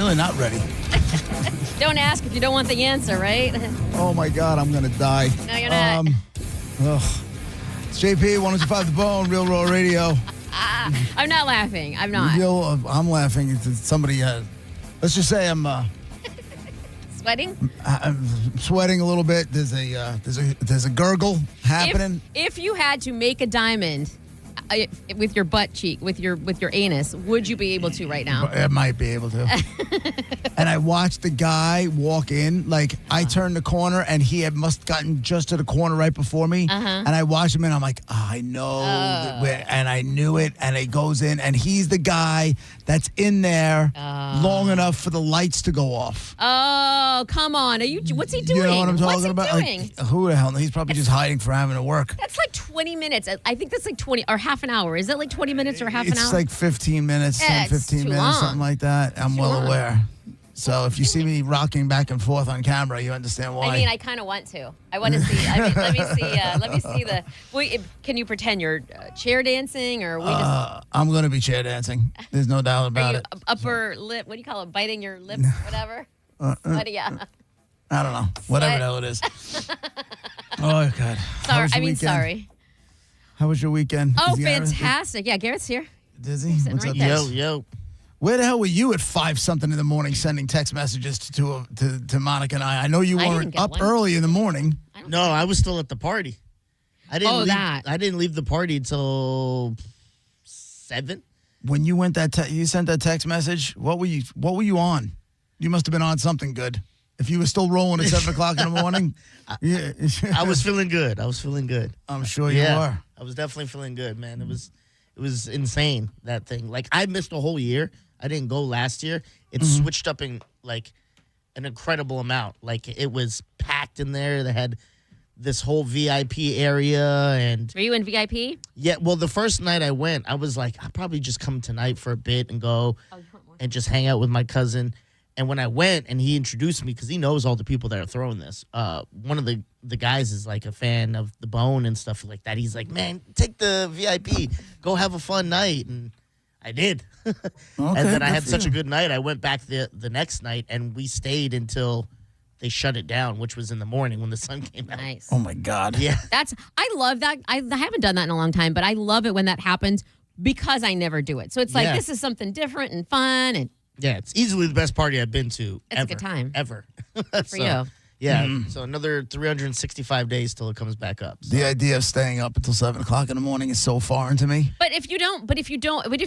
really not ready. Don't ask if you don't want the answer, right? Oh, my God, I'm going to die. No, you're not. It's JP, 105 The Bone, Real Raw Radio. I'm not laughing. I'm not. I'm laughing. Somebody, let's just say I'm Sweating? I'm sweating a little bit. There's a gurgle happening. If you had to make a diamond with your butt cheek, with your anus, would you be able to right now? I might be able to. And I watched the guy walk in. Like, I turned the corner, and he must gotten just to the corner right before me. And I watched him, and I'm like, I know. And I knew it. And it goes in, and he's the guy that's in there long enough for the lights to go off. Oh, come on. What's he doing? You know what I'm talking What's he about? doing? Like, who the hell knows? He's probably just hiding for having to work. That's like 20 minutes. I think that's like 20 or half an hour. Is it like 20 minutes or half an hour? It's like 15 minutes, Yeah, 10, 15 it's too minutes, long. something like that. I'm well aware. So if you see me rocking back and forth on camera, you understand why. I mean, I kind of want to. I want to see. I mean, let me see the. Wait, can you pretend you're chair dancing or we just? I'm going to be chair dancing. There's no doubt Are about you it. upper lip? What do you call it? Biting your lip? Whatever. What, yeah. I don't know. Whatever the hell it is. Oh, God. How was your weekend? Sorry. How was your weekend? Oh, Is Gareth- fantastic. Yeah, Garrett's here. Is he? Sitting What's right up? there. Yo. Where the hell were you at 5-something in the morning sending text messages to Monica and I? I know you I didn't weren't get up one. early in the morning. No, I was still at the party. I didn't leave the party until 7. When you went you sent that text message, what were you on? You must have been on something good. If you were still rolling at 7 o'clock in the morning. Yeah. I was feeling good. I'm sure you were. I was definitely feeling good, man. It was insane, that thing. Like, I missed a whole year. I didn't go last year. It switched up in, like, an incredible amount. Like, it was packed in there. They had this whole VIP area. And Were you in VIP? yeah, well, the first night I went, I was like, I'll probably just come tonight for a bit and go and just hang out with my cousin. And when I went and he introduced me, because he knows all the people that are throwing this, one of the guys is like a fan of The Bone and stuff like that. He's like, man, take the VIP. Go have a fun night. And I did. And then I had such a good night. I went back the next night, and we stayed until they shut it down, which was in the morning when the sun came out. Nice. Oh, my God. Yeah. I love that. I haven't done that in a long time, but I love it when that happens because I never do it. So it's like, this is something different and fun. And Yeah, it's easily the best party I've been to It's a good time. Ever. for you. Yeah, so another 365 days till it comes back up. So. The idea of staying up until 7 o'clock in the morning is so foreign to me. But if you're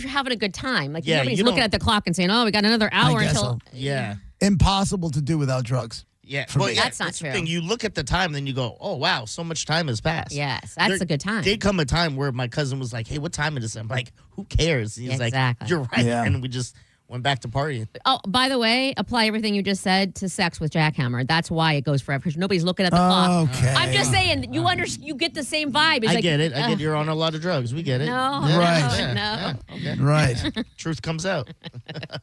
having a good time, like Yeah, nobody's you looking don't- at the clock and saying, oh, we got another hour guess until. so. Yeah. Impossible to do without drugs. Yeah, For me. That's not the true. thing. You look at the time, then you go, "Oh wow, so much time has passed." Yes, that's a good time. Did come a time where my cousin was like, "Hey, what time is it?" I'm like, "Who cares?" He's Exactly. like, "You're right," Yeah. and we just went back to partying. Oh, by the way, apply everything you just said to sex with Jackhammer. That's why it goes forever, because nobody's looking at the clock. Okay. I'm just saying, you get the same vibe. It's I like, get it. I get you're on a lot of drugs. We get it. No, Yeah. Right. no. Yeah. Okay. Right. Truth comes out.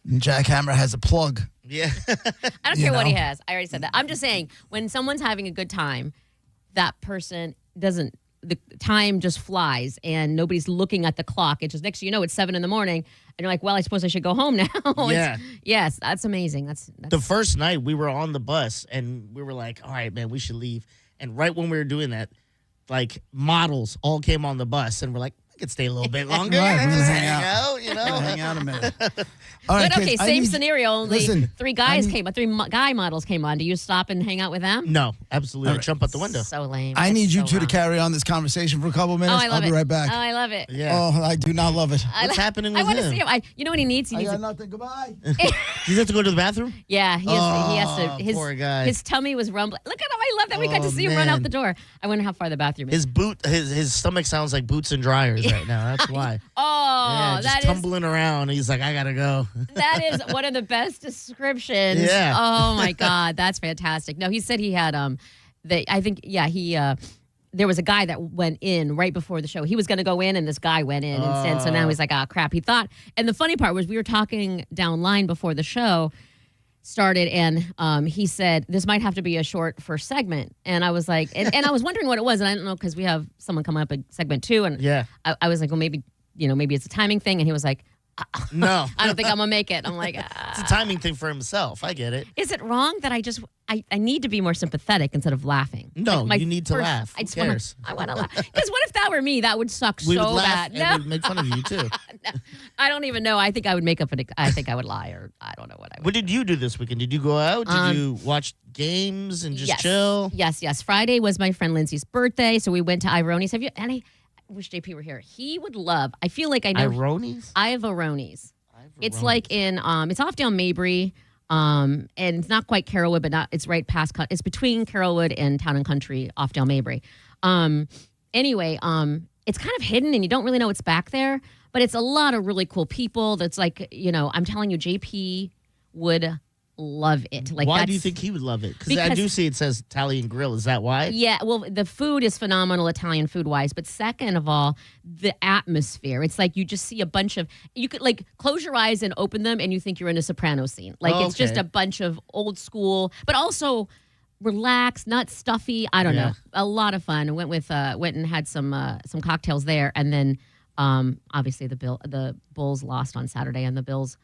Jackhammer has a plug. Yeah. I don't care what he has. I already said that. I'm just saying, when someone's having a good time, that person doesn't. The time just flies, and nobody's looking at the clock. It's just next thing you know, it's 7 a.m, and you're like, "Well, I suppose I should go home now." Yeah. Yes, that's amazing. That's The first night we were on the bus and we were like, all right, man, we should leave. And right when we were doing that, like models all came on the bus and we're like, I could stay a little bit longer. Right, and we're just gonna hang hang out, you know? Hang out a minute. All right, But okay, kids, I same need- scenario. Only listen, three I guys need- came, three guy models came on. Do you stop and hang out with them? No, absolutely. All right. Jump out the window. So lame. I need you That's two so to wrong. carry on this conversation for a couple Oh, minutes. I love I'll it. be right back. Oh, I love it. Yeah. Oh, I do not love it. I What's lo- happening I with want to him? see him. You know what he needs? He I needs. got nothing. Goodbye. Does he have to go to the bathroom? Yeah, he has to. His poor guy. His tummy was rumbling. Look at him! I love that we got to Oh, see him run out man. the door. I wonder how far the bathroom is. His stomach sounds like boots and dryers right now. That's why. Oh, Yeah, just that is tumbling around. He's like, I gotta go. that is one of the best descriptions. Yeah. Oh my God, that's fantastic. No, he said he had there was a guy that went in right before the show. He was going to go in, and this guy went in instead. So now he's like, oh, crap. He thought. And the funny part was we were talking down line before the show started, and he said, this might have to be a short first segment. And I was like, and I was wondering what it was. And I don't know, because we have someone coming up in segment 2. And Yeah. I was like, well, maybe it's a timing thing. And he was like, No. I don't think I'm gonna make it. I'm like, It's a timing thing for himself. I get it. is it wrong that I need to be more sympathetic instead of laughing? No, Like, my you need to first- laugh. I Who just wanna- cares? I want to laugh. Because what if that were me? That would suck We would so laugh bad. and No, we'd make fun of you too. I don't even know. I think I would make up I think I would lie, or I don't know what I would. What did you do this weekend? Did you go out? Did you watch games and just yes. chill? Yes. Friday was my friend Lindsay's birthday, so we went to Ironie's. Have you? And I wish JP were here. He would love. I feel like I know. Ironies? Ivoroney's. It's like in it's off down Mabry, and it's not quite Carrollwood, but not. It's right past. It's between Carrollwood and Town and Country, off down Mabry. Anyway, it's kind of hidden, and you don't really know what's back there. But it's a lot of really cool people. That's like, I'm telling you, JP would love it. Like, Why do you think he would love it? Because I Because- do see it says Italian Grill. Is that why? Yeah, well, the food is phenomenal, Italian food wise. But second of all, the atmosphere. It's like you just see a bunch of, you could like close your eyes and open them and you think you're in a Soprano scene. Like it's just Okay. a bunch of old school, but also relaxed, not stuffy. I don't Yeah. know. A lot of fun. Went and had some cocktails there. And then obviously the Bulls lost on Saturday and the Bills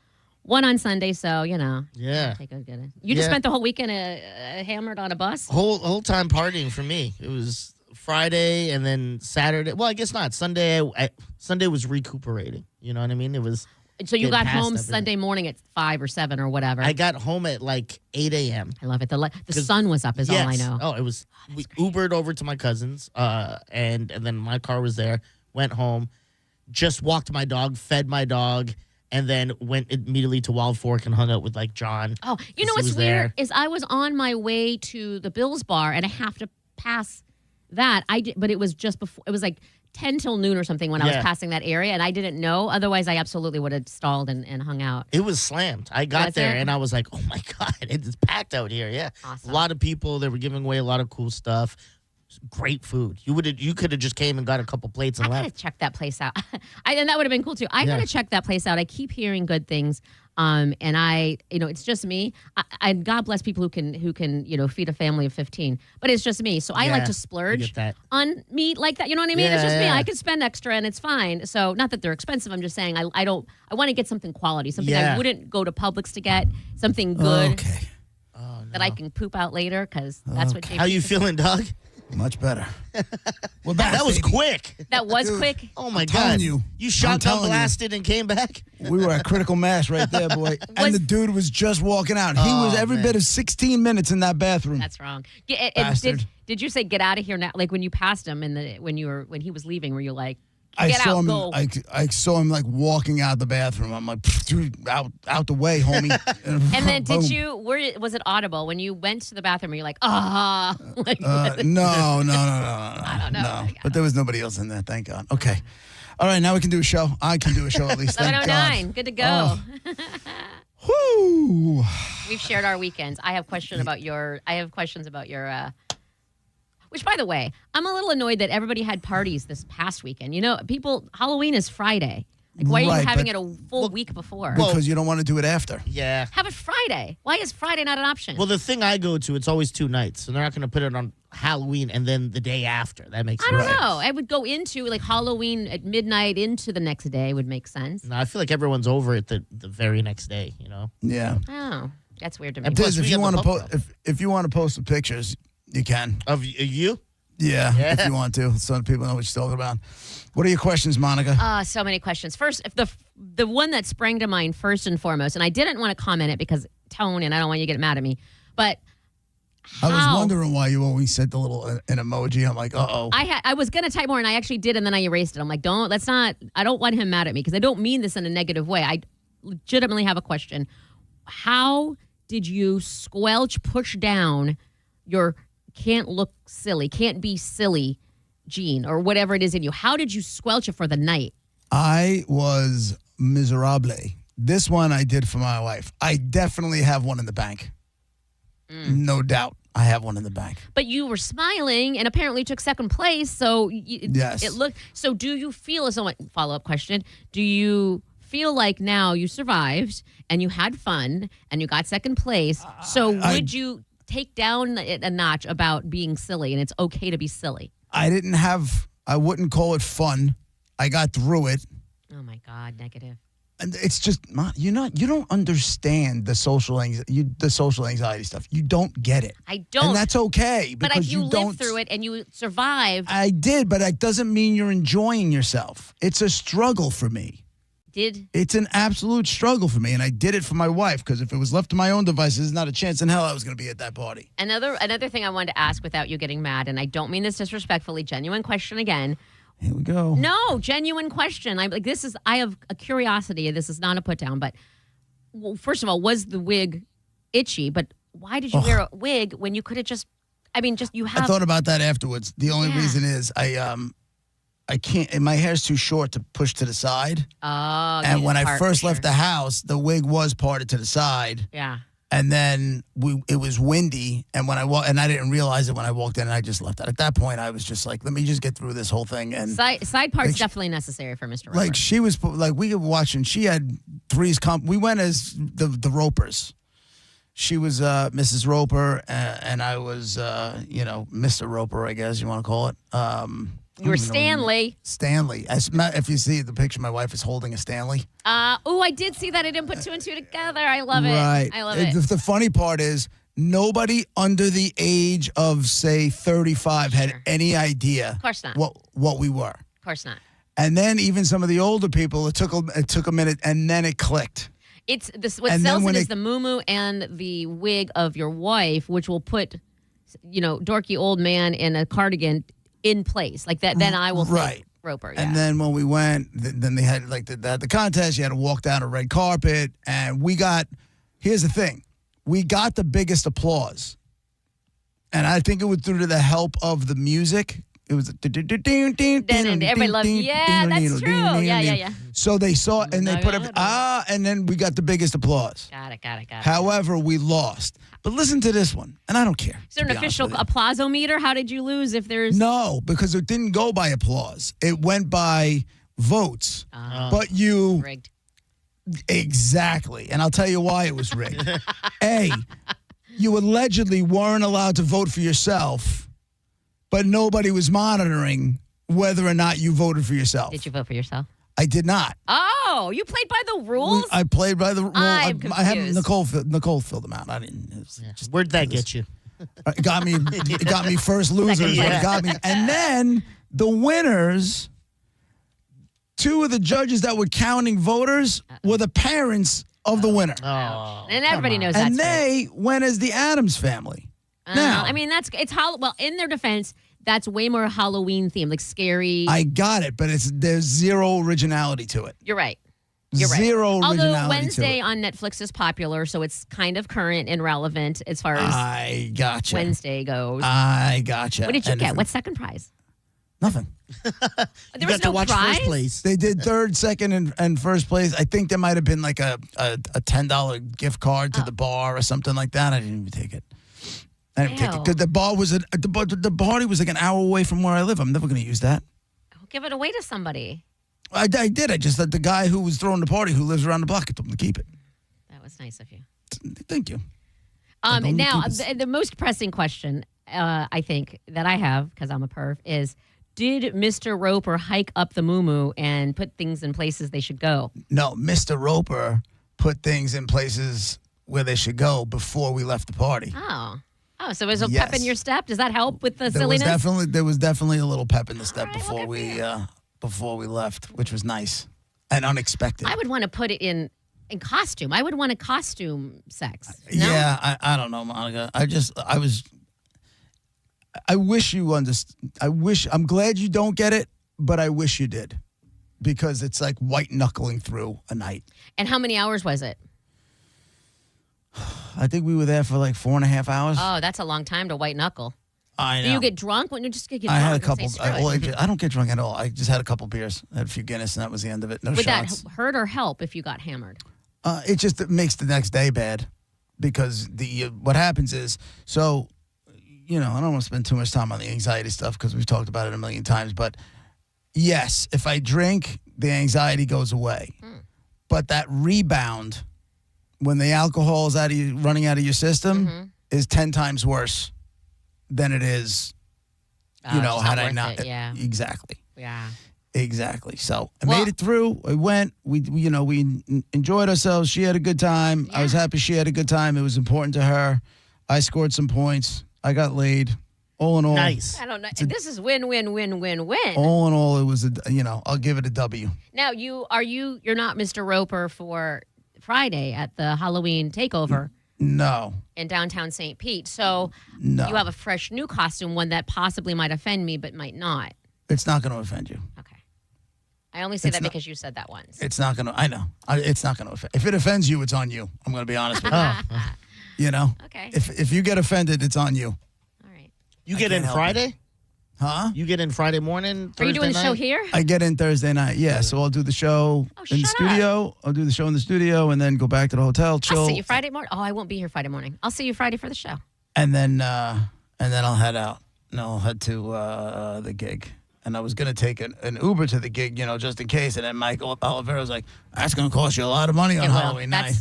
won on Sunday. So, Yeah. take a good. You just Yeah. spent the whole weekend hammered on a bus? Whole time partying for me. It was Friday and then Saturday. Well, I guess not. Sunday Sunday was recuperating. You know what I mean? It was. So you Getting got past home everything. Sunday morning at 5 or 7 or whatever. I got home at like 8 a.m. I love it. The sun was up is all I know. Oh, it was. We Ubered over to my cousin's, and then my car was there. Went home, just walked my dog, fed my dog, and then went immediately to Wild Fork and hung out with like John. Oh, you He know what's was weird there. is I was on my way to the Bills bar and I have to pass that. But it was just before. It was like 10 till noon or something when I was Yeah. passing that area, and I didn't know. Otherwise, I absolutely would have stalled and hung out. It was slammed. I got Was there it? and I was like, "Oh my god, it's packed out here!" Yeah, Awesome. a lot of people. They were giving away a lot of cool stuff. Great food. You could have just came and got a couple plates and I gotta left. check that place out. And that would have been cool too. I Yeah. gotta check that place out. I keep hearing good things. And it's just me. And God bless people who can, feed a family of 15. But it's just me. So I like Yeah, to I splurge get that. on meat like that. You know what I mean? It's Yeah, just me. yeah. I can spend extra and it's fine. So not that they're expensive. I'm just saying I want to get something quality, something I Yeah. wouldn't go to Publix to get, something good Okay. Oh, that I can poop out later because that's what How you feeling, Doug? Much better. We're back. That was baby. quick. That was Dude. quick. Oh my telling god! you. You I'm shotgun telling you. blasted and came back. We were at critical mass right there, boy. And the dude was just walking out. He was every man. bit of 16 minutes in that bathroom. That's wrong. Bastard. Did you say get out of here now? Like when you passed him when he was leaving, were you like, I get saw out, him. go? I saw him like walking out the bathroom. I'm like, dude, out the way, homie. And then Boom. was it audible when you went to the bathroom? Were you like, like, No. I don't know. No. But there was nobody else in there. Thank God. Okay. All right. Now we can do a show. I can do a show at least. Thank God. 709. Good to go. Whoo. We've shared our weekends. I have questions about your. Which, by the way, I'm a little annoyed that everybody had parties this past weekend. Halloween is Friday. Like, why are you Right, having but- it a full week before? Because you don't want to do it after. Yeah. Have it Friday. Why is Friday not an option? Well, the thing I go to, it's always 2 nights, so they're not going to put it on Halloween and then the day after. That makes I sense. don't know. I would go into like Halloween at midnight into the next day would make sense. No, I feel like everyone's over it the very next day. Yeah. Oh, that's weird to me. And plus, Diz, if we you got want the to pump post, if you want to post the pictures, you can. Of you? Yeah, Yeah. if you want to, so people know what you're talking about. What are your questions, Monica? So many questions. First, if the one that sprang to mind first and foremost, and I didn't want to comment it because tone, and I don't want you to get mad at me, but I was how- wondering why you always sent the little an emoji. I'm like, uh-oh. I was gonna type more, and I actually did, and then I erased it. I'm like, I don't want him mad at me because I don't mean this in a negative way. I legitimately have a question. How did you push down your can't look silly, can't be silly gene or whatever it is in you? How did you squelch it for the night? I was miserable. This one I did for my wife. I definitely have one in the bank. No doubt. I have one in the bank. But you were smiling and apparently took second place. So Yes. it looked. So do you feel as a follow-up question? Do you feel like now you survived and you had fun and you got second place? So would you take down a notch about being silly and it's okay to be silly? I wouldn't call it fun. I got through it. Oh my God, negative. And it's just you don't understand the social anxiety stuff. You don't get it. I don't. And that's okay. But because if you lived through it and you survived. I did, but that doesn't mean you're enjoying yourself. It's a struggle for me. It's an absolute struggle for me, and I did it for my wife, because if it was left to my own devices, there's not a chance in hell I was going to be at that party. Another thing I wanted to ask without you getting mad, and I don't mean this disrespectfully, genuine question again. Here we go. No, genuine question. I have a curiosity. This is not a put down, but first of all, was the wig itchy? But why did you wear a wig when you could have you have. I thought about that afterwards. The only reason is I can't. My hair's too short to push to the side. Oh, and when I first left the house, the wig was parted to the side. Yeah. And then it was windy, and when I didn't realize it when I walked in, and I just left it. At that point, I was just like, let me just get through this whole thing. And side part's definitely necessary for Mr. Roper. Like she was like, we were watching. She had Three's Company. We went as the Ropers. She was Mrs. Roper, and I was Mr. Roper, I guess you want to call it. You were Stanley. Stanley. If you see the picture, my wife is holding a Stanley. I did see that. I didn't put two and two together. I love it. Right. I love it. The funny part is nobody under the age of, say, 35 had any idea. Of course not. What we were. Of course not. And then even some of the older people, it took a minute, and then it clicked. What sells it is the muumuu and the wig of your wife, which will put, dorky old man in a cardigan in place like that. Then I will think Roper. Yeah. And then when we went, then they had the contest. You had to walk down a red carpet, and here's the thing, we got the biggest applause, and I think it was through to the help of the music. It was everybody loved. Yeah, that's true. Yeah. So they saw and they put and then we got the biggest applause. Got it. However, we lost. But listen to this one, and I don't care. Is there an official applausometer? How did you lose? If there's no, because it didn't go by applause. It went by votes. But rigged. Exactly, and I'll tell you why it was rigged. A, you allegedly weren't allowed to vote for yourself, but nobody was monitoring whether or not you voted for yourself. Did you vote for yourself? I did not. Oh, you played by the rules? I played by the rules. I'm confused. I have Nicole filled them out. I didn't. Where'd that get you? It got me first losers. Second It got me. And then the winners, two of the judges that were counting voters were the parents of the winner. Oh, and everybody knows that. And they went as the Addams Family. Now, I mean, in their defense, that's way more Halloween themed, like scary. I got it, but there's zero originality to it. You're right. Zero originality. Although Wednesday on Netflix is popular, so it's kind of current and relevant as far as I gotcha. Wednesday goes. I gotcha. What did you get? What's second prize? Nothing. There was no watch prize? first place. They did third, second, and first place. I think there might have been like a $10 gift card to the bar or something like that. I didn't even take it. I didn't take it because the party was like an hour away from where I live. I'm never going to use that. Give it away to somebody. I did. I just let the guy who was throwing the party, who lives around the block, I told him to keep it. That was nice of you. Thank you. Now, the most pressing question I think that I have, because I'm a perv, is did Mr. Roper hike up the muumuu and put things in places they should go? No, Mr. Roper put things in places where they should go before we left the party. Oh, so there's a pep in your step? Does that help with the silliness? There was definitely a little pep in the step right, before we left, which was nice and unexpected. I would want to put it in costume. I would want a costume sex. No? Yeah, I don't know, Monica. I wish you understand. I'm glad you don't get it, but I wish you did, because it's like white knuckling through a night. And how many hours was it? I think we were there for like 4.5 hours. Oh, that's a long time to white knuckle. I know. Do you get drunk when you just get drunk? I had a couple. I don't get drunk at all. I just had a couple beers. I had a few Guinness, and that was the end of it. No shots. Would that hurt or help if you got hammered? It makes the next day bad, because what happens is, so, I don't want to spend too much time on the anxiety stuff because we've talked about it a million times. But yes, if I drink, the anxiety goes away. But that rebound, when the alcohol is running out of your system, is 10 times worse than it is, had I not. Yeah. Exactly. Yeah. Exactly. So I made it through. I went. We enjoyed ourselves. She had a good time. Yeah. I was happy she had a good time. It was important to her. I scored some points. I got laid. All in all, Nice. I don't know. This is win, win, win, win, win. all in all, it was I'll give it a W. Now you're not Mr. Roper for Friday at the Halloween takeover No, in downtown St. Pete. So no. you have a fresh new costume, one that possibly might offend me, but might not. It's not going to offend you. Okay. I only say It's that not- because you said that once. It's not going to. I know. It's not going to offend. If it offends you, it's on you. I'm going to be honest with you. Okay. If you get offended, it's on you. All right. You get in can't help Friday? Huh? You get in Friday morning? Are you doing the Thursday show night? here? I get in Thursday night. Yeah, so I'll do the show in the shut up. studio. I'll do the show in the studio and then go back to the hotel, chill. I'll see you Friday morning. Oh, I won't be here Friday morning. I'll see you Friday for the show. And then I'll head out. And I'll head to the gig. And I was going to take an Uber to the gig, just in case. And then Michael Oliveira was like, that's going to cost you a lot of money on It will. Halloween night.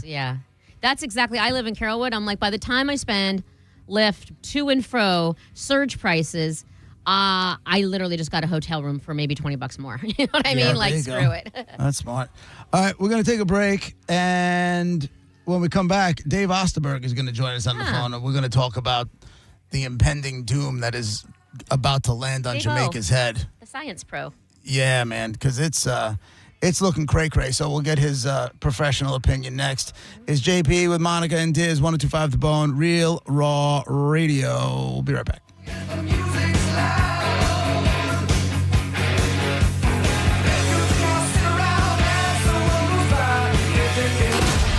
That's exactly. I live in Carrollwood. I'm like, by the time I spend Lyft to and fro, surge prices, I literally just got a hotel room for maybe $20 more. You know what I mean? Like, there you screw go. it. That's smart. All right, we're going to take a break. And when we come back, Dave Osterberg is going to join us on the phone. And we're going to talk about the impending doom that is about to land on Dave-O. Jamaica's head. The science pro. Yeah, man, because it's looking cray-cray. So we'll get his professional opinion next. Is JP with Monica and Diz, 102.5 The Bone, Real Raw Radio. We'll be right back.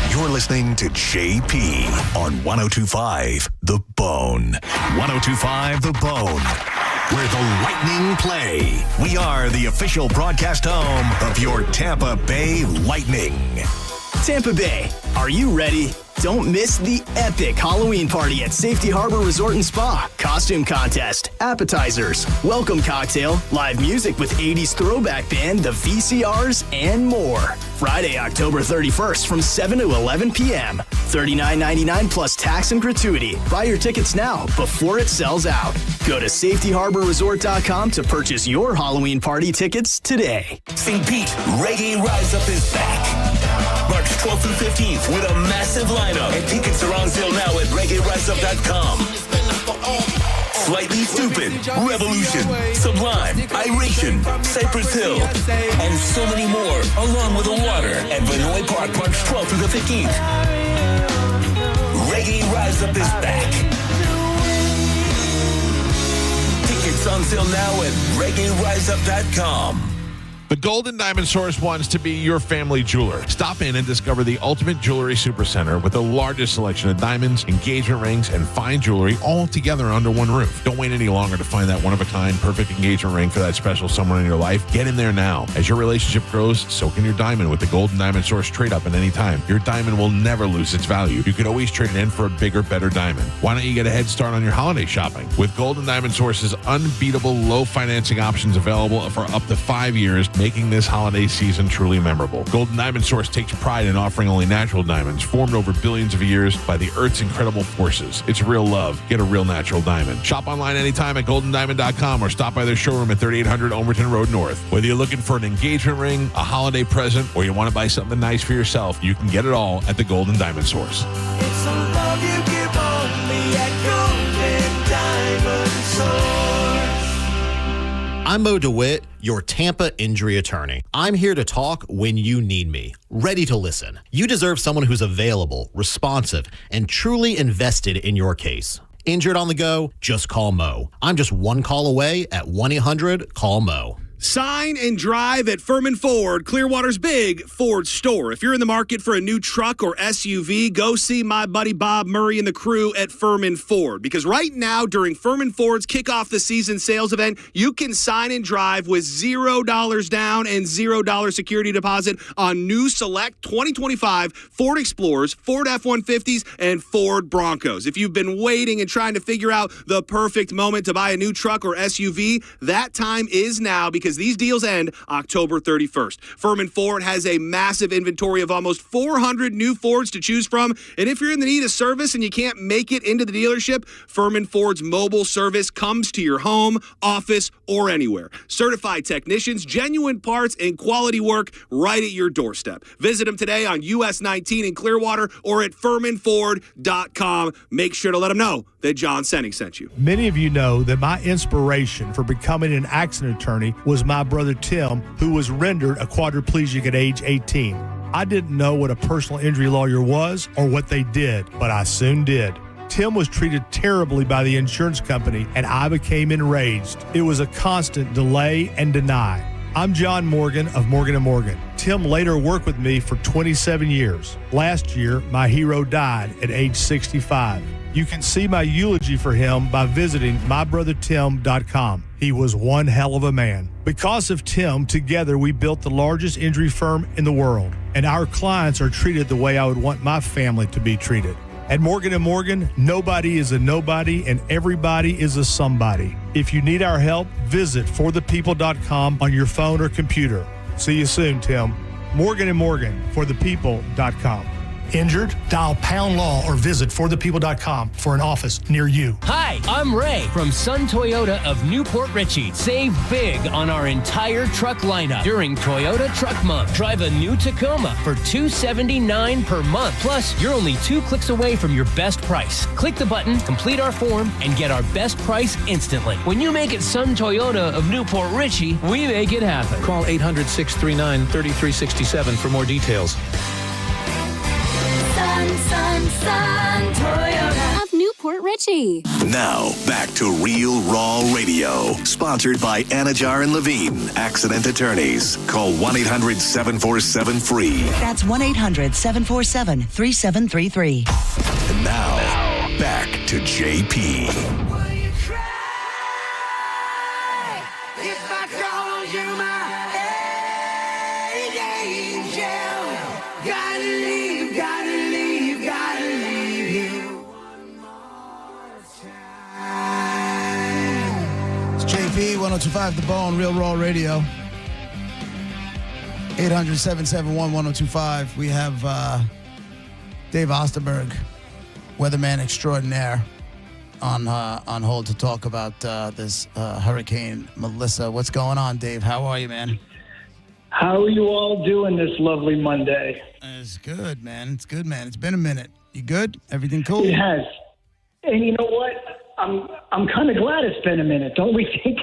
You're listening to JP on 102.5 The Bone. 102.5 The Bone, where the Lightning play. We are the official broadcast home of your Tampa Bay Lightning. Tampa Bay, are you ready? Don't miss the epic Halloween party at Safety Harbor Resort and Spa. Costume contest, appetizers, welcome cocktail, live music with 80s throwback band, the VCRs, and more. Friday, October 31st from 7 to 11 p.m. $39.99 plus tax and gratuity. Buy your tickets now before it sells out. Go to safetyharborresort.com to purchase your Halloween party tickets today. St. Pete, Reggae Rise Up is back. March 12th through 15th with a massive lineup. And tickets are on sale now at reggaeriseup.com. Slightly Stupid, Revolution, Sublime, Iration, Cypress Hill, and so many more, along with the water at Vinoy Park, March 12th through the 15th. Reggae Rise Up is back. Tickets on sale now at reggaeriseup.com. The Golden Diamond Source wants to be your family jeweler. Stop in and discover the Ultimate Jewelry Supercenter with the largest selection of diamonds, engagement rings, and fine jewelry all together under one roof. Don't wait any longer to find that one-of-a-kind perfect engagement ring for that special someone in your life. Get in there now. As your relationship grows, so can your diamond with the Golden Diamond Source trade-up at any time. Your diamond will never lose its value. You could always trade it in for a bigger, better diamond. Why don't you get a head start on your holiday shopping? With Golden Diamond Source's unbeatable low financing options available for up to 5 years, making this holiday season truly memorable. Golden Diamond Source takes pride in offering only natural diamonds formed over billions of years by the Earth's incredible forces. It's real love. Get a real natural diamond. Shop online anytime at goldendiamond.com or stop by their showroom at 3800 Overton Road North. Whether you're looking for an engagement ring, a holiday present, or you want to buy something nice for yourself, you can get it all at the Golden Diamond Source. It's a love you give only at Golden Diamond Source. I'm Mo DeWitt, your Tampa injury attorney. I'm here to talk when you need me, ready to listen. You deserve someone who's available, responsive, and truly invested in your case. Injured on the go? Just call Mo. I'm just one call away at 1-800-CALL-MO. Sign and drive at Furman Ford, Clearwater's big Ford store. If you're in the market for a new truck or SUV, go see my buddy Bob Murray and the crew at Furman Ford. Because right now, during Furman Ford's Kickoff the Season sales event, you can sign and drive with $0 down and $0 security deposit on new select 2025 Ford Explorers, Ford F-150s, and Ford Broncos. If you've been waiting and trying to figure out the perfect moment to buy a new truck or SUV, that time is now because because these deals end October 31st. Furman Ford has a massive inventory of almost 400 new Fords to choose from. And if you're in the need of service and you can't make it into the dealership, Furman Ford's mobile service comes to your home, office, or anywhere. Certified technicians, genuine parts, and quality work right at your doorstep. Visit them today on US 19 in Clearwater or at FurmanFord.com. Make sure to let them know that John Senning sent you. Many of you know that my inspiration for becoming an accident attorney was my brother Tim, who was rendered a quadriplegic at age 18. I didn't know what a personal injury lawyer was or what they did, but I soon did. Tim was treated terribly by the insurance company, and I became enraged. It was a constant delay and deny. I'm John Morgan of Morgan & Morgan. Tim later worked with me for 27 years. Last year, my hero died at age 65. You can see my eulogy for him by visiting mybrothertim.com. He was one hell of a man. Because of Tim, together we built the largest injury firm in the world, and our clients are treated the way I would want my family to be treated. At Morgan & Morgan, nobody is a nobody and everybody is a somebody. If you need our help, visit forthepeople.com on your phone or computer. See you soon, Tim. Morgan & Morgan, forthepeople.com. Injured? Dial Pound Law or visit forthepeople.com for an office near you. Hi, I'm Ray from Sun Toyota of Newport Richey. Save big on our entire truck lineup during Toyota Truck Month. Drive a new Tacoma for $279 per month. Plus, you're only 2 clicks away from your best price. Click the button, complete our form, and get our best price instantly. When you make it Sun Toyota of Newport Richey, we make it happen. Call 800-639-3367 for more details. Sun Toyota of Newport Richey. Now, back to Real Raw Radio. Sponsored by Anajar and Levine, accident attorneys. Call 1-800-747-FREE. That's 1-800-747-3733. And now, back to JP. If I call you my angel, gotta leave, gotta leave, gotta leave you one more time. It's JP 1025 The Bone, Real Raw Radio. 800-771-1025. We have Dave Osterberg, weatherman extraordinaire, on hold to talk about this Hurricane Melissa. What's going on, Dave? How are you, man? How are you all doing this lovely Monday? It's good, man. It's good, man. It's been a minute. You good? Everything cool? It has. And you know what? I'm kind of glad it's been a minute, don't we think?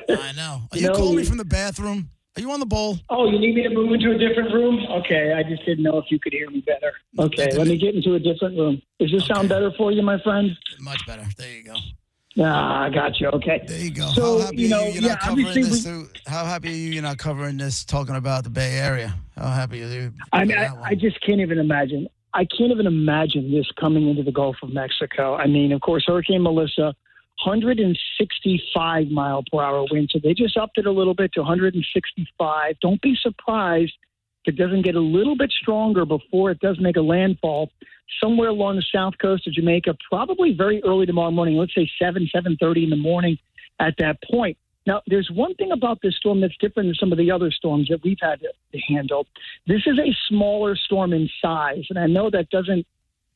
I know. Are you calling me from the bathroom? Are you on the bowl? Oh, you need me to move into a different room? Okay, I just didn't know if you could hear me better. Okay, let me get into a different room. Does this sound better for you, my friend? Much better. There you go. Ah, I got you. Okay. There you go. So, how happy are you not covering obviously this? How happy are you're not covering this, talking about the Bay Area? How happy are you? I just can't even imagine. I can't even imagine this coming into the Gulf of Mexico. I mean, of course, Hurricane Melissa, 165 mile per hour wind. So they just upped it a little bit to 165. Don't be surprised if it doesn't get a little bit stronger before it does make a landfall somewhere along the south coast of Jamaica, probably very early tomorrow morning, let's say 7:30 in the morning at that point. Now, there's one thing about this storm that's different than some of the other storms that we've had to handle. This is a smaller storm in size, and I know that doesn't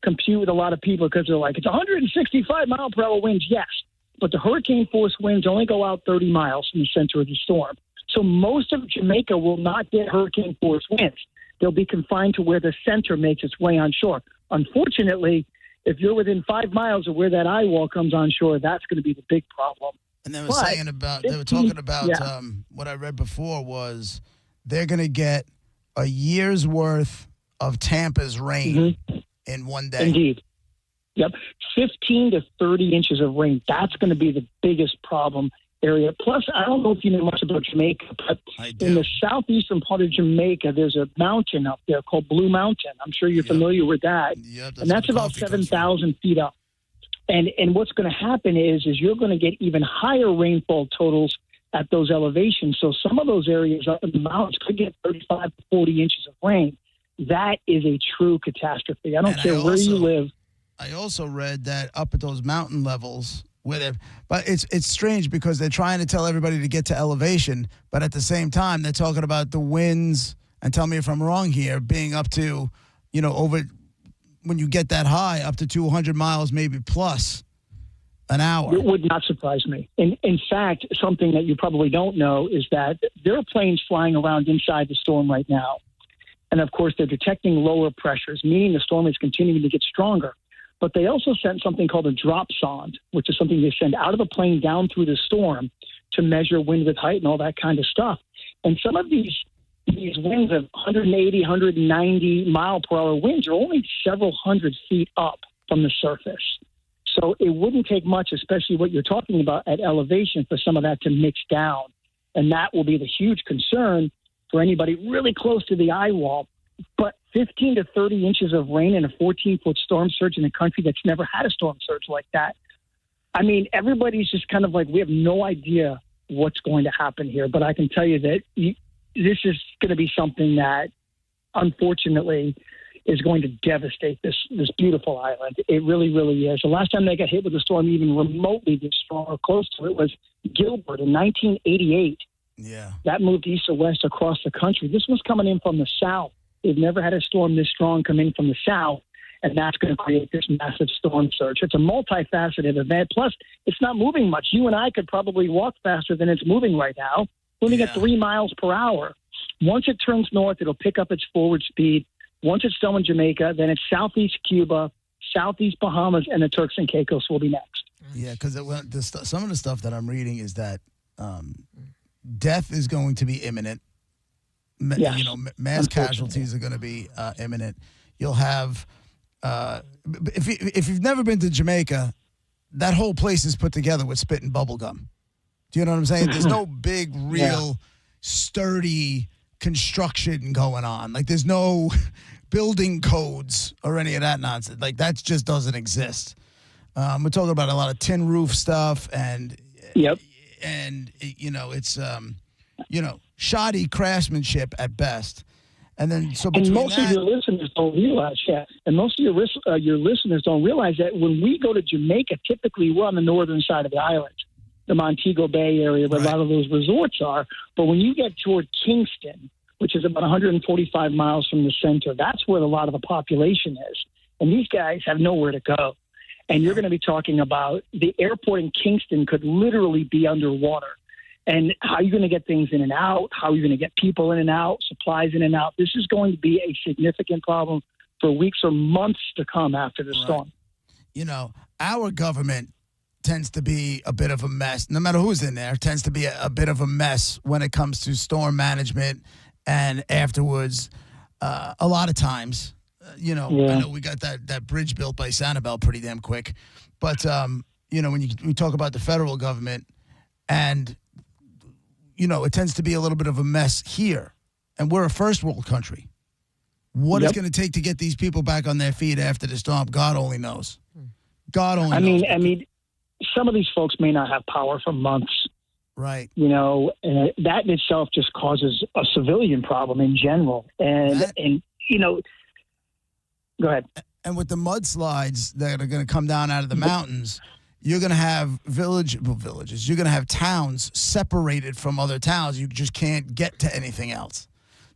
compute with a lot of people because they're like, it's 165 mile per hour winds, yes, but the hurricane force winds only go out 30 miles from the center of the storm. So most of Jamaica will not get hurricane force winds. They'll be confined to where the center makes its way on shore. Unfortunately, if you're within 5 miles of where that eye wall comes on shore, that's going to be the big problem. And they were talking about what I read before was they're going to get a year's worth of Tampa's rain in one day. Indeed. Yep. 15 to 30 inches of rain. That's going to be the biggest problem area. Plus, I don't know if you know much about Jamaica, but in the southeastern part of Jamaica, there's a mountain up there called Blue Mountain. I'm sure you're familiar with that. Yep, and that's about 7,000 feet up. And what's going to happen is you're going to get even higher rainfall totals at those elevations. So some of those areas up in the mountains could get 35 to 40 inches of rain. That is a true catastrophe. I don't care where you live. I also read that up at those mountain levels, with it. But it's strange because they're trying to tell everybody to get to elevation, but at the same time, they're talking about the winds, and tell me if I'm wrong here, being up to, over, when you get that high, up to 200 miles maybe plus an hour. It would not surprise me. In fact, something that you probably don't know is that there are planes flying around inside the storm right now. And, of course, they're detecting lower pressures, meaning the storm is continuing to get stronger. But they also sent something called a drop sonde, which is something they send out of the plane down through the storm to measure wind with height and all that kind of stuff. And some of these winds of 180, 190 mile per hour winds are only several hundred feet up from the surface. So it wouldn't take much, especially what you're talking about at elevation, for some of that to mix down. And that will be the huge concern for anybody really close to the eye wall. But 15 to 30 inches of rain in a 14-foot storm surge in a country that's never had a storm surge like that. I mean, everybody's just kind of like, we have no idea what's going to happen here. But I can tell you that this is going to be something that, unfortunately, is going to devastate this beautiful island. It really, really is. The last time they got hit with a storm even remotely this strong or close to it was Gilbert in 1988. Yeah. That moved east or west across the country. This was coming in from the south. They've never had a storm this strong come in from the south, and that's going to create this massive storm surge. It's a multifaceted event. Plus, it's not moving much. You and I could probably walk faster than it's moving right now. Moving at 3 miles per hour. Once it turns north, it'll pick up its forward speed. Once it's done in Jamaica, then it's southeast Cuba, southeast Bahamas, and the Turks and Caicos will be next. Yeah, because some of the stuff that I'm reading is that death is going to be imminent. Yes. Mass casualties are going to be imminent. You'll have, if you've never been to Jamaica, that whole place is put together with spit and bubble gum. Do you know what I'm saying? There's no big, real, sturdy construction going on. Like, there's no building codes or any of that nonsense. Like, that just doesn't exist. We're talking about a lot of tin roof stuff, and it's shoddy craftsmanship at best. And then and most of your listeners don't realize and most of your listeners don't realize that when we go to Jamaica, typically we're on the northern side of the island, the Montego Bay area where a lot of those resorts are. But when you get toward Kingston, which is about 145 miles from the center, that's where a lot of the population is. And these guys have nowhere to go. And you're going to be talking about the airport in Kingston could literally be underwater. And how are you going to get things in and out? How are you going to get people in and out, supplies in and out? This is going to be a significant problem for weeks or months to come after the storm. Our government tends to be a bit of a mess. No matter who's in there, tends to be a bit of a mess when it comes to storm management. And afterwards, a lot of times, I know we got that bridge built by Sanibel pretty damn quick. But, when we talk about the federal government and, it tends to be a little bit of a mess here. And we're a first world country. What it's going to take to get these people back on their feet after the storm, God only knows. God only knows. I mean, some of these folks may not have power for months. Right. And that in itself just causes a civilian problem in general. And go ahead. And with the mudslides that are going to come down out of the mountains, you're going to have villages. You're going to have towns separated from other towns. You just can't get to anything else.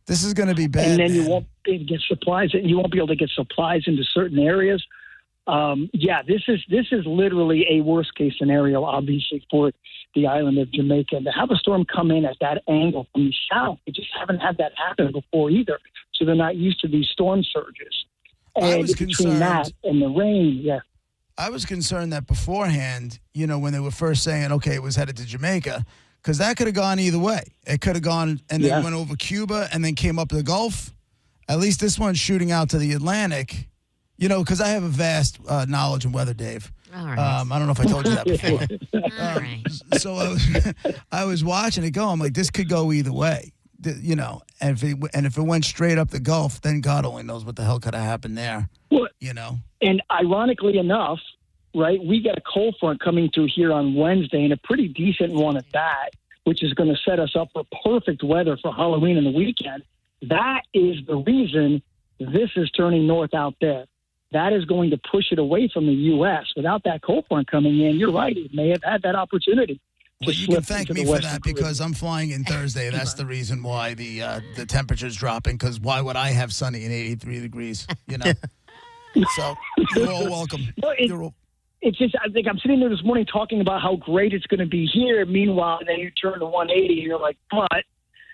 This is going to be bad. And then you won't be able to get supplies. You won't be able to get supplies into certain areas. This is literally a worst case scenario, obviously, for the island of Jamaica. And to have a storm come in at that angle from the south, they just haven't had that happen before either. So they're not used to these storm surges. And between that and the rain, I was concerned that beforehand, when they were first saying, okay, it was headed to Jamaica, because that could have gone either way. It could have gone and then went over Cuba and then came up the Gulf. At least this one's shooting out to the Atlantic, because I have a vast knowledge of weather, Dave. All right. I don't know if I told you that before. All right. So I was watching it go. I'm like, this could go either way. And if it went straight up the Gulf, then God only knows what the hell could have happened there. Well, and ironically enough, right, we got a cold front coming through here on Wednesday, and a pretty decent one at that, which is going to set us up for perfect weather for Halloween and the weekend. That is the reason this is turning north out there. that is going to push it away from the U.S. Without that cold front coming in, you're right, it may have had that opportunity. Well, you can thank me for that because I'm flying in Thursday. That's the reason why the temperature's dropping, because why would I have sunny and 83 degrees, you know? So you're all welcome. It's just, I think I'm sitting there this morning talking about how great it's going to be here. Meanwhile, then you turn to 180 and you're like, but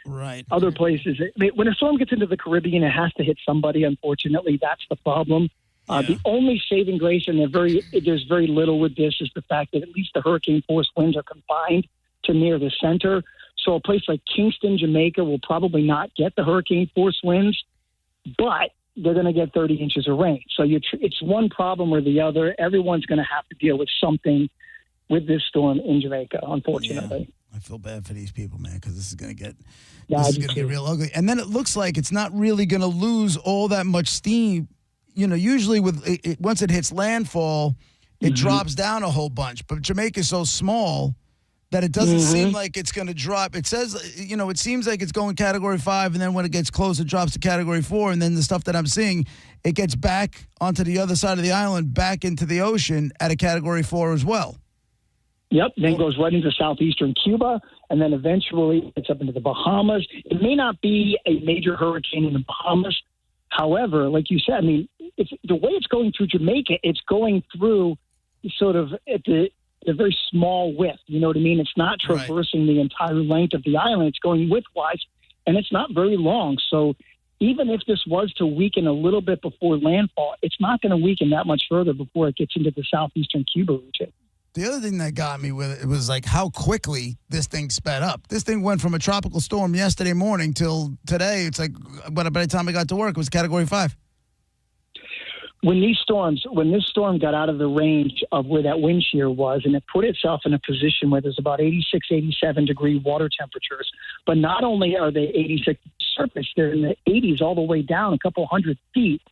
right. Other places, when a storm gets into the Caribbean, it has to hit somebody. Unfortunately, that's the problem. The only saving grace, and there's very little with this, is the fact that at least the hurricane force winds are confined to near the center. So a place like Kingston, Jamaica will probably not get the hurricane force winds, but they're going to get 30 inches of rain. So it's one problem or the other. Everyone's going to have to deal with something with this storm in Jamaica, unfortunately. Yeah. I feel bad for these people, man, because this is going to get real ugly. And then it looks like it's not really going to lose all that much steam. You know, usually once it hits landfall, it drops down a whole bunch. But Jamaica's so small that it doesn't seem like it's going to drop. It says, you know, it seems like it's going Category 5, and then when it gets close, it drops to Category 4. And then the stuff that I'm seeing, it gets back onto the other side of the island, back into the ocean at a Category 4 as well. Yep, then goes right into southeastern Cuba, and then eventually it's up into the Bahamas. It may not be a major hurricane in the Bahamas. However, like you said, I mean, it's the way it's going through Jamaica, it's going through sort of at the very small width. You know what I mean? It's not traversing the entire length of the island. It's going widthwise, and it's not very long. So even if this was to weaken a little bit before landfall, it's not going to weaken that much further before it gets into the southeastern Cuba region. The other thing that got me with it was like how quickly this thing sped up. This thing went from a tropical storm yesterday morning till today. It's like, by the time I got to work, it was Category 5. When this storm got out of the range of where that wind shear was, and it put itself in a position where there's about 86, 87 degree water temperatures, but not only are they 86 surface, they're in the 80s all the way down a couple hundred feet.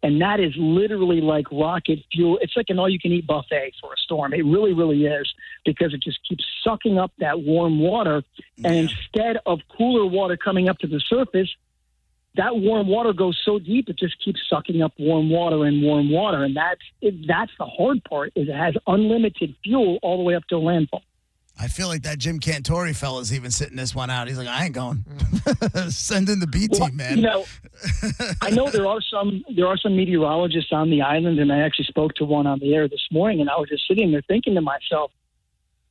And that is literally like rocket fuel. It's like an all-you-can-eat buffet for a storm. It really, really is, because it just keeps sucking up that warm water. And instead of cooler water coming up to the surface, that warm water goes so deep, it just keeps sucking up warm water. And that's the hard part, is it has unlimited fuel all the way up to landfall. I feel like that Jim Cantori fella's even sitting this one out. He's like, I ain't going. Send in the B team, man. You know, I know there are some meteorologists on the island, and I actually spoke to one on the air this morning, and I was just sitting there thinking to myself,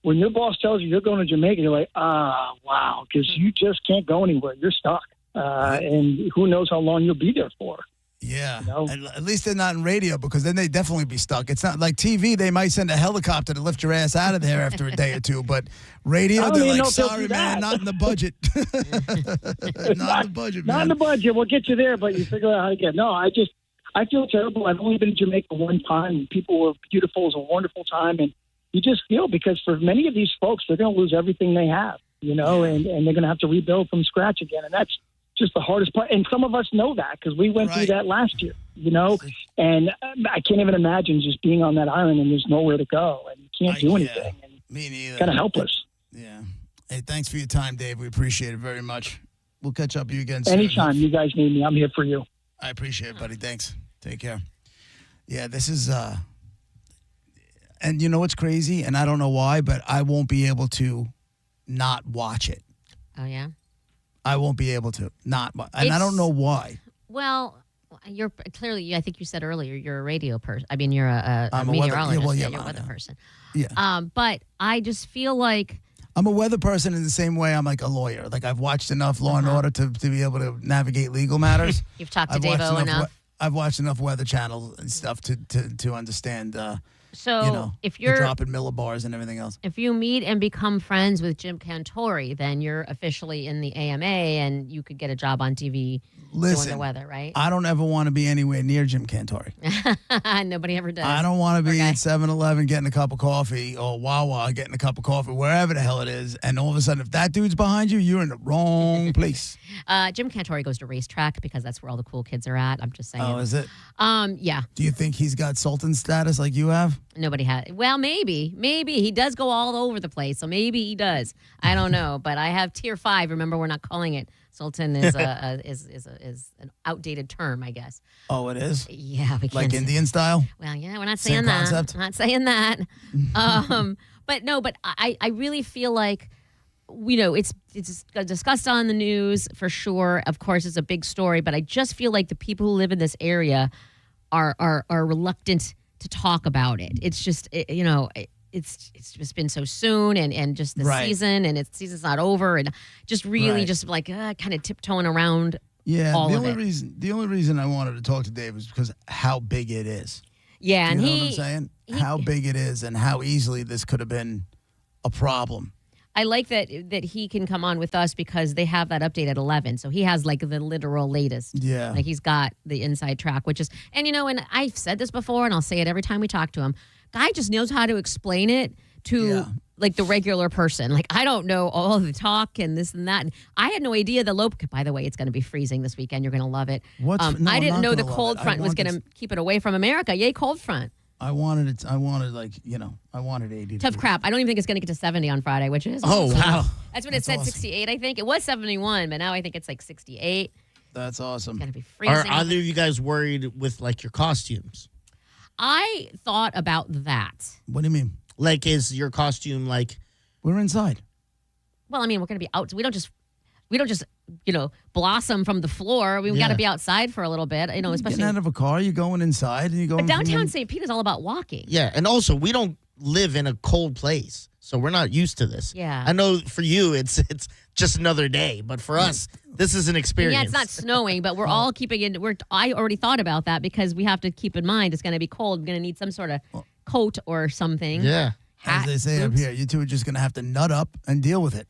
when your boss tells you you're going to Jamaica, you're like, wow, because you just can't go anywhere. You're stuck. And who knows how long you'll be there for. Yeah, at least they're not in radio, because then they'd definitely be stuck. It's not like TV. They might send a helicopter to lift your ass out of there after a day or two. But radio, they're like, sorry, man, not in the budget. Not in the budget, man. Not in the budget. We'll get you there, but you figure out how to get. No, I feel terrible. I've only been to Jamaica one time. People were beautiful. It was a wonderful time. And you just feel, because for many of these folks, they're going to lose everything they have, you know, and they're going to have to rebuild from scratch again. And that's just the hardest part. And some of us know that, because we went through that last year, you know, and I can't even imagine just being on that island and there's nowhere to go and you can't do anything. And me neither. Kind of helpless. Yeah. Hey, thanks for your time, Dave. We appreciate it very much. We'll catch up with you again soon. Anytime you guys need me, I'm here for you. I appreciate it, buddy. Thanks. Take care. Yeah, this is, and you know what's crazy? And I don't know why, but I won't be able to not watch it. Oh, yeah? I won't be able to not, and I don't know why. Well, you're clearly, I think you said earlier, you're a radio person. I mean, you're a meteorologist. You're a weather person. Yeah. But I just feel like I'm a weather person in the same way I'm like a lawyer. Like, I've watched enough Law and Order to be able to navigate legal matters. You've talked to Dave-O enough. I've watched enough Weather Channel and stuff to understand. So you know, if you're dropping millibars and everything else. If you meet and become friends with Jim Cantori, then you're officially in the AMA and you could get a job on TV doing the weather, right? I don't ever want to be anywhere near Jim Cantori. Nobody ever does. I don't want to be at 7-Eleven getting a cup of coffee, or Wawa getting a cup of coffee, wherever the hell it is. And all of a sudden, if that dude's behind you, you're in the wrong place. Jim Cantori goes to racetrack because that's where all the cool kids are at. I'm just saying. Oh, is it? Yeah. Do you think he's got Sultan status like you have? 5? Nobody has. Well, maybe he does go all over the place. So maybe he does. I don't know, but I have tier 5. Remember, we're not calling it Sultan. Is an outdated term, I guess. Oh, it is. Yeah, we can't Like Indian style. Well, yeah, we're not Same saying that. concept? I'm not saying that. But I really feel like, it's discussed on the news for sure. Of course, it's a big story, but I just feel like the people who live in this area are reluctant to talk about it. It's just, it's just been so soon and just the season and season's not over and just really just like kind of tiptoeing around all of it. The only reason I wanted to talk to Dave is because how big it is. Yeah, and you know what I'm saying? How big it is and how easily this could have been a problem. I like that he can come on with us because they have that update at 11. So he has like the literal latest. Yeah. Like he's got the inside track, which is, and and I've said this before and I'll say it every time we talk to him. Guy just knows how to explain it to like the regular person. Like I don't know all the talk and this and that. And I had no idea the low, by the way, it's going to be freezing this weekend. You're going to love it. I didn't know the cold front was going to keep it away from America. Yay, cold front. I wanted 80. Tough crap. I don't even think it's going to get to 70 on Friday, which is awesome. Wow. That's when it said awesome. 68, I think. It was 71, but now I think it's like 68. That's awesome. It's going to be freezing. Are either of you guys worried with like your costumes? I thought about that. What do you mean? Like, is your costume like? We're inside. Well, I mean, we're going to be out. We don't just blossom from the floor. We got to be outside for a little bit, especially. Getting out of a car, you're going inside and you're going. But downtown St. Pete is all about walking. Yeah, and also we don't live in a cold place, so we're not used to this. Yeah. I know for you it's just another day, but for us, this is an experience. Yeah, it's not snowing, but we're all keeping it. I already thought about that because we have to keep in mind it's going to be cold. We're going to need some sort of coat or something. Yeah. As they say up here, you two are just going to have to nut up and deal with it.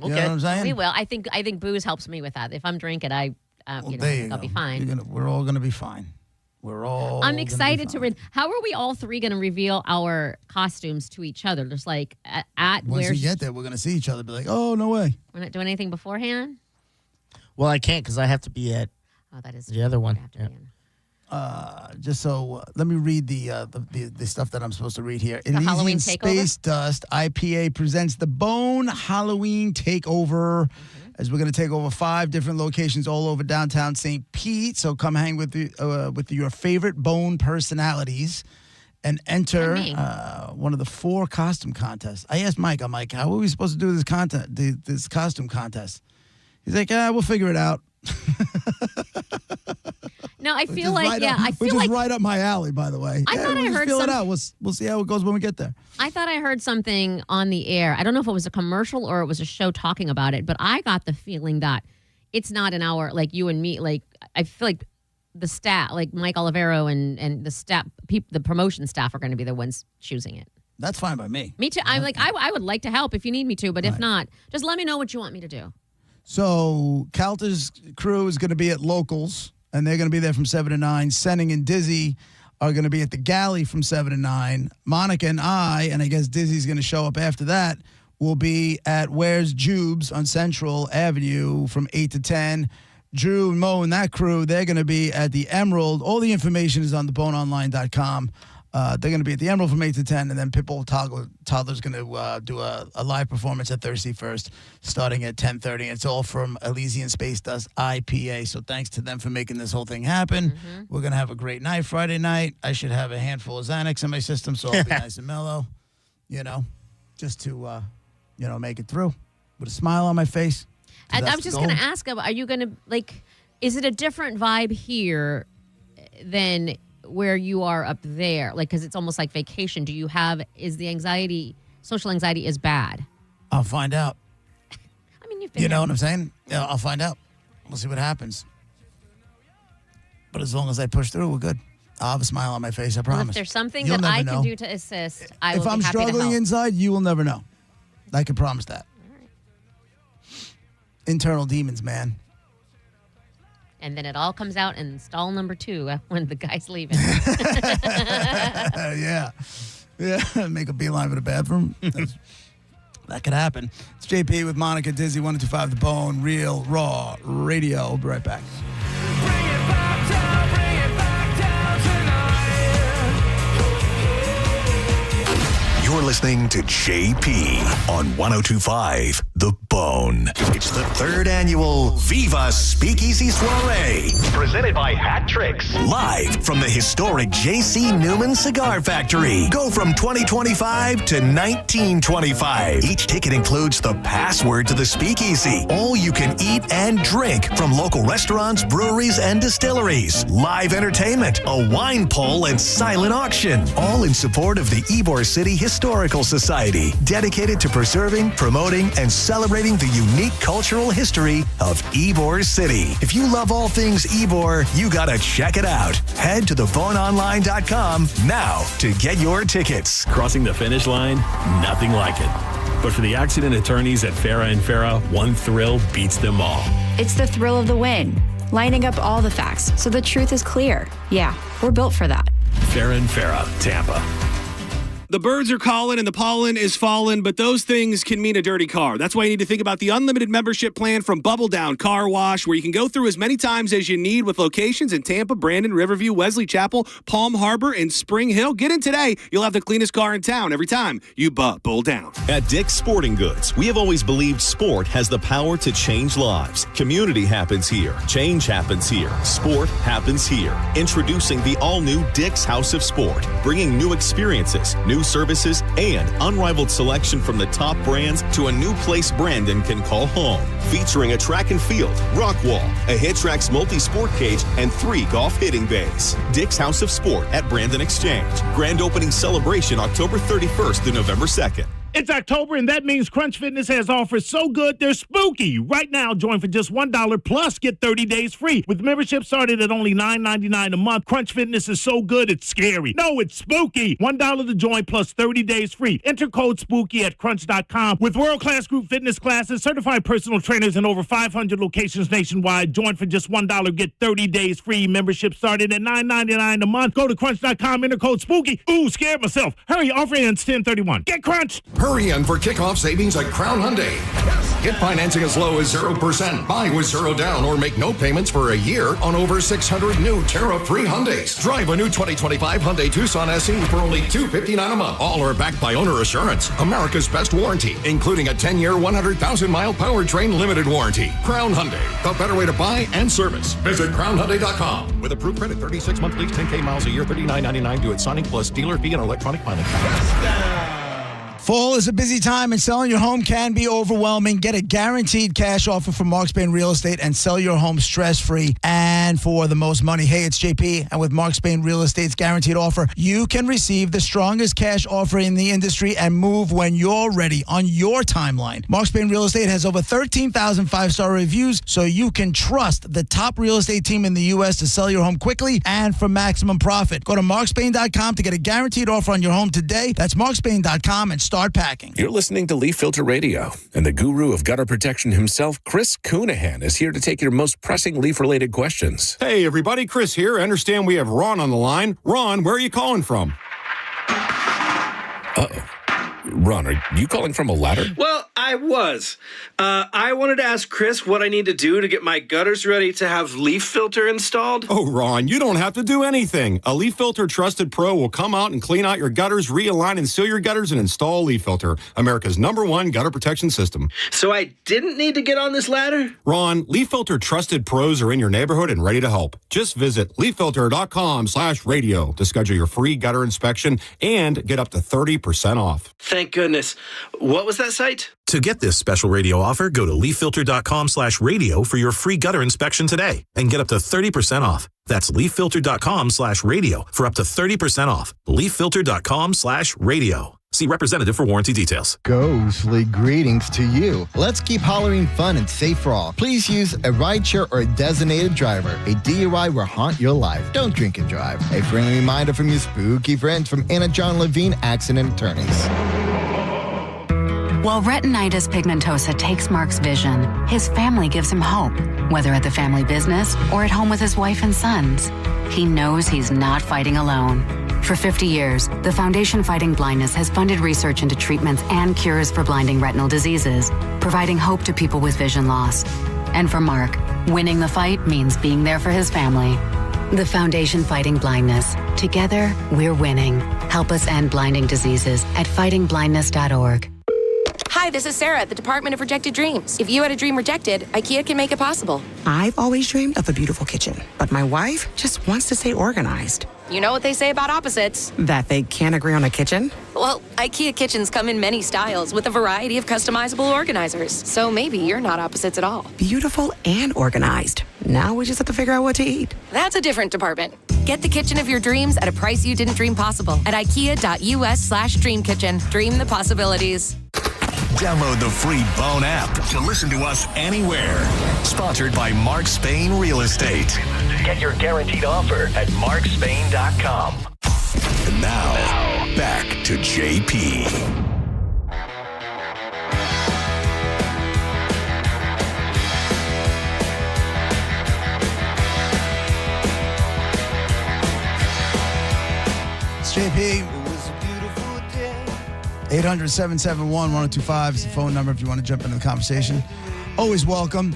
You know what I'm saying? We will. I think booze helps me with that. If I'm drinking, I'll be fine. We're all going to be fine. I'm excited to read. How are we all three going to reveal our costumes to each other? Just like once we get there, we're going to see each other. Be like, oh, no way. We're not doing anything beforehand. Well, I can't because I have to be at. Oh, that is the other one. Just so let me read the stuff that I'm supposed to read here. The Halloween Elysian Takeover? Space Dust IPA presents the Bone Halloween Takeover. As we're going to take over 5 different locations all over downtown St. Pete. So come hang with your favorite Bone personalities and enter one of the 4 costume contests. I asked Mike, I'm like, how are we supposed to do this costume contest? He's like, we'll figure it out. No, I feel like, right up my alley, by the way. I thought I heard feel it out. We'll see how it goes when we get there. I thought I heard something on the air. I don't know if it was a commercial or it was a show talking about it, but I got the feeling that it's not an hour like you and me. Like, I feel like the staff, like Mike Olivero and the staff, the promotion staff are going to be the ones choosing it. That's fine by me. Me too. I'm like, I would like to help if you need me to, but if not, just let me know what you want me to do. So Calter's crew is going to be at Locals, and they're going to be there from 7 to 9. Senning and Dizzy are going to be at the Galley from 7 to 9. Monica and I guess Dizzy's going to show up after that, will be at Where's Jubes on Central Avenue from 8 to 10. Drew and Mo and that crew, they're going to be at the Emerald. All the information is on theboneonline.com. They're going to be at the Emerald from 8 to 10, and then Pitbull Toddler's going to do a live performance at Thirsty First starting at 10:30. It's all from Elysian Space Dust IPA, so thanks to them for making this whole thing happen. Mm-hmm. We're going to have a great night Friday night. I should have a handful of Xanax in my system, so I'll be nice and mellow, just to, make it through with a smile on my face. And I was just going to ask, are you going to, is it a different vibe here than where you are up there? Because it's almost like vacation. Is the social anxiety is bad? I'll find out. I mean, you've been You know what I'm saying? Yeah, I'll find out. We'll see what happens. But as long as I push through, we're good. I'll have a smile on my face, I promise. Well, if there's something You'll that I never can know. do to assist, I will If I'm be happy to struggling help. inside, you will never know. I can promise that. Internal demons, man. And then it all comes out in stall number 2 when the guy's leaving. Yeah. Make a beeline for the bathroom. That could happen. It's JP with Monica, Dizzy, 102.5 The Bone, Real Raw Radio. We'll be right back. You're listening to JP on 102.5 The Bone. It's the third annual Viva Speakeasy Soiree, presented by Hat Tricks. Live from the historic J.C. Newman Cigar Factory. Go from 2025 to 1925. Each ticket includes the password to the speakeasy. All you can eat and drink from local restaurants, breweries, and distilleries. Live entertainment, a wine poll, and silent auction. All in support of the Ybor City Historical Society, dedicated to preserving, promoting, and celebrating the unique cultural history of Ybor City. If you love all things Ybor, you gotta check it out. Head to theboneonline.com now to get your tickets. Crossing the finish line, nothing like it. But for the accident attorneys at Farah & Farah, one thrill beats them all. It's the thrill of the win. Lining up all the facts so the truth is clear. Yeah, we're built for that. Farah & Farah, Tampa. The birds are calling and the pollen is falling, but those things can mean a dirty car. That's why you need to think about the unlimited membership plan from Bubble Down Car Wash, where you can go through as many times as you need with locations in Tampa, Brandon, Riverview, Wesley Chapel, Palm Harbor, and Spring Hill. Get in today. You'll have the cleanest car in town every time you Bubble Down. At Dick's Sporting Goods, we have always believed sport has the power to change lives. Community happens here. Change happens here. Sport happens here. Introducing the all-new Dick's House of Sport, bringing new experiences, new services, and unrivaled selection from the top brands to a new place Brandon can call home. Featuring a track and field, rock wall, a HitTrax multi-sport cage, and 3 golf hitting bays. Dick's House of Sport at Brandon Exchange. Grand opening celebration October 31st to November 2nd. It's October, and that means Crunch Fitness has offers so good they're spooky. Right now, join for just $1 plus get 30 days free. With membership started at only $9.99 a month, Crunch Fitness is so good it's scary. No, it's spooky. $1 to join plus 30 days free. Enter code SPOOKY at crunch.com. With world-class group fitness classes, certified personal trainers, and over 500 locations nationwide, join for just $1, get 30 days free. Membership started at $9.99 a month. Go to crunch.com, enter code SPOOKY. Ooh, scared myself. Hurry, offer ends 10/31. Get crunched. Hurry in for kickoff savings at Crown Hyundai. Get financing as low as 0%. Buy with 0 down or make no payments for a year on over 600 new tariff-free Hyundais. Drive a new 2025 Hyundai Tucson SE for only $259 a month. All are backed by Owner Assurance, America's best warranty, including a 10-year, 100,000-mile powertrain limited warranty. Crown Hyundai, the better way to buy and service. Visit crownhyundai.com. With approved credit, 36 month lease, 10K miles a year, $39.99 due at signing plus dealer fee and electronic finance. Fall is a busy time and selling your home can be overwhelming. Get a guaranteed cash offer from Mark Spain Real Estate and sell your home stress-free and for the most money. Hey, it's JP, and with Mark Spain Real Estate's guaranteed offer, you can receive the strongest cash offer in the industry and move when you're ready on your timeline. Mark Spain Real Estate has over 13,000 five-star reviews, so you can trust the top real estate team in the U.S. to sell your home quickly and for maximum profit. Go to markspain.com to get a guaranteed offer on your home today. That's markspain.com and start packing. You're listening to Leaf Filter Radio, and the guru of gutter protection himself, Chris Coonahan, is here to take your most pressing leaf-related questions. Hey, everybody, Chris here. I understand we have Ron on the line. Ron, where are you calling from? Uh-oh. Ron, are you calling from a ladder? Well, I was. I wanted to ask Chris what I need to do to get my gutters ready to have Leaf Filter installed. Oh, Ron, you don't have to do anything. A Leaf Filter Trusted Pro will come out and clean out your gutters, realign and seal your gutters, and install Leaf Filter, America's #1 gutter protection system. So I didn't need to get on this ladder? Ron, Leaf Filter Trusted Pros are in your neighborhood and ready to help. Just visit leaffilter.com/radio to schedule your free gutter inspection and get up to 30% off. Thank goodness. What was that site? To get this special radio offer, go to leaffilter.com/radio for your free gutter inspection today and get up to 30% off. That's leaffilter.com/radio for up to 30% off. leaffilter.com/radio. See representative for warranty details. Ghostly greetings to you. Let's keep Halloween fun and safe for all. Please use a rideshare or a designated driver. A DUI will haunt your life. Don't drink and drive. A friendly reminder from your spooky friends from Anna John Levine Accident Attorneys. While retinitis pigmentosa takes Mark's vision, his family gives him hope, whether at the family business or at home with his wife and sons. He knows he's not fighting alone. For 50 years, the Foundation Fighting Blindness has funded research into treatments and cures for blinding retinal diseases, providing hope to people with vision loss. And for Mark, winning the fight means being there for his family. The Foundation Fighting Blindness. Together, we're winning. Help us end blinding diseases at fightingblindness.org. Hi, this is Sarah at the Department of Rejected Dreams. If you had a dream rejected, IKEA can make it possible. I've always dreamed of a beautiful kitchen, but my wife just wants to stay organized. You know what they say about opposites? That they can't agree on a kitchen? Well, IKEA kitchens come in many styles with a variety of customizable organizers. So maybe you're not opposites at all. Beautiful and organized. Now we just have to figure out what to eat. That's a different department. Get the kitchen of your dreams at a price you didn't dream possible at IKEA.us/dreamkitchen. Dream the possibilities. Download the free Bone app to listen to us anywhere. Sponsored by Mark Spain Real Estate. Get your guaranteed offer at markspain.com. And now, back to JP. It's JP. 800-771-1025 is the phone number if you want to jump into the conversation. Always welcome.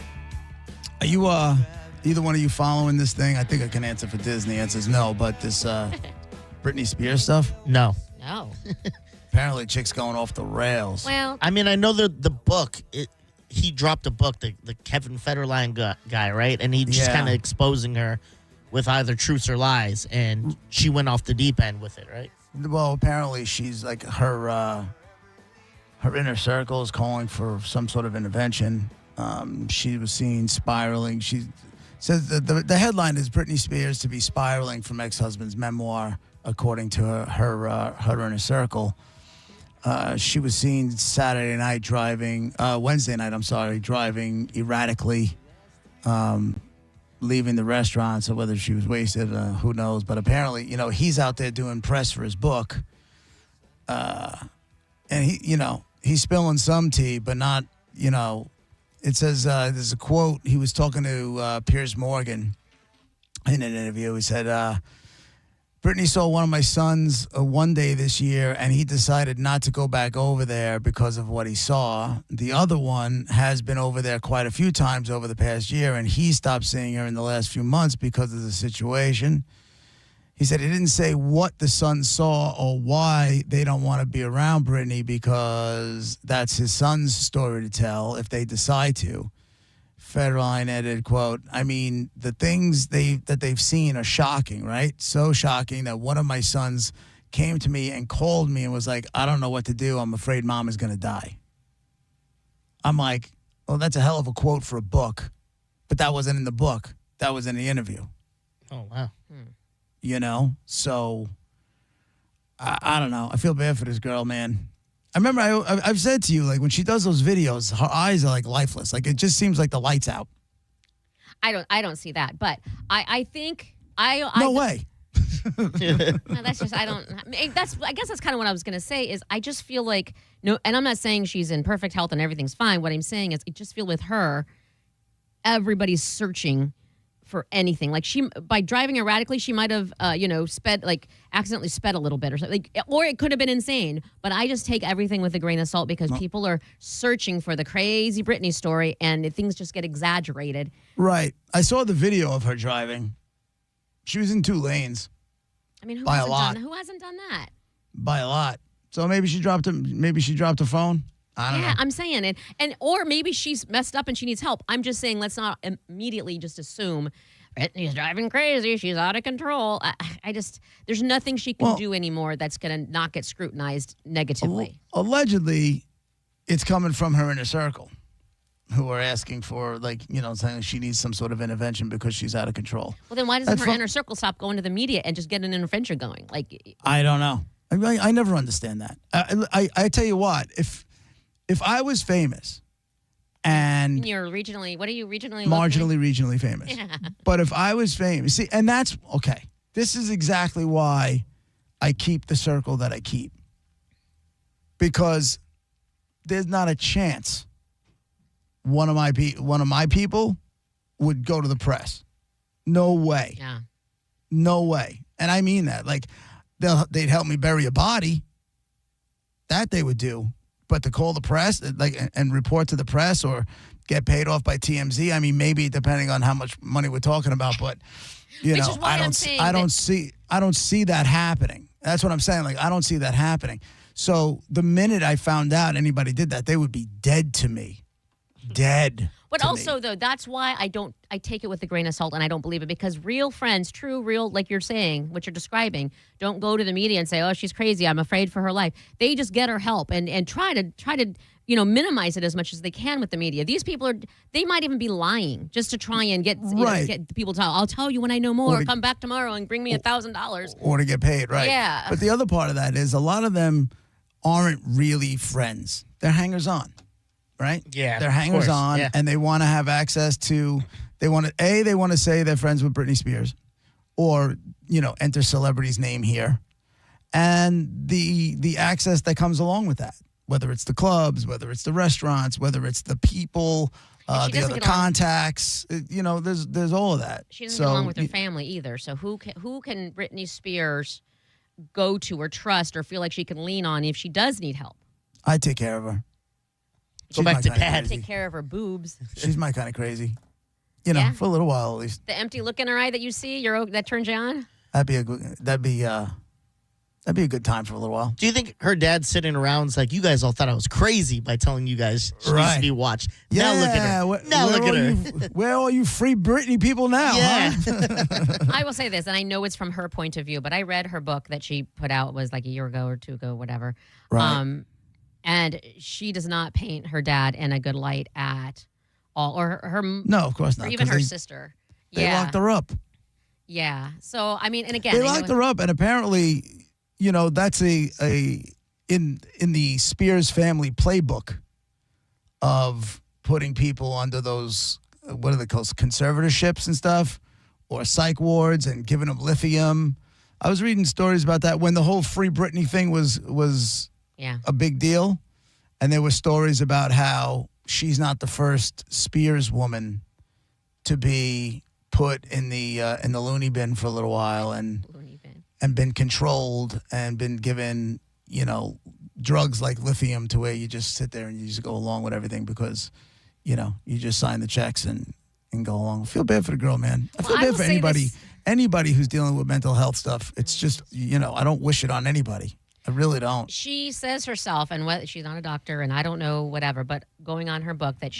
Are you either one of you following this thing? I think I can answer for Disney. Answers no, but this Britney Spears stuff? No. No. Apparently chick's going off the rails. Well, I mean, I know the book. He dropped a book, the Kevin Federline guy, right? And he just kind of exposing her with either truths or lies, and she went off the deep end with it, right? Well, apparently she's like her inner circle is calling for some sort of intervention. She was seen spiraling. She says the headline is Britney Spears to be spiraling from ex-husband's memoir, according to her inner circle. She was seen Wednesday night driving erratically, leaving the restaurant. So whether she was wasted, who knows? But apparently, he's out there doing press for his book. And he's spilling some tea, but not, it says, there's a quote. He was talking to Piers Morgan in an interview. He said, Brittany saw one of my sons one day this year, and he decided not to go back over there because of what he saw. The other one has been over there quite a few times over the past year, and he stopped seeing her in the last few months because of the situation. He said he didn't say what the son saw or why they don't want to be around Brittany, because that's his son's story to tell if they decide to. Federline added, quote, I mean, the things that they've seen are shocking, right? So shocking that one of my sons came to me and called me and was like, I don't know what to do. I'm afraid mom is going to die. I'm like, well, that's a hell of a quote for a book. But that wasn't in the book. That was in the interview. Oh, wow. So I don't know. I feel bad for this girl, man. I remember I've said to you, like, when she does those videos, her eyes are like lifeless. Like, it just seems like the light's out. I don't see that, but I think No way. No, that's just I guess that's kind of what I was gonna say is I just feel like and I'm not saying she's in perfect health and everything's fine. What I'm saying is I just feel with her, everybody's searching for anything. Like by driving erratically, she might have accidentally sped a little bit or something. Or it could have been insane. But I just take everything with a grain of salt because people are searching for the crazy Britney story and things just get exaggerated. Right. I saw the video of her driving. She was in 2 lanes. I mean, who by hasn't a lot. who hasn't done that? By a lot. So maybe she dropped a phone. I don't know. Yeah, I'm saying it. Or maybe she's messed up and she needs help. I'm just saying let's not immediately just assume Britney's driving crazy. She's out of control. There's nothing she can do anymore that's going to not get scrutinized negatively. Allegedly, it's coming from her inner circle, who are asking for, saying she needs some sort of intervention because she's out of control. Well, then why doesn't her inner circle stop going to the media and just get an intervention going? I don't know. I never understand that. I tell you what, if I was famous and you're regionally, what are you regionally? Regionally famous. Yeah. But if I was famous, see, and that's okay. This is exactly why I keep the circle that I keep. Because there's not a chance one of my people would go to the press. No way. Yeah. No way. And I mean that. Like, they'd help me bury a body. That they would do. But to call the press, and report to the press or get paid off by TMZ, I mean, maybe depending on how much money we're talking about, but I don't see that happening. That's what I'm saying. Like, I don't see that happening. So the minute I found out anybody did that, they would be dead to me. Dead. But also, though, that's why I take it with a grain of salt and I don't believe it, because real friends, true, real, like you're saying, what you're describing, don't go to the media and say, oh, she's crazy, I'm afraid for her life. They just get her help and try to minimize it as much as they can with the media. These people they might even be lying just to try and get people to tell. I'll tell you when I know more. Come back tomorrow and bring me $1,000. Or to get paid, right? Yeah. But the other part of that is a lot of them aren't really friends. They're hangers-on. Right? Yeah, they're hangers on, and they want to have access to. They want to say they're friends with Britney Spears, or enter celebrity's name here, and the access that comes along with that. Whether it's the clubs, whether it's the restaurants, whether it's the people, the other contacts. There's all of that. She doesn't get along with her family either. So who can Britney Spears go to or trust or feel like she can lean on if she does need help? I take care of her. Go back to dad. Take care of her boobs. She's my kind of crazy. For a little while at least. The empty look in her eye that you see, that turns you on? That'd be a good time for a little while. Do you think her dad's sitting around like, you guys all thought I was crazy by telling you guys she needs to be watched? Yeah. Now look at her. Now look at her. Where are all you free Britney people now? Yeah. Huh? I will say this, and I know it's from her point of view, but I read her book that she put out, was like a year ago or two ago, whatever. Right. And she does not paint her dad in a good light at all, or her. No, of course not. Or even her sister. They locked her up. Yeah. So I mean, and again, they locked her up, and apparently, that's in the Spears family playbook of putting people under those what are they called, conservatorships and stuff, or psych wards, and giving them lithium. I was reading stories about that when the whole Free Britney thing was a big deal. And there were stories about how she's not the first Spears woman to be put in the loony bin for a little while and been controlled and been given, drugs like lithium to where you just sit there and you just go along with everything because, you just sign the checks and go along. I feel bad for the girl, man. I feel bad for anybody who's dealing with mental health stuff. It's just, I don't wish it on anybody. I really don't. She says herself, and she's not a doctor, and I don't know, whatever, but going on her book, that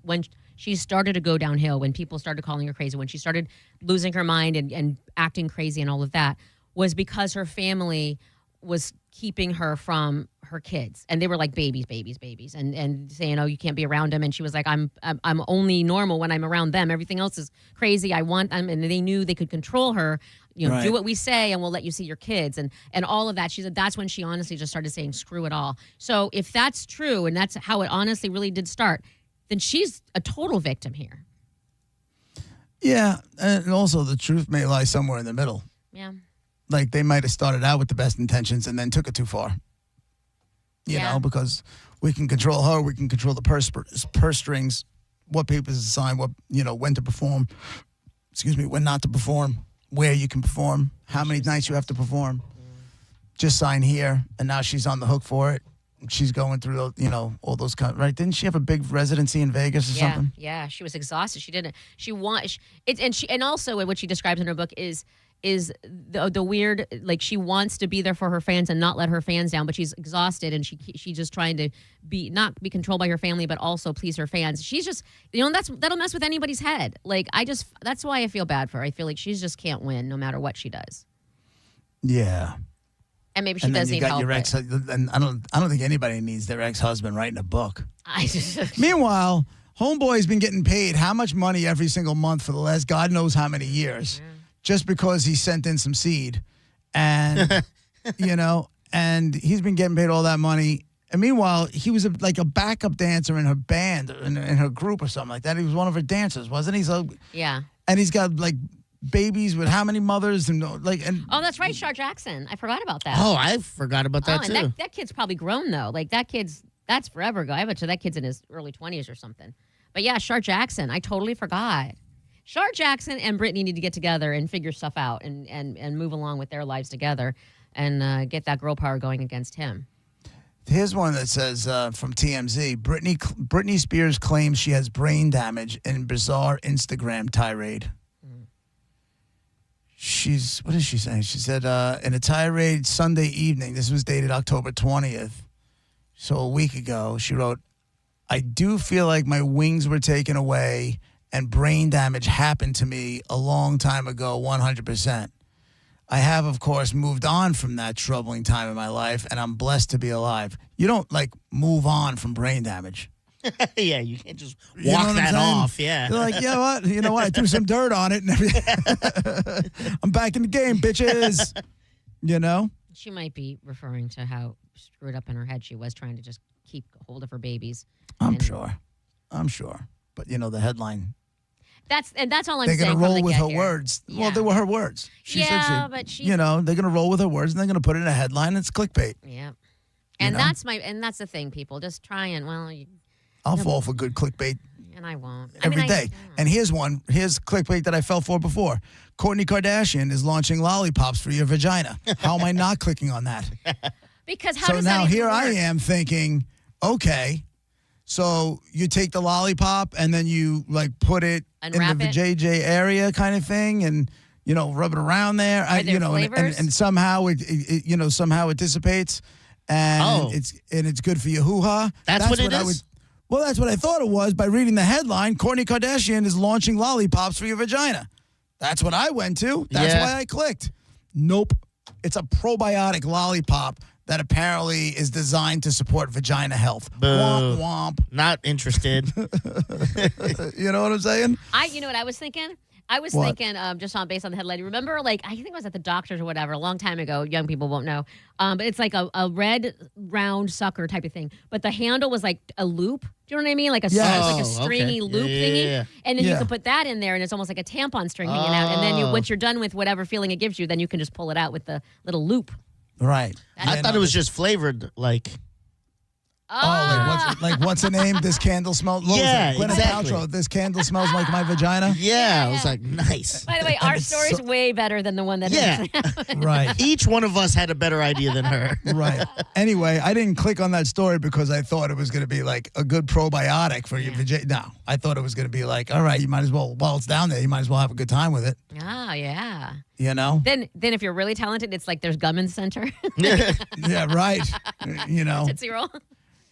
when she started to go downhill, when people started calling her crazy, when she started losing her mind and acting crazy and all of that, was because her family was keeping her from her kids. And they were like babies, and saying, oh, you can't be around them. And she was like, I'm only normal when I'm around them. Everything else is crazy. I want them. And they knew they could control her. Right. Do what we say and we'll let you see your kids and all of that. She said that's when she honestly just started saying, screw it all. So if that's true and that's how it honestly really did start, then she's a total victim here. Yeah. And also the truth may lie somewhere in the middle. Yeah. Like they might have started out with the best intentions and then took it too far. You know, because we can control her. We can control the purse strings, what papers to sign, when to perform, when not to perform, where you can perform, how many nights you have to perform. Just sign here, and now she's on the hook for it. She's going through, all those kind. Right? Didn't she have a big residency in Vegas or something? Yeah, she was exhausted. She didn't. And also what she describes in her book is the weird, like she wants to be there for her fans and not let her fans down, but she's exhausted and she's just trying to not be controlled by her family, but also please her fans. She's just, that'll mess with anybody's head. Like that's why I feel bad for her. I feel like she just can't win no matter what she does. Yeah. And maybe she does need help. Your ex, and I don't think anybody needs their ex-husband writing a book. Meanwhile, homeboy's been getting paid how much money every single month for the last God knows how many years. Just because he sent in some seed and, and he's been getting paid all that money. And meanwhile, he was like a backup dancer in her band, in her group or something like that. He was one of her dancers, wasn't he? So, yeah. And he's got like babies with how many mothers Oh, that's right, Shar Jackson. I forgot about that. Oh, I forgot about that too. And that kid's probably grown though. Like that's forever ago. I bet you that kid's in his early 20s or something. But yeah, Shar Jackson. I totally forgot. Shar Jackson and Britney need to get together and figure stuff out and move along with their lives together and get that girl power going against him. Here's one that says from TMZ, Britney Spears claims she has brain damage in bizarre Instagram tirade. what is she saying? She said, in a tirade Sunday evening, this was dated October 20th, so a week ago, she wrote, I do feel like my wings were taken away and brain damage happened to me a long time ago, 100%. I have, of course, moved on from that troubling time in my life, and I'm blessed to be alive. You don't, like, move on from brain damage. Yeah, you can't just walk You know what I'm that saying? off. Yeah. You're like, yeah, what? You know what? I threw some dirt on it and everything. I'm back in the game, bitches. You know? She might be referring to how screwed up in her head she was trying to just keep hold of her babies. I'm sure. But, you know, the headline. That's all I'm They're saying. going to roll with her get-here. words. Yeah. Well, they were her words. She said but she. you know, they're going to roll with her words and they're going to put it in a headline. It's clickbait. Yeah. And know? that's the thing, people. Just try and, I'll fall for good clickbait and I won't. every day. And here's clickbait that I fell for before. Kourtney Kardashian is launching lollipops for your vagina. How am I not clicking on that? Because how So does now that even here I work? am thinking, okay, so you take the lollipop and then you like put it Unwrap in the it? JJ area kind of thing and, you know, rub it around there. Are there you know, flavors? and somehow it you know, somehow it dissipates and it's good for your hoo-ha. That's what it I is? Well, that's what I thought it was by reading the headline. Kourtney Kardashian is launching lollipops for your vagina. That's what I went to. That's Yeah. why I clicked. Nope. It's a probiotic lollipop that apparently is designed to support vagina health. Boo. Womp womp. Not interested. You know what I'm saying? You know what I was thinking? I was What? thinking, just based on the headline. Remember, like, I think I was at the doctor's or whatever a long time ago. Young people won't know. But it's like a red round sucker type of thing. But the handle was like a loop. Do you know what I mean? Like a Yes. like a stringy okay. loop Yeah, thingy. yeah. And then you Yeah. can put that in there, and it's almost like a tampon string hanging out. And then once you're done with whatever feeling it gives you, then you can just pull it out with the little loop. Right. I thought it was just flavored, like. What's the name? This candle smells. What Yeah, was that? Gwyneth exactly. Paltrow. This candle smells like my vagina. Yeah, I was like, nice. By the way, our story's way better than the one that Yeah. Right. Each one of us had a better idea than her. Right. Anyway, I didn't click on that story because I thought it was going to be like a good probiotic for your vagina. No, I thought it was going to be like, all right, you might as well, while it's down there, you might as well have a good time with it. Oh, yeah. You know? Then if you're really talented, it's like there's gum in the center. Yeah, right. You know? Tootsie Roll.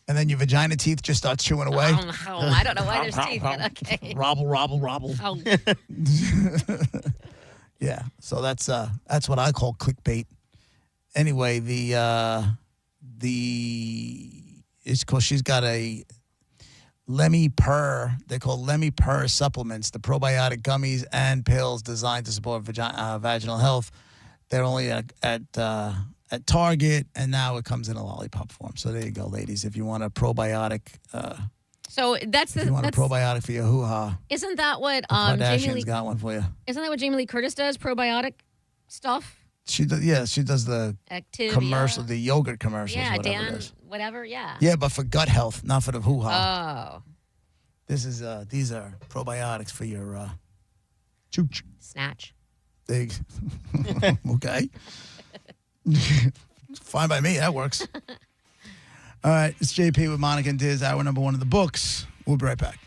And then your vagina teeth just start chewing away. I don't know why there's teeth, but okay. Robble, robble, robble. Oh. Yeah. So that's what I call clickbait. Anyway, it's called, she's got a Lemmy Purr. They're called Lemmy Purr supplements, the probiotic gummies and pills designed to support vaginal health. They're only at Target, and now it comes in a lollipop form. So there you go, ladies. If you want a probiotic, So that's if you want a probiotic for your hoo-ha, Isn't that what Kardashian's Jamie Lee? got one for you. Isn't that what Jamie Lee Curtis does? Probiotic stuff. She does. Yeah, she does the Activia. commercial, the yogurt commercials. Yeah, whatever Dan. it is. Whatever. Yeah. Yeah, but for gut health, not for the hoo-ha. Oh. These are probiotics for your chooch. Snatch. Okay. Fine by me. That works. All right. It's JP with Monica and Diz, hour number one of the books. We'll be right back.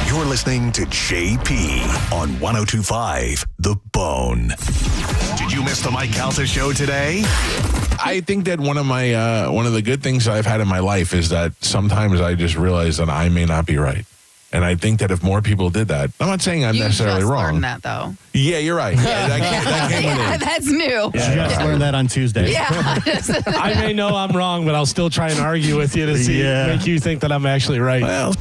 You're listening to JP on 102.5 The Bone. Did you miss the Mike Calta show today? I think that one of the good things I've had in my life is that sometimes I just realize that I may not be right. And I think that if more people did that, I'm not saying I'm necessarily just wrong. learned that, though. Yeah, you're right. Yeah, that came with Yeah, it. that's new. She just learned that on Tuesday. Yeah. I may know I'm wrong, but I'll still try and argue with you to make you think that I'm actually right. Well,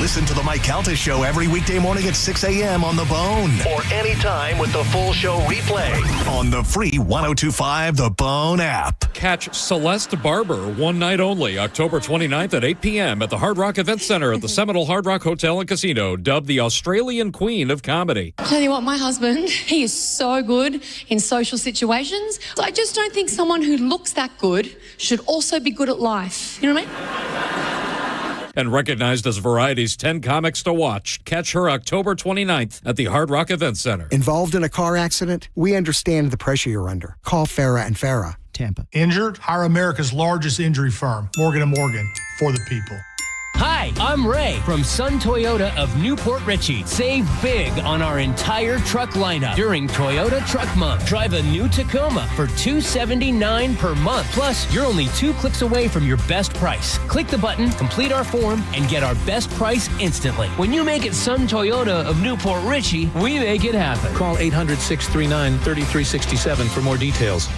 listen to the Mike Calta show every weekday morning at 6 a.m. on The Bone. Or anytime with the full show replay. On the free 102.5 The Bone app. Catch Celeste Barber one night only, October 29th at 8 p.m. at the Hard Rock Event Center at the Seminole Hard Rock Hotel and Casino, dubbed the Australian Queen of Comedy. Tell you what, my husband, he is so good in social situations. I just don't think someone who looks that good should also be good at life. You know what I mean? And recognized as Variety's 10 Comics to Watch. Catch her October 29th at the Hard Rock Event Center. Involved in a car accident? We understand the pressure you're under. Call Farah and Farah. Tampa. Injured? Hire America's largest injury firm, Morgan & Morgan, for the people. Hi, I'm Ray from Sun Toyota of Newport Richey. Save big on our entire truck lineup during Toyota Truck Month. Drive a new Tacoma for $279 per month. Plus, you're only 2 clicks away from your best price. Click the button, complete our form, and get our best price instantly. When you make it Sun Toyota of Newport Richey, we make it happen. Call 800-639-3367 for more details.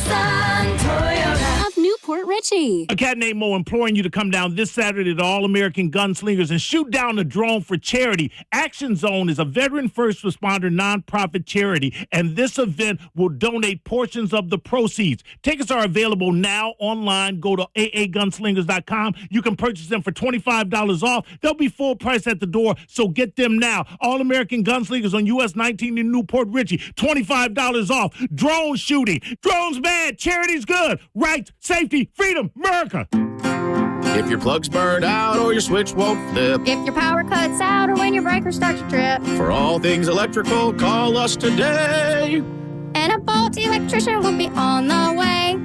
Sun Toyota of Newport Richey. A cat named Mo imploring you to come down this Saturday to All-American Gunslingers and shoot down a drone for charity. Action Zone is a veteran first responder nonprofit charity, and this event will donate portions of the proceeds. Tickets are available now online. Go to aagunslingers.com. You can purchase them for $25 off. They'll be full price at the door, so get them now. All-American Gunslingers on US 19 in Newport Richey. $25 off. Drone shooting. Drones bad. Charity's good. Rights, safety, freedom, America. If your plug's burned out or your switch won't flip. If your power cuts out or when your breaker starts to trip. For all things electrical, call us today. And a Bolt electrician will be on the way.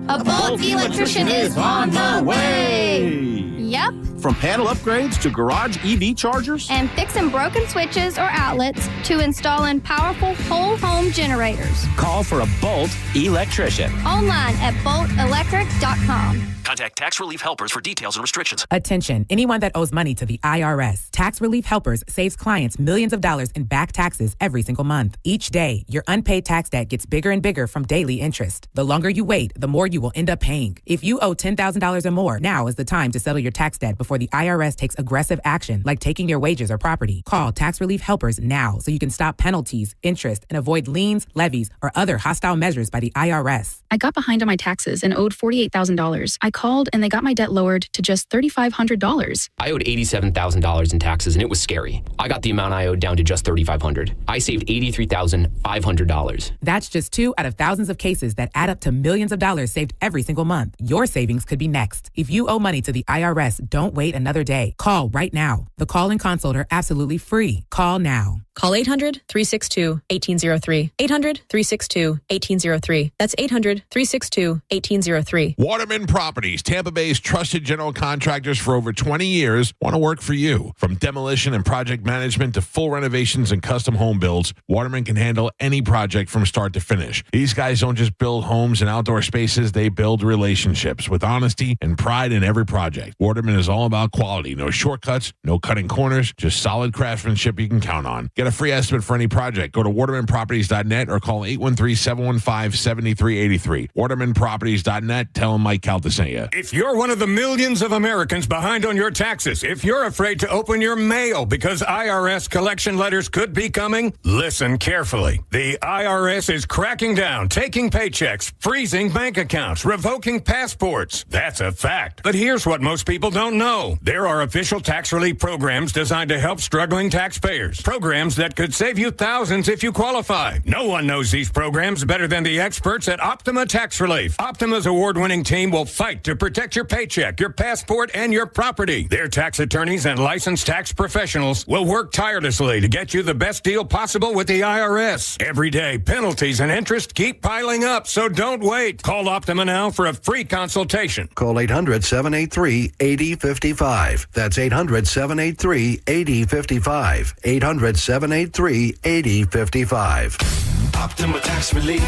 A Bolt electrician is on the way. Yep. From panel upgrades to garage EV chargers. And fixing broken switches or outlets to installing powerful whole home generators. Call for a Bolt electrician. Online at boltelectric.com. Contact Tax Relief Helpers for details and restrictions. Attention, anyone that owes money to the IRS. Tax Relief Helpers saves clients millions of dollars in back taxes every single month. Each day, your unpaid tax debt gets bigger and bigger from daily interest. The longer you wait, the more you will end up paying. If you owe $10,000 or more, now is the time to settle your tax debt before the IRS takes aggressive action, like taking your wages or property. Call Tax Relief Helpers now so you can stop penalties, interest, and avoid liens, levies, or other hostile measures by the IRS. I got behind on my taxes and owed $48,000. I called and they got my debt lowered to just $3,500. I owed $87,000 in taxes and it was scary. I got the amount I owed down to just $3,500. I saved $83,500. That's just 2 out of thousands of cases that add up to millions of dollars saved every single month. Your savings could be next. If you owe money to the IRS, don't wait another day. Call right now. The call and consult are absolutely free. Call now. Call 800-362-1803. 800-362-1803. That's 800-362-1803. Waterman Properties, Tampa Bay's trusted general contractors for over 20 years, want to work for you. From demolition and project management to full renovations and custom home builds, Waterman can handle any project from start to finish. These guys don't just build homes and outdoor spaces, they build relationships with honesty and pride in every project. Waterman is all about quality. No shortcuts, no cutting corners, just solid craftsmanship you can count on. Get a free estimate for any project. Go to watermanproperties.net or call 813-715-7383. watermanproperties.net. Tell them Mike Calta sent you. If you're one of the millions of Americans behind on your taxes, if you're afraid to open your mail because IRS collection letters could be coming, listen carefully. The IRS is cracking down, taking paychecks, freezing bank accounts, revoking passports. That's a fact. But here's what most people don't know. There are official tax relief programs designed to help struggling taxpayers. Programs that could save you thousands if you qualify. No one knows these programs better than the experts at Optima Tax Relief. Optima's award-winning team will fight to protect your paycheck, your passport, and your property. Their tax attorneys and licensed tax professionals will work tirelessly to get you the best deal possible with the IRS. Every day, penalties and interest keep piling up, so don't wait. Call Optima now for a free consultation. Call 800-783-8055. That's 800-783-8055. 800-783-8055. Optima Tax Relief.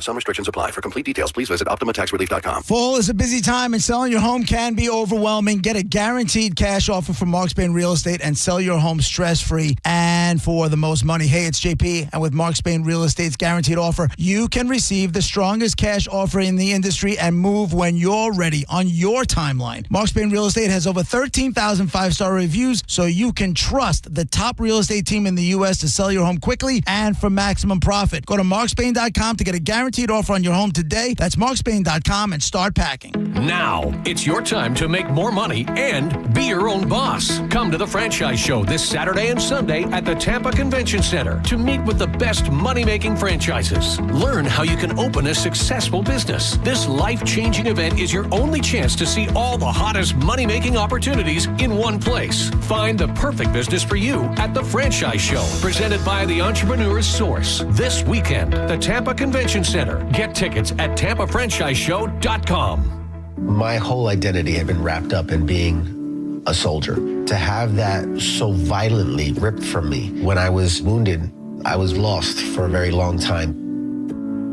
Some restrictions apply. For complete details, please visit OptimaTaxRelief.com. Fall is a busy time and selling your home can be overwhelming. Get a guaranteed cash offer from Mark Spain Real Estate and sell your home stress-free and for the most money. Hey, it's JP, and with Mark Spain Real Estate's guaranteed offer, you can receive the strongest cash offer in the industry and move when you're ready on your timeline. Mark Spain Real Estate has over 13,000 five-star reviews, so you can trust the top real estate team in the U.S. to sell your home quickly and for maximum profit. Go to markspain.com to get a guaranteed offer on your home today. That's markspain.com and start packing. Now, it's your time to make more money and be your own boss. Come to the Franchise Show this Saturday and Sunday at the Tampa Convention Center to meet with the best money-making franchises. Learn how you can open a successful business. This life-changing event is your only chance to see all the hottest money-making opportunities in one place. Find the perfect business for you at the Franchise Show, presented by the Entrepreneur's Source. This weekend, the Tampa Convention Center. Get tickets at TampaFranchiseShow.com. My whole identity had been wrapped up in being a soldier. To have that so violently ripped from me when I was wounded, I was lost for a very long time.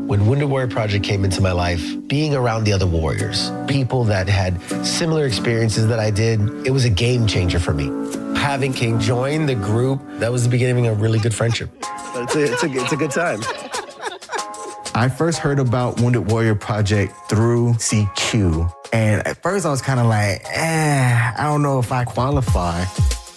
When Wounded Warrior Project came into my life, being around the other warriors, people that had similar experiences that I did, it was a game changer for me. Having King join the group, that was the beginning of a really good friendship. But it's a good time. I first heard about Wounded Warrior Project through CQ. And at first I was kind of like, I don't know if I qualify.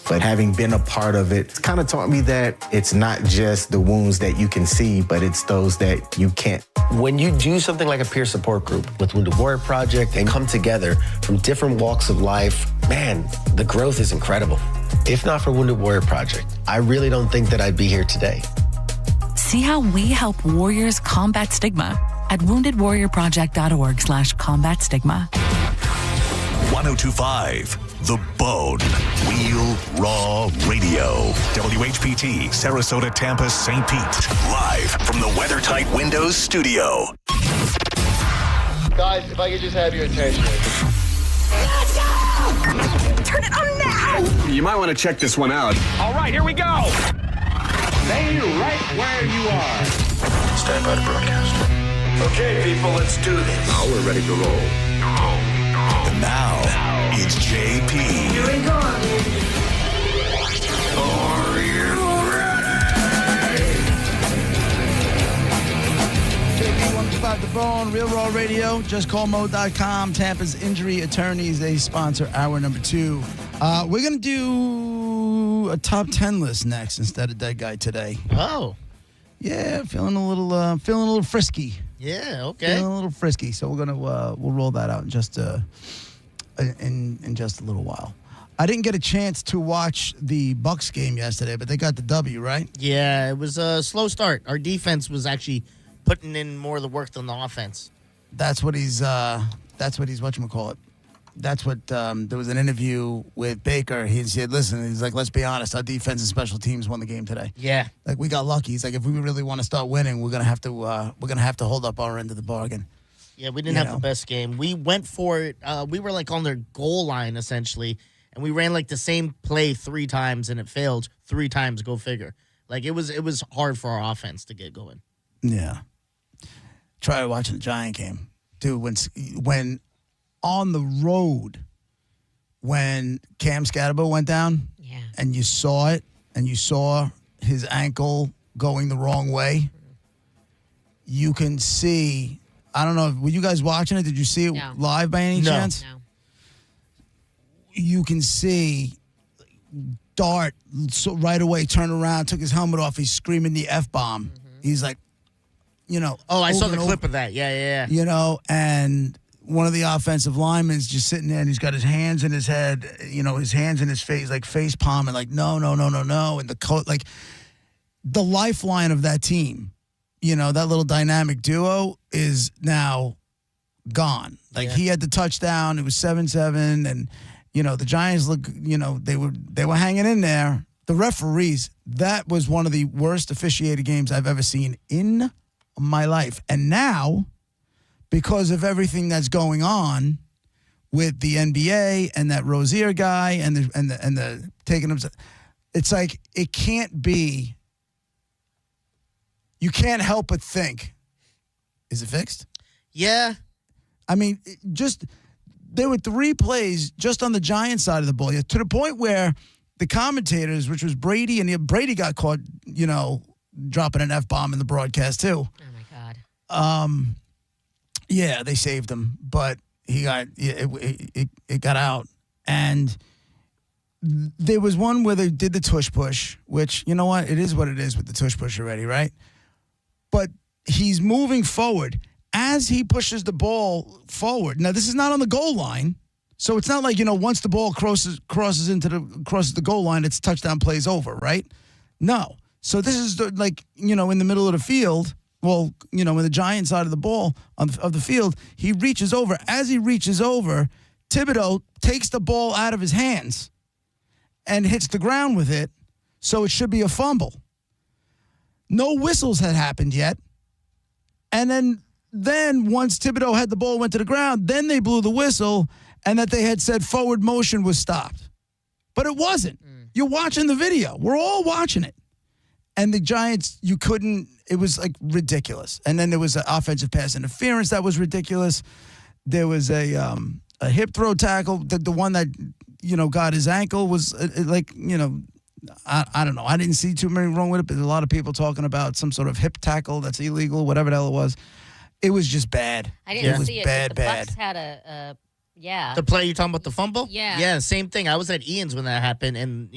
But having been a part of it, it's kind of taught me that it's not just the wounds that you can see, but it's those that you can't. When you do something like a peer support group with Wounded Warrior Project and come together from different walks of life, man, the growth is incredible. If not for Wounded Warrior Project, I really don't think that I'd be here today. See how we help warriors combat stigma at woundedwarriorproject.org/combat stigma. 1025 The Bone. Real Raw Radio. WHPT, Sarasota, Tampa, St. Pete. Live from the WeatherTight Windows studio. Guys, if I could just have your attention. Let's go! Turn it on now! You might want to check this one out. All right, here we go! Stay right where you are. Stand by to broadcast. Okay, people, let's do this. Now we're ready to roll. And now, it's JP. Here we go. Are you JP 105 The Bone, Real Raw Radio, JustCallMo.com, Tampa's Injury Attorneys. They sponsor hour number 2. We're going to do a top 10 list next instead of Dead Guy today. Oh. Yeah, feeling a little frisky. Yeah, okay. Feeling a little frisky. So we're gonna we'll roll that out in just in just a little while. I didn't get a chance to watch the Bucks game yesterday, but they got the W, right? Yeah, it was a slow start. Our defense was actually putting in more of the work than the offense. That's what he's whatchamacallit. That's what there was an interview with Baker. He said, listen, he's like, let's be honest, our defense and special teams won the game today. Yeah. Like, we got lucky. He's like, if we really want to start winning, we're gonna have to hold up our end of the bargain. Yeah, we didn't have the best game. We went for it. We were like on their goal line essentially, and we ran like the same play 3 times and it failed 3 times. Go figure. Like it was hard for our offense to get going. Yeah. Try watching the Giant game, dude. When on the road, when Cam Scatterbo went down, and you saw it, and you saw his ankle going the wrong way, you can see. I don't know. Were you guys watching it? Did you see it live by any chance? No. You can see Dart right away turn around, took his helmet off. He's screaming the F-bomb. Mm-hmm. He's like, Oh, I saw the clip of that. Yeah. And one of the offensive linemen is just sitting there, and he's got his hands in his head, his hands in his face, like face palming, like, no. And the coach, like, the lifeline of that team, that little dynamic duo is now gone. Like, he had the touchdown. It was 7-7, and, the Giants look, they were hanging in there. The referees, that was one of the worst officiated games I've ever seen in my life. And now, because of everything that's going on with the NBA and that Rozier guy and the taking him, it's like it can't be. You can't help but think, is it fixed? Yeah. I mean, there were 3 plays just on the Giants side of the ball, to the point where the commentators, which was Brady, and Brady got caught, dropping an F-bomb in the broadcast too. Oh my God. Yeah, they saved him, but he got it got out. And there was one where they did the tush push, which, you know what? It is what it is with the tush push already, right? But he's moving forward as he pushes the ball forward. Now, this is not on the goal line, so it's not like, once the ball crosses the goal line, it's touchdown, plays over, right? No. So this is in the middle of the field. Well, in the Giant side of the ball of the field, he reaches over. As he reaches over, Thibodeau takes the ball out of his hands and hits the ground with it, so it should be a fumble. No whistles had happened yet. And then then once Thibodeau had the ball, went to the ground, then they blew the whistle and that they had said forward motion was stopped. But it wasn't. You're watching the video. We're all watching it. And the Giants, it was like ridiculous. And then there was an offensive pass interference that was ridiculous. There was a hip throw tackle. The one that, got his ankle was I don't know. I didn't see too many wrong with it, but there's a lot of people talking about some sort of hip tackle that's illegal, whatever the hell it was. It was just bad. I didn't see it. Bad, the bad. Bucs had yeah. The play you talking about the fumble? Yeah. Yeah, same thing. I was at Ian's when that happened, and,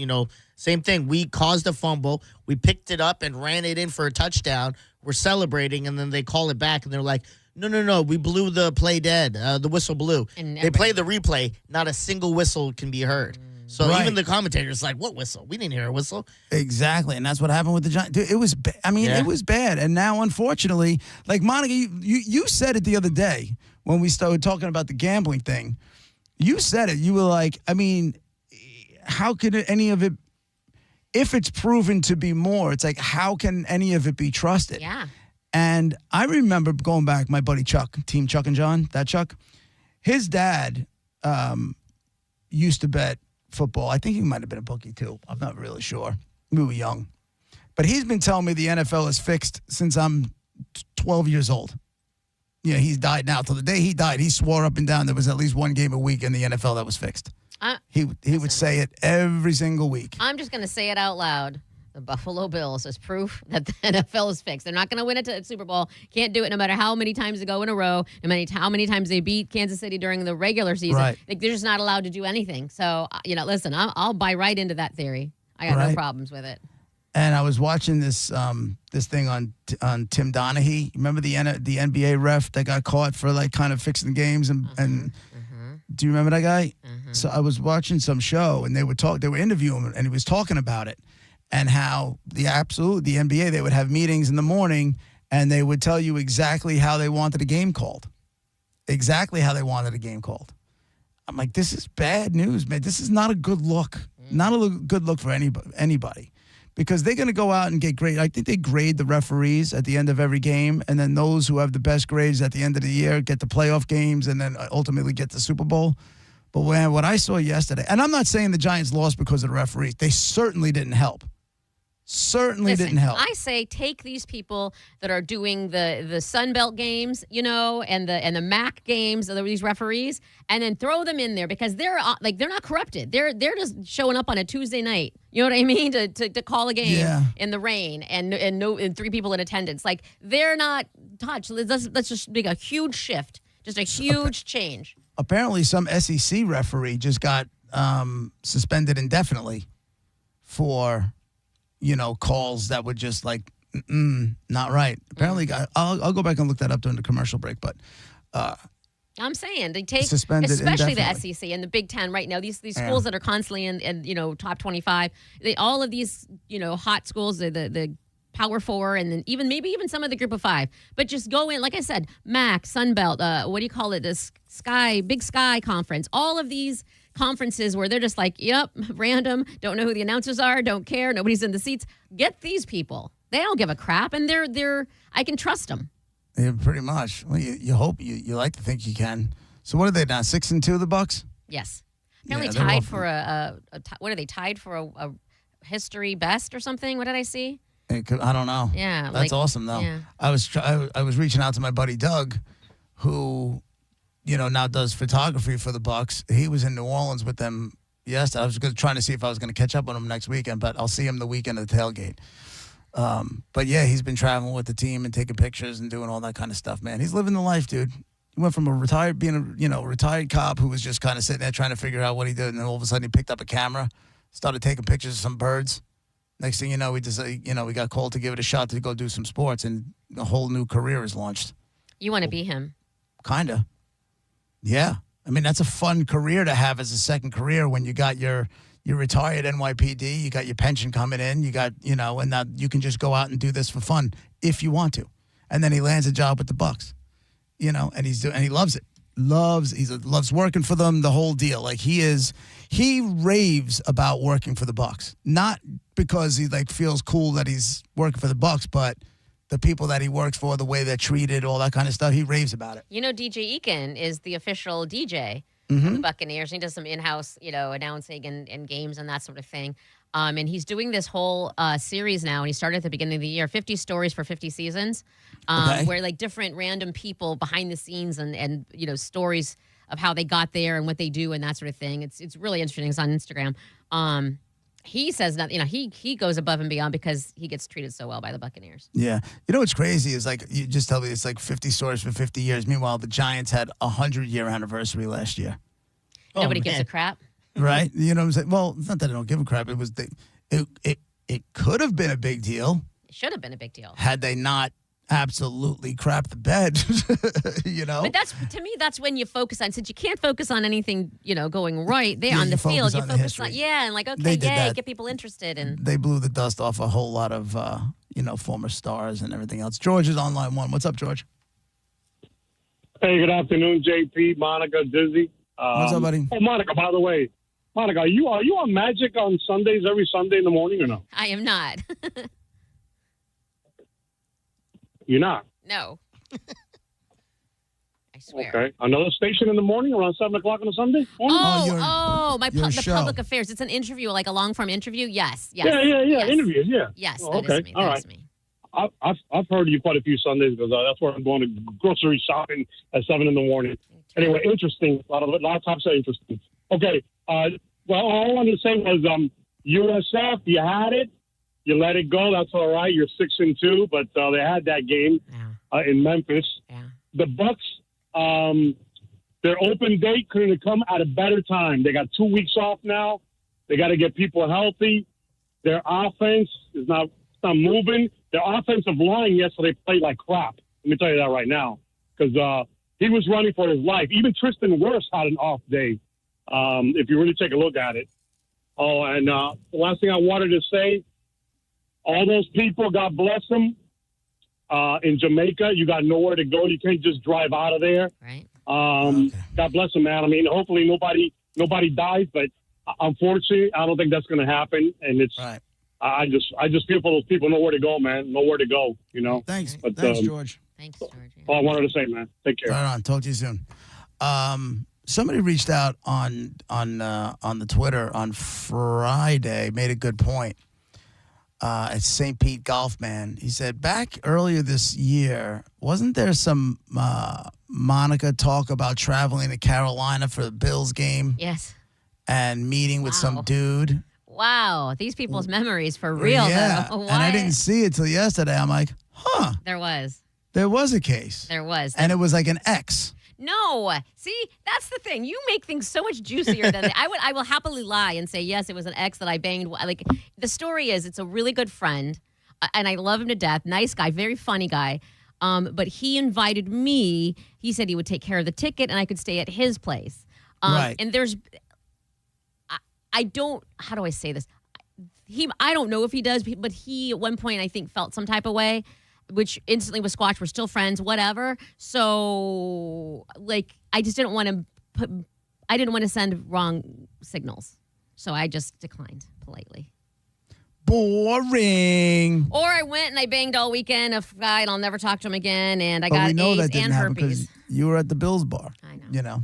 same thing. We caused a fumble. We picked it up and ran it in for a touchdown. We're celebrating, and then they call it back, and they're like, no, we blew the play dead. The whistle blew. They play the replay. Not a single whistle can be heard. So even the commentator's like, what whistle? We didn't hear a whistle. Exactly, and that's what happened with the Giants. Dude, it was it was bad. And now, unfortunately, like Monica, you said it the other day when we started talking about the gambling thing. You said it. You were like, how could any of it, if it's proven to be more, it's like, how can any of it be trusted? Yeah. And I remember going back, my buddy Chuck, Team Chuck and John, that Chuck, his dad used to bet football. I think he might have been a bookie too. I'm not really sure. We were young. But he's been telling me the NFL is fixed since I'm 12 years old. Yeah, he's died now. Till the day he died, he swore up and down there was at least one game a week in the NFL that was fixed. He would say it every single week. I'm just going to say it out loud. The Buffalo Bills is proof that the NFL is fixed. They're not going to win a Super Bowl. Can't do it no matter how many times they go in a row, no matter how many times they beat Kansas City during the regular season. Right. Like, they're just not allowed to do anything. So, listen, I'll buy right into that theory. I got no problems with it. And I was watching this thing on Tim Donaghy. Remember the NBA ref that got caught for like kind of fixing the games and do you remember that guy? So I was watching some show and they were interviewing him and he was talking about it and how the NBA, they would have meetings in the morning and they would tell you exactly how they wanted a game called. Exactly how they wanted a game called. I'm like, this is bad news, man. This is not a good look. Not a good look for anybody. Because they're going to go out and get grade. I think they grade the referees at the end of every game, and then those who have the best grades at the end of the year get the playoff games and then ultimately get the Super Bowl. But what I saw yesterday, and I'm not saying the Giants lost because of the referees. They certainly didn't help. Didn't help. I say take these people that are doing the Sun Belt games, and the MAC games, these referees, and then throw them in there because they're not corrupted. They're just showing up on a Tuesday night. You know what I mean? To call a game in the rain and 3 people in attendance. Like, they're not touched. Let's just make a huge shift, just a huge change. Apparently, some SEC referee just got suspended indefinitely for calls that were just like, not right. Apparently, I'll go back and look that up during the commercial break, but I'm saying they take, suspended especially the indefinitely. SEC and the Big Ten right now. These schools that are constantly in top 25. All of these hot schools, the Power 4, and then maybe even some of the Group of 5. But just go in, like I said, MAC, Sun Belt. What do you call it? This Big Sky Conference. All of these conferences where they're just like, yep, random, don't know who the announcers are, don't care, nobody's in the seats. Get these people. They don't give a crap, and they're I can trust them. Yeah, pretty much. Well, you hope you like to think you can. So what are they now? 6-2, the Bucs? Yes. Apparently tied for what are they tied for a history best or something? What did I see? I don't know. Yeah, that's awesome though. Yeah. I was reaching out to my buddy Doug, who now does photography for the Bucs. He was in New Orleans with them yesterday. I was trying to see if I was going to catch up on him next weekend, but I'll see him the weekend at the tailgate. But yeah, he's been traveling with the team and taking pictures and doing all that kind of stuff, man. He's living the life, dude. He went from being a retired cop who was just kind of sitting there trying to figure out what he did, and then all of a sudden he picked up a camera, started taking pictures of some birds. Next thing you know, we got called to give it a shot to go do some sports, and a whole new career is launched. You want to be him? Kinda. Yeah. I mean, that's a fun career to have as a second career when you got your retired NYPD, you got your pension coming in, you got, and now you can just go out and do this for fun if you want to. And then he lands a job with the Bucs, and he loves it. Loves working for them, the whole deal. Like he raves about working for the Bucs. Not because he feels cool that he's working for the Bucs, but the people that he works for, the way they're treated, all that kind of stuff. He raves about it. You know, DJ Eakin is the official DJ of the Buccaneers. He does some in-house, announcing and games and that sort of thing. And he's doing this whole series now, and he started at the beginning of the year, 50 stories for 50 seasons, where like different random people behind the scenes and stories of how they got there and what they do and that sort of thing. It's really interesting. It's on Instagram. He says that, he goes above and beyond because he gets treated so well by the Buccaneers. Yeah. You know what's crazy is like, you just tell me it's like 50 stories for 50 years. Meanwhile, the Giants had a 100-year anniversary last year. Nobody gives a crap. Right? You know what I'm saying? Well, it's not that I don't give a crap. It was it could have been a big deal. It should have been a big deal. Had they not absolutely crapped the bed, But to me, that's when you focus on, since you can't focus on anything, going right there on the field, you focus on, and like, okay, get people interested. And they blew the dust off a whole lot of, former stars and everything else. George is on line one. What's up, George? Hey, good afternoon, JP, Monica, Dizzy. What's up, buddy? Oh, Monica, by the way, are you on Magic on Sundays every Sunday in the morning or no? I am not. You're not? No. I swear. Okay. Another station in the morning around 7 o'clock on a Sunday morning? The public affairs. It's an interview, like a long-form interview? Yes. Yeah. Yes. Interviews, yeah. Yes, okay. That is me. All right. I've heard you quite a few Sundays because that's where I'm going to grocery shopping at 7 in the morning. Anyway, interesting. A lot of topics are interesting. Okay. Well, all I wanted to say was USF, you had it. You let it go. That's all right. You're 6-2, but they had that game in Memphis. Yeah. The Bucks, their open date couldn't have come at a better time. They got 2 weeks off now. They got to get people healthy. Their offense is not moving. Their offensive line yesterday played like crap. Let me tell you that right now, because he was running for his life. Even Tristan Wirfs had an off day. If you really take a look at it. Oh, and the last thing I wanted to say. All those people, God bless them, in Jamaica, you got nowhere to go. You can't just drive out of there. Right. God bless them, man. I mean, hopefully nobody dies, but unfortunately, I don't think that's going to happen. And it's, right. I just feel for those people, nowhere to go, man. Nowhere to go, Thanks. But, Thanks, George. Thanks, George. Yeah. All I wanted to say, man. Take care. Right on. Talk to you soon. Somebody reached out on the Twitter on Friday, made a good point. It's St. Pete Golf Man. He said, back earlier this year, wasn't there some Monica talk about traveling to Carolina for the Bills game? Yes. And meeting with some dude? Wow. These people's memories for real, though. And I didn't see it till yesterday. I'm like, huh. There was a case. There was. And it was like an ex. No. See, that's the thing. You make things so much juicier than I will happily lie and say, yes, it was an ex that I banged. Like, the story is, it's a really good friend, and I love him to death. Nice guy, very funny guy. But he invited me. He said he would take care of the ticket, and I could stay at his place. Right. And how do I say this? I don't know if he does, but he at one point, I think, felt some type of way, which instantly was squashed. We're still friends, whatever. So, like, I just didn't want to send wrong signals. So I just declined politely. Boring. Or I went and I banged all weekend a guy and I'll never talk to him again. And I got we know AIDS that didn't and happen herpes. because you were at the Bills bar. I know.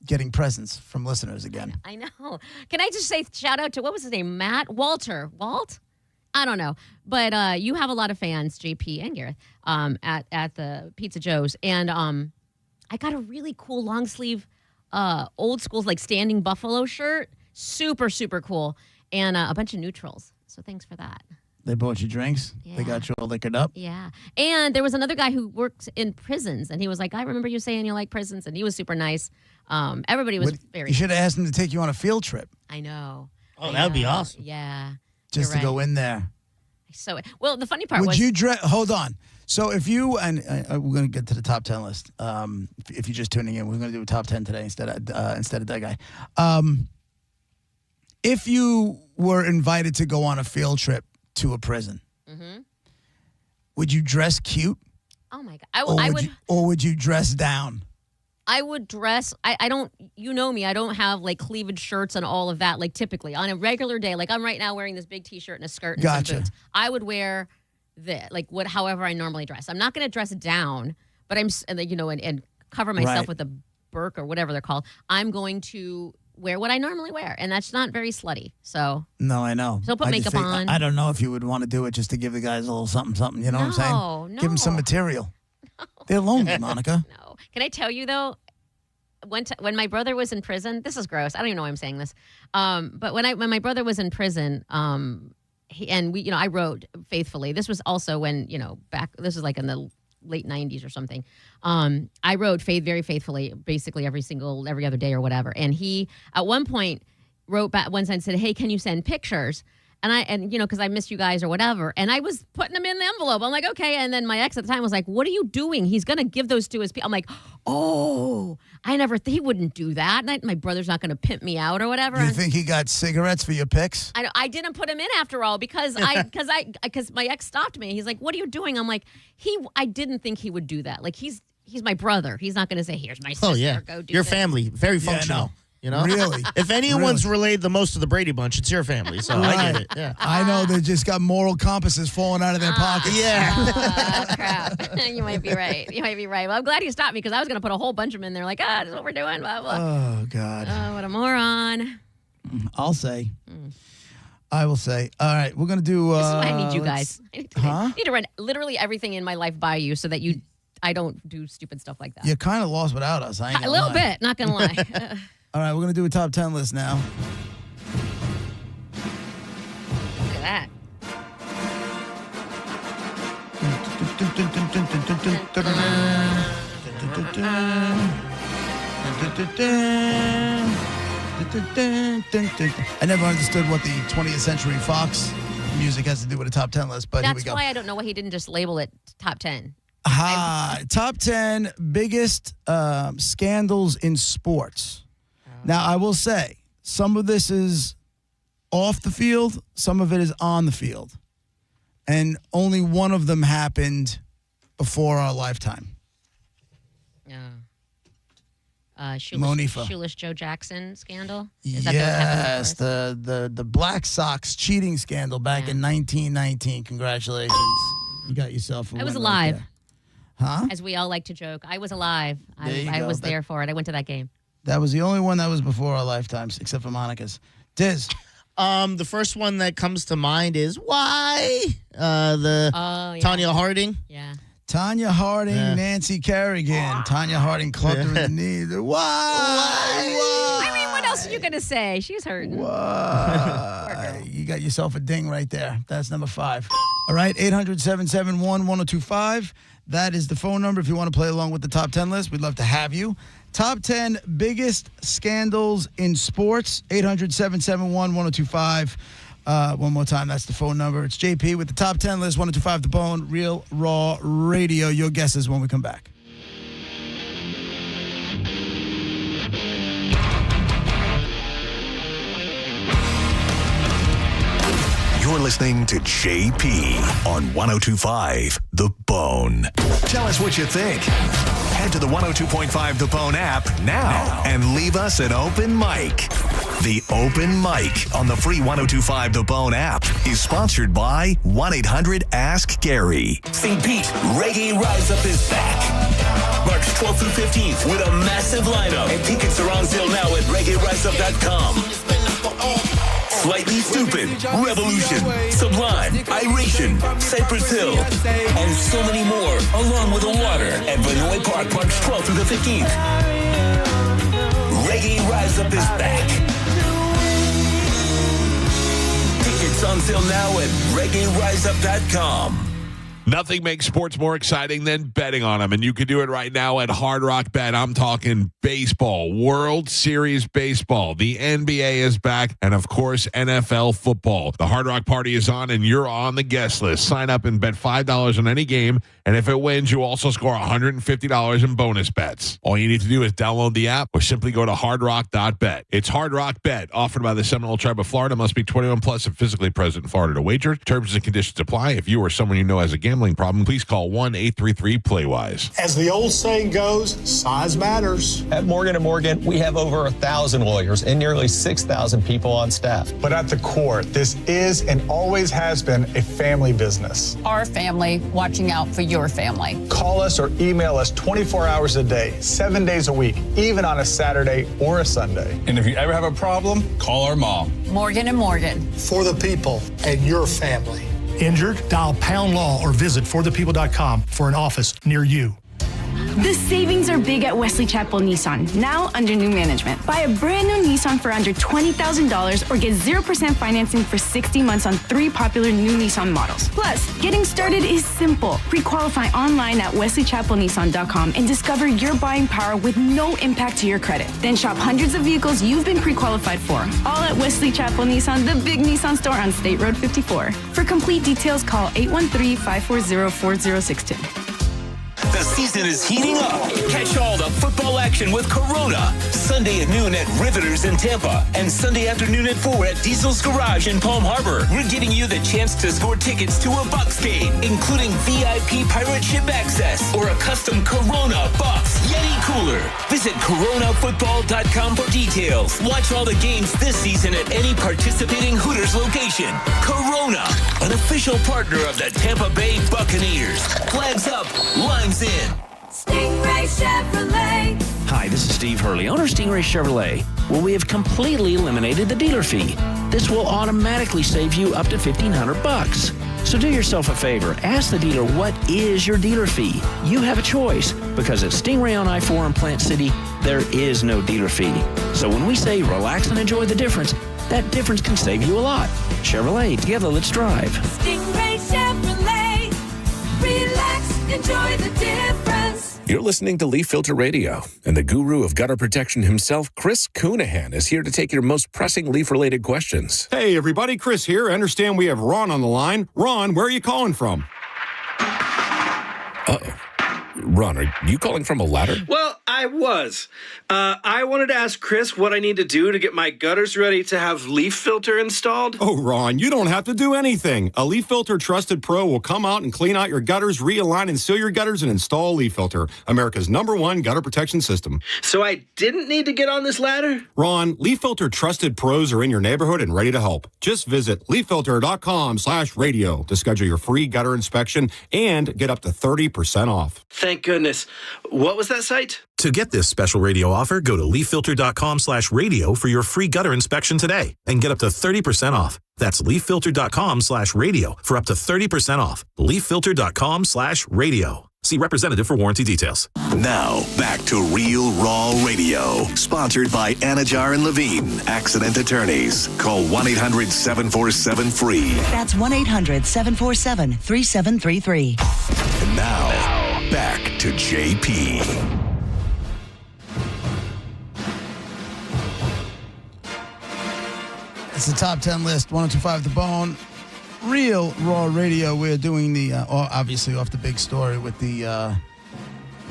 Getting presents from listeners again. I know. Can I just say shout out to, what was his name? Walter? I don't know. But you have a lot of fans, JP and Gareth, at the Pizza Joe's. And I got a really cool long sleeve, old school, like standing buffalo shirt. Super, super cool. And a bunch of neutrals. So thanks for that. They bought you drinks? Yeah. They got you all liquored up? Yeah. And there was another guy who works in prisons. And he was like, I remember you saying you like prisons. And he was super nice. Everybody was very You should have asked him to take you on a field trip. I know. Oh, that would be awesome. Yeah. Just to go in there. So, well, the funny part was... Hold on. So if you, and we're going to get to the top 10 list. If you're just tuning in, we're going to do a top 10 today instead of that guy. If you were invited to go on a field trip to a prison, would you dress cute? Oh, my God. Or would you dress down? I would dress, I don't, you know me, I don't have like cleavage shirts and all of that, like typically on a regular day, like I'm right now wearing this big t-shirt and a skirt and some boots. I would wear however I normally dress. I'm not going to dress down, but and cover myself with a burqa or whatever they're called. I'm going to wear what I normally wear, and that's not very slutty. So no, I know. So put makeup on. I don't know if you would want to do it just to give the guys a little something. You know what I'm saying? No. Give them some material. No. They're lonely, Monica. No. Can I tell you though? When my brother was in prison, this is gross. I don't even know why I'm saying this. But when my brother was in prison, I wrote faithfully. This was also when this was like in the late 90s or something. I wrote very faithfully, basically every other day or whatever. And he, at one point, wrote back once and said, "Hey, can you send pictures?" Because I miss you guys or whatever. And I was putting them in the envelope. I'm like, okay. And then my ex at the time was like, "What are you doing? He's going to give those to his people." I'm like, oh, he wouldn't do that. My brother's not going to pimp me out or whatever. You think he got cigarettes for your pics? I didn't put him in after all because my ex stopped me. He's like, "What are you doing?" I'm like, I didn't think he would do that. Like he's my brother. He's not going to say, "Here's my sister." Oh yeah, go do your this. family, very functional. You know, really? If anyone's relayed the most to the Brady Bunch, it's your family. So I get it. Yeah, I know they just got moral compasses falling out of their pockets. Yeah. Crap. You might be right. Well, I'm glad you stopped me because I was going to put a whole bunch of them in there. Like, this is what we're doing. Blah blah. Oh God. Oh, what a moron. I'll say. I will say. All right, we're gonna do. This is why I need you guys. Huh? I need to run literally everything in my life by you so that I don't do stupid stuff like that. You're kind of lost without us. I ain't gonna a little lie. bit. Not gonna lie. All right, we're going to do a top 10 list now. Look at that. I never understood what the 20th Century Fox music has to do with a top 10 list, but here we That's go. why I don't know why he didn't just label it top 10. Top 10 biggest scandals in sports. Now, I will say, some of this is off the field, some of it is on the field. And only one of them happened before our lifetime. Shoeless Joe Jackson scandal? Is that Yes, the Black Sox cheating scandal back in 1919. Congratulations. You got yourself a I was win alive. right there. Huh? As we all like to joke. I was alive. I go. was there for it. I went to that game. That was the only one that was before our lifetimes, except for Monica's. Diz. The first one that comes to mind is why Tanya Harding. Yeah. Tanya Harding, Nancy Kerrigan. Tanya Harding clubbed her in the knee. Why? I mean, what else are you going to say? She's hurting. Why? You got yourself a ding right there. That's number 5. All right, 800-771-1025. That is the phone number if you want to play along with the top 10 list. We'd love to have you. Top 10 biggest scandals in sports, 800-771-1025. One more time, that's the phone number. It's JP with the top 10 list, 1025 The Bone, Real Raw Radio. Your guesses when we come back. You're listening to JP on 1025 The Bone. Tell us what you think. Head to the 102.5 The Bone app now and leave us an open mic. The Open Mic on the free 1025 The Bone app is sponsored by 1-800-ASK-GARY. St. Pete, Reggae Rise Up is back. March 12th through 15th with a massive lineup. And tickets are on sale now at reggaeriseup.com. Slightly Stupid, Revolution, Sublime, Iration, Cypress Hill, and so many more, along with the water at Vinoy Park, March 12th through the 15th. Reggae Rise Up is back. Tickets on sale now at reggaeriseup.com. Nothing makes sports more exciting than betting on them, and you can do it right now at Hard Rock Bet. I'm talking baseball, World Series baseball. The NBA is back, and of course, NFL football. The Hard Rock Party is on, and you're on the guest list. Sign up and bet $5 on any game And if it wins, you also score $150 in bonus bets. All you need to do is download the app or simply go to hardrock.bet. It's Hard Rock Bet, offered by the Seminole Tribe of Florida. Must be 21 plus and physically present in Florida to wager. Terms and conditions apply. If you or someone you know has a gambling problem, please call 1-833-PLAY-WISE. As the old saying goes, size matters. At Morgan & Morgan, we have over 1,000 lawyers and nearly 6,000 people on staff. But at the core, this is and always has been a family business. Our family watching out for your family. Call us or email us 24 hours a day, 7 days a week, even on a Saturday or a Sunday. And if you ever have a problem, call our mom. Morgan & Morgan. For the people and your family. Injured? Dial Pound Law or visit forthepeople.com for an office near you. The savings are big at Wesley Chapel Nissan, now under new management. Buy a brand new Nissan for under $20,000 or get 0% financing for 60 months on 3 popular new Nissan models. Plus, getting started is simple. Pre-qualify online at wesleychapelnissan.com and discover your buying power with no impact to your credit. Then shop hundreds of vehicles you've been pre-qualified for. All at Wesley Chapel Nissan, the big Nissan store on State Road 54. For complete details, call 813-540-4062. The season is heating up. Catch all the football action with Corona. Sunday at noon at Riveters in Tampa and Sunday afternoon at 4 at Diesel's Garage in Palm Harbor. We're giving you the chance to score tickets to a Bucks game, including VIP pirate ship access or a custom Corona Bucks Yeti cooler. Visit coronafootball.com for details. Watch all the games this season at any participating Hooters location. Corona, an official partner of the Tampa Bay Buccaneers. Flags up, lines in. Stingray Chevrolet. Hi, this is Steve Hurley, owner of Stingray Chevrolet. Well, we have completely eliminated the dealer fee. This will automatically save you up to $1,500. So do yourself a favor. Ask the dealer, what is your dealer fee? You have a choice, because at Stingray on I-4 in Plant City, there is no dealer fee. So when we say relax and enjoy the difference, that difference can save you a lot. Chevrolet, together let's drive. Stingray Chevrolet. Relax, enjoy the difference. You're listening to Leaf Filter Radio, and the guru of gutter protection himself, Chris Coonahan, is here to take your most pressing leaf-related questions. Hey, everybody, Chris here. I understand we have Ron on the line. Ron, where are you calling from? Uh-oh. Ron, are you calling from a ladder? Well, I was. I wanted to ask Chris what I need to do to get my gutters ready to have Leaf Filter installed. Oh, Ron, you don't have to do anything. A Leaf Filter Trusted Pro will come out and clean out your gutters, realign and seal your gutters, and install Leaf Filter, America's #1 gutter protection system. So I didn't need to get on this ladder? Ron, Leaf Filter Trusted Pros are in your neighborhood and ready to help. Just visit leaffilter.com/radio to schedule your free gutter inspection and get up to 30% off. Thank goodness. What was that site? To get this special radio offer, go to leaffilter.com/radio for your free gutter inspection today and get up to 30% off. That's leaffilter.com/radio for up to 30% off. leaffilter.com/radio. See representative for warranty details. Now, back to Real Raw Radio. Sponsored by Anajar and Levine, accident attorneys. Call 1-800-747-FREE. That's 1-800-747-3733. And now, back to JP. It's the top 10 list, 102.5 The Bone. Real Raw Radio. We're doing the, obviously off the big story with the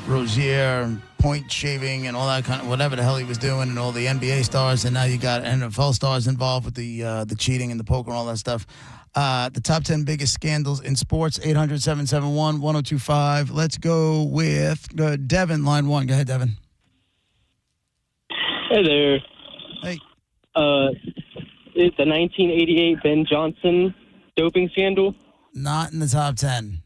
Rozier point shaving and all that kind of, whatever the hell he was doing, and all the NBA stars, and now you got NFL stars involved with the cheating and the poker and all that stuff. The top 10 biggest scandals in sports, 800-771-1025. Let's go with Devin, line 1. Go ahead, Devin. Hey there. Hey. It's the 1988 Ben Johnson doping scandal. Not in the top 10.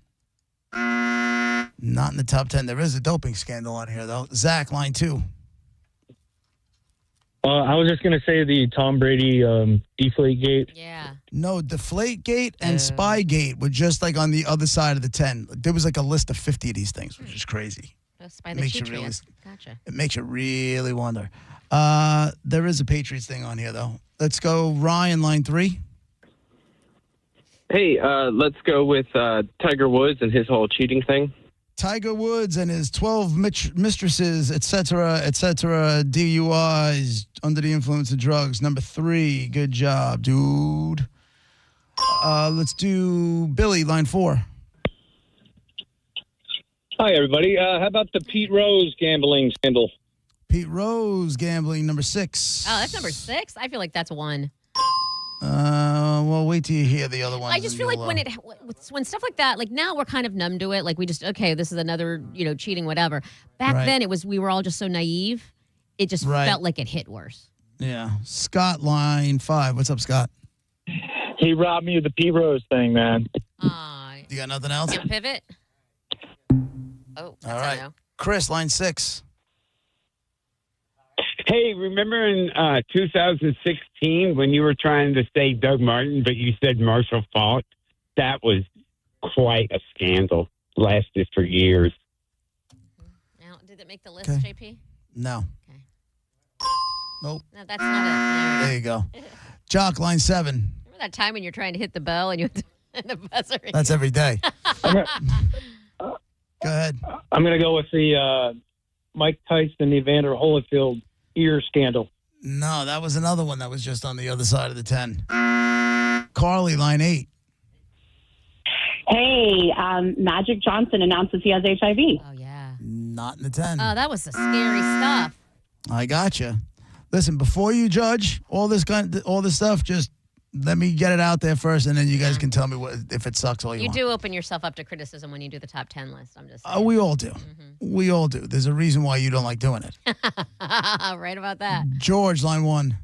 Not in the top 10. There is a doping scandal on here, though. Zach, line 2. I was just going to say the Tom Brady Deflategate. Yeah. No, Deflategate and Spygate were just like on the other side of the 10. There was like a list of 50 of these things, which is crazy. By the Patriots. Gotcha. It makes you really wonder. There is a Patriots thing on here, though. Let's go Ryan, line 3. Hey, let's go with Tiger Woods and his whole cheating thing. Tiger Woods and his 12 mistresses, etc., DUIs, under the influence of drugs. Number 3. Good job, dude. Let's do Billy, line 4. Hi, everybody. How about the Pete Rose gambling scandal? Pete Rose gambling, number 6. Oh, that's number 6? I feel like that's 1. Well, wait till you hear the other ones. I just feel like when stuff like that, like now we're kind of numb to it. Like we just, okay, this is another, cheating, whatever. Back then we were all just so naive. It just felt like it hit worse. Yeah. Scott, line 5. What's up, Scott? He robbed me of the Pete Rose thing, man. You got nothing else? Your pivot? Oh, that's all right. a no. Chris, line 6. Hey, remember in 2016 when you were trying to say Doug Martin, but you said Marshall Faulk? That was quite a scandal. Lasted for years. Now, did it make the list, JP? No. Okay. Nope. No, that's not it. There you go. Jock, line 7. Remember that time when you're trying to hit the bell and you hit the buzzer? That's every day. Go ahead. I'm going to go with the Mike Tyson and Evander Holyfield ear scandal. No, that was another one that was just on the other side of the 10. Carly, line 8. Hey, Magic Johnson announces he has HIV. Oh, yeah. Not in the 10. Oh, that was the scary stuff. I gotcha. Listen, before you judge all this stuff, just let me get it out there first, and then you guys can tell me if it sucks all you want. You do open yourself up to criticism when you do the top 10 list. I'm just saying. We all do. Mm-hmm. We all do. There's a reason why you don't like doing it. Right about that. George, line 1.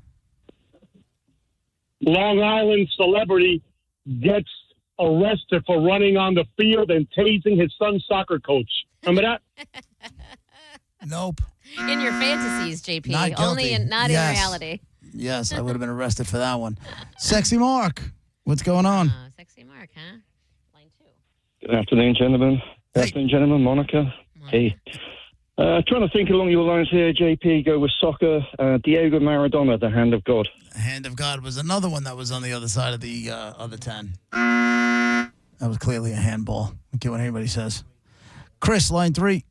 Long Island celebrity gets arrested for running on the field and tasing his son's soccer coach. Remember that? Nope. In your fantasies, JP. Not guilty. Only not Yes. in reality. Yes, I would have been arrested for that one. Sexy Mark, what's going on? Sexy Mark, huh? Line 2. Good afternoon, gentlemen. Good afternoon, gentlemen. Monica. Hey. Trying to think along your lines here, JP. Go with soccer. Diego Maradona, the hand of God. Hand of God was another one that was on the other side of the other 10. That was clearly a handball. I don't care what anybody says. Chris, line 3.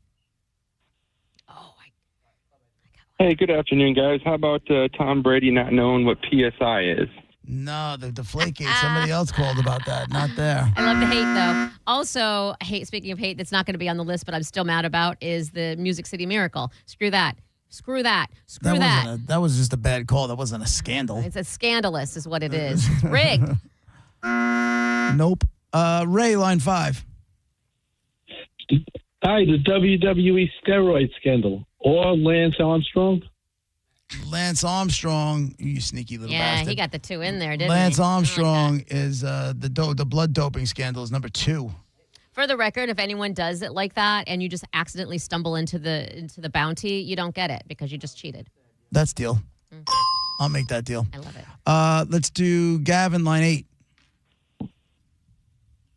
Hey, good afternoon, guys. How about Tom Brady not knowing what PSI is? No, the Deflategate. Somebody else called about that. Not there. I love the hate, though. Also, speaking of hate, that's not going to be on the list, but I'm still mad about, is the Music City Miracle. Screw that. Screw that. Screw that. That was just a bad call. That wasn't a scandal. It's a scandalous is what it is. It's rigged. Nope. Ray, line 5. Hi, the WWE steroid scandal. Or Lance Armstrong. Lance Armstrong, you sneaky little bastard. Yeah, he got the 2 in there, didn't Lance he? Armstrong is the blood doping scandal is number 2. For the record, if anyone does it like that and you just accidentally stumble into the bounty, you don't get it because you just cheated. That's deal. I'll make that deal. I love it. Let's do Gavin, line 8.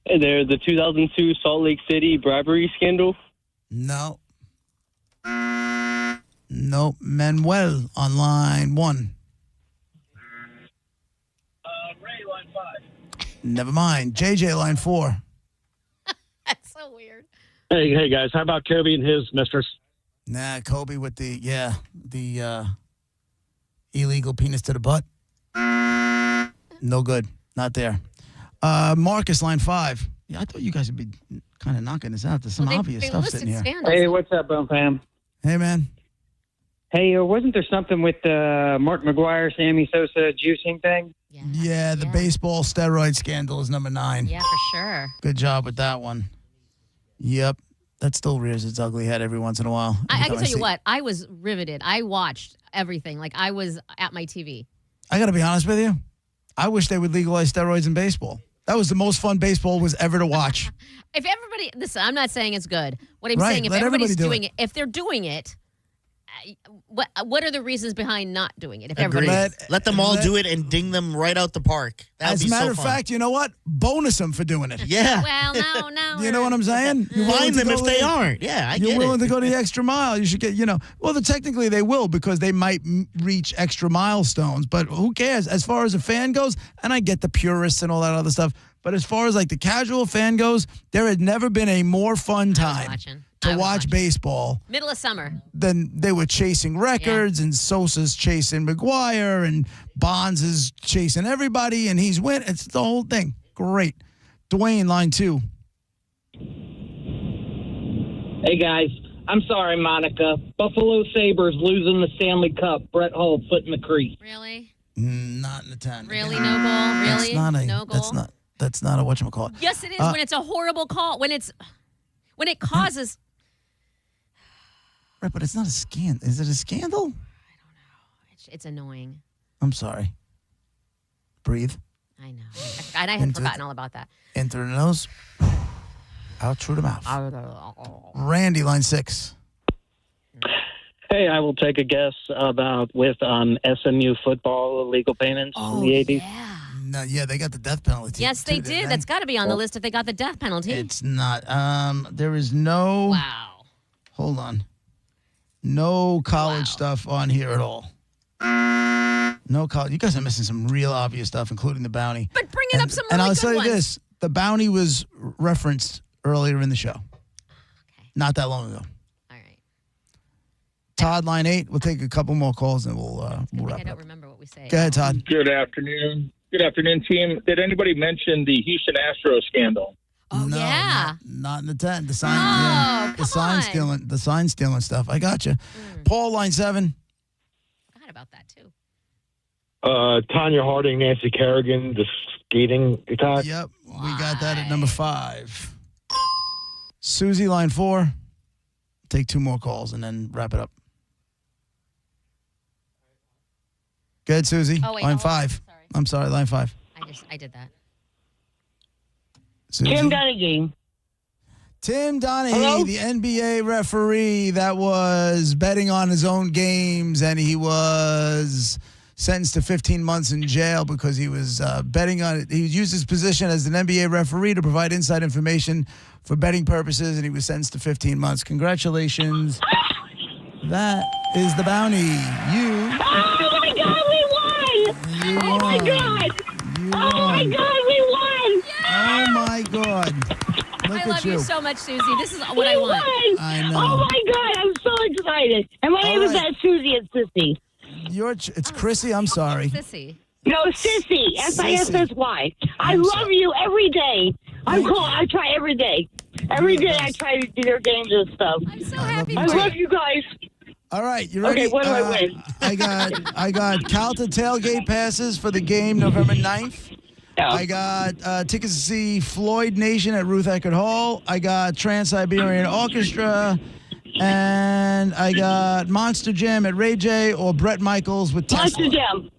Hey there, the 2002 Salt Lake City bribery scandal. No. Nope. Manuel on line 1. Ray, line 5. Never mind. JJ, line 4. That's so weird. Hey, guys. How about Kobe and his mistress? Nah, Kobe with the illegal penis to the butt. No good. Not there. Marcus, line 5. Yeah, I thought you guys would be kind of knocking this out. There's some obvious stuff sitting here. Hey, what's up, Bone Fam? Hey, man. Hey, wasn't there something with Mark McGuire, Sammy Sosa juicing thing? Yeah, the baseball steroid scandal is number 9. Yeah, for sure. Good job with that one. Yep. That still rears its ugly head every once in a while. I can tell you what, I was riveted. I watched everything. Like, I was at my TV. I got to be honest with you. I wish they would legalize steroids in baseball. That was the most fun baseball was ever to watch. If everybody, listen, I'm not saying it's good. What I'm Right, saying, if let everybody's everybody do doing it, if they're doing it, what are the reasons behind not doing it? If everybody, Let them all do it and ding them right out the park. That would As be a matter so of fun. fact, you know what? Bonus them for doing it. Yeah. Well, no. You know what I'm saying? You're willing Find to them go if they the- aren't. Yeah, I You're get willing it. to go the extra mile. You should get, technically they will because they might reach extra milestones, but who cares? As far as a fan goes, and I get the purists and all that other stuff, but as far as like the casual fan goes, there had never been a more fun time to watch baseball Middle of summer. than they were chasing records and Sosa's chasing McGuire and Bonds is chasing everybody and he's winning. It's the whole thing. Great. Dwayne, line 2. Hey, guys. I'm sorry, Monica. Buffalo Sabres losing the Stanley Cup. Brett Hull foot in the crease. Really? Not in the 10. Really? No goal? Really? No goal? That's not a whatchamacallit. Yes, it is when it's a horrible call. When it causes... Right, but it's not a scandal. Is it a scandal? I don't know. It's annoying. I'm sorry. Breathe. I know. And I had forgotten all about that. In through the nose. Out through the mouth. Randy, line 6. Hey, I will take a guess about with SMU football illegal payments in the 80s. Yeah. No, yeah, they got the death penalty. Yes, they did. That's got to be on the list if they got the death penalty. It's not. There is no. Wow. Hold on. No college stuff on here at all. No college. You guys are missing some real obvious stuff, including the bounty. But bringing up some really and I'll good say ones. this: the bounty was referenced earlier in the show. Okay. Not that long ago. All right. Todd, line 8. We'll take a couple more calls and we'll wrap it up. I don't remember what we say. Go ahead, Todd. Good afternoon. Good afternoon, team. Did anybody mention the Houston Astros scandal? Oh, no, yeah. Not in the 10. The sign. The sign stealing stuff. I got you. Paul, line 7. Forgot about that too. Tanya Harding, Nancy Kerrigan, the skating attack. Yep, we got that at number 5. Susie, line 4. Take 2 more calls and then wrap it up. Go ahead, Susie. Oh, wait, line hold on. 5. I'm sorry, line 5. I did that. Susie? Tim Donaghy. Tim Donaghy, Hello? the NBA referee that was betting on his own games, and he was sentenced to 15 months in jail because he was betting on it. He used his position as an NBA referee to provide inside information for betting purposes, and he was sentenced to 15 months. Congratulations. That is the bounty. You. Oh, my God, we won! Oh, my God! Oh, my God, we won! Oh, my God. Look I love you so much, Susie. This is what I want. I know. Oh, my God, I'm so excited. And my name is not Susie, it's Sissy. It's Chrissy. I'm sorry. Sissy. No, Sissy. S-I-S-S-Y. I love you every day. I'm cool. I try every day. Every day I try to do your games and stuff. I'm so happy. I love you guys. All right, you ready? Okay, what do I win? I got Calta tailgate passes for the game November 9th. I got tickets to see Floyd Nation at Ruth Eckerd Hall. I got Trans-Siberian Orchestra. And I got Monster Jam at Ray J or Bret Michaels with Tesla. Monster Jam.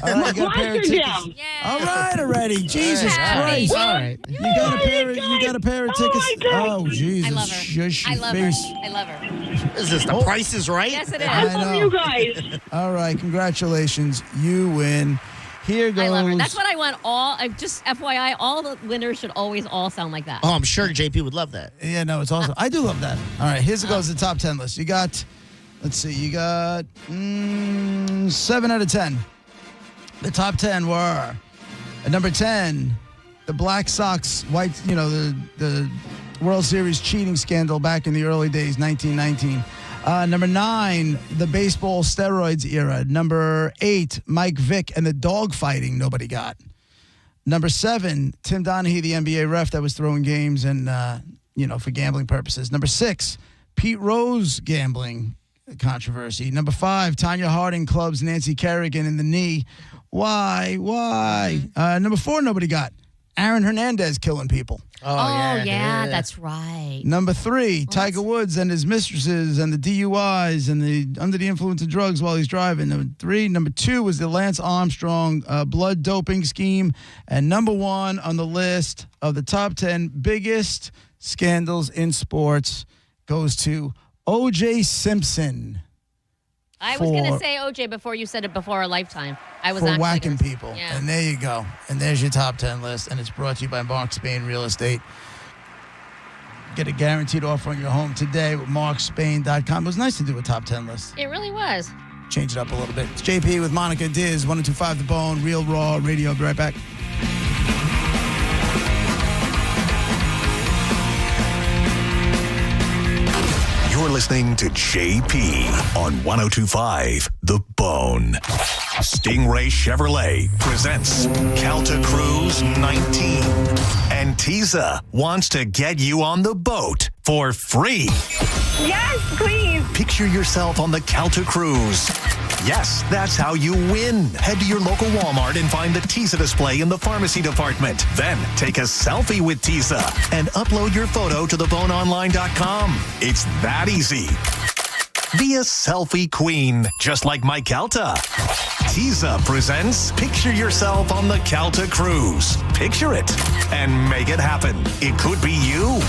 All right, you got a pair of Monster tickets. Jam. All right, already. Jesus Christ. All right. You got a pair of tickets. Oh, Jesus. I love her. Shush I your love face. her. I love her. Is this the Price is Right? Yes, it is. I love you guys. All right, congratulations. You win. Here goes. I love her. That's what I want. Just FYI, all the winners should always all sound like that. Oh, I'm sure JP would love that. Yeah, no, it's awesome. I do love that. All right, here's goes the top 10 list. You got, let's see, you got 7 out of 10. The top 10 were at number 10, the Black Sox the World Series cheating scandal back in the early days, 1919. Number 9, the baseball steroids era. Number 8, Mike Vick and the dog fighting nobody got. Number 7, Tim Donaghy, the NBA ref that was throwing games and, for gambling purposes. Number 6, Pete Rose gambling controversy. Number 5, Tanya Harding clubs Nancy Kerrigan in the knee. Why? Number 4, nobody got. Aaron Hernandez killing people. Oh, yeah, that's right. Number 3, Tiger Woods and his mistresses and the DUIs and the under the influence of drugs while he's driving. Number 2 was the Lance Armstrong blood doping scheme. And number 1 on the list of the top 10 biggest scandals in sports goes to O.J. Simpson. I was going to say OJ before you said it before our lifetime. I was for actually whacking gonna, people. Yeah. And there you go. And there's your top 10 list. And it's brought to you by Mark Spain Real Estate. Get a guaranteed offer on your home today with markspain.com. It was nice to do a top 10 list. It really was. Change it up a little bit. It's JP with Monica Diz, 102.5 The Bone, Real Raw Radio. I'll be right back. You're listening to JP on 102.5 The Bone. Stingray Chevrolet presents Calta Cruise 19. And Tiza wants to get you on the boat for free. Yes, please. Picture yourself on the Calta Cruise. Yes, that's how you win. Head to your local Walmart and find the Tiza display in the pharmacy department. Then take a selfie with Tiza and upload your photo to theboneonline.com. It's that easy. Be a selfie queen, just like my Calta. Tiza presents Picture Yourself on the Calta Cruise. Picture it and make it happen. It could be you.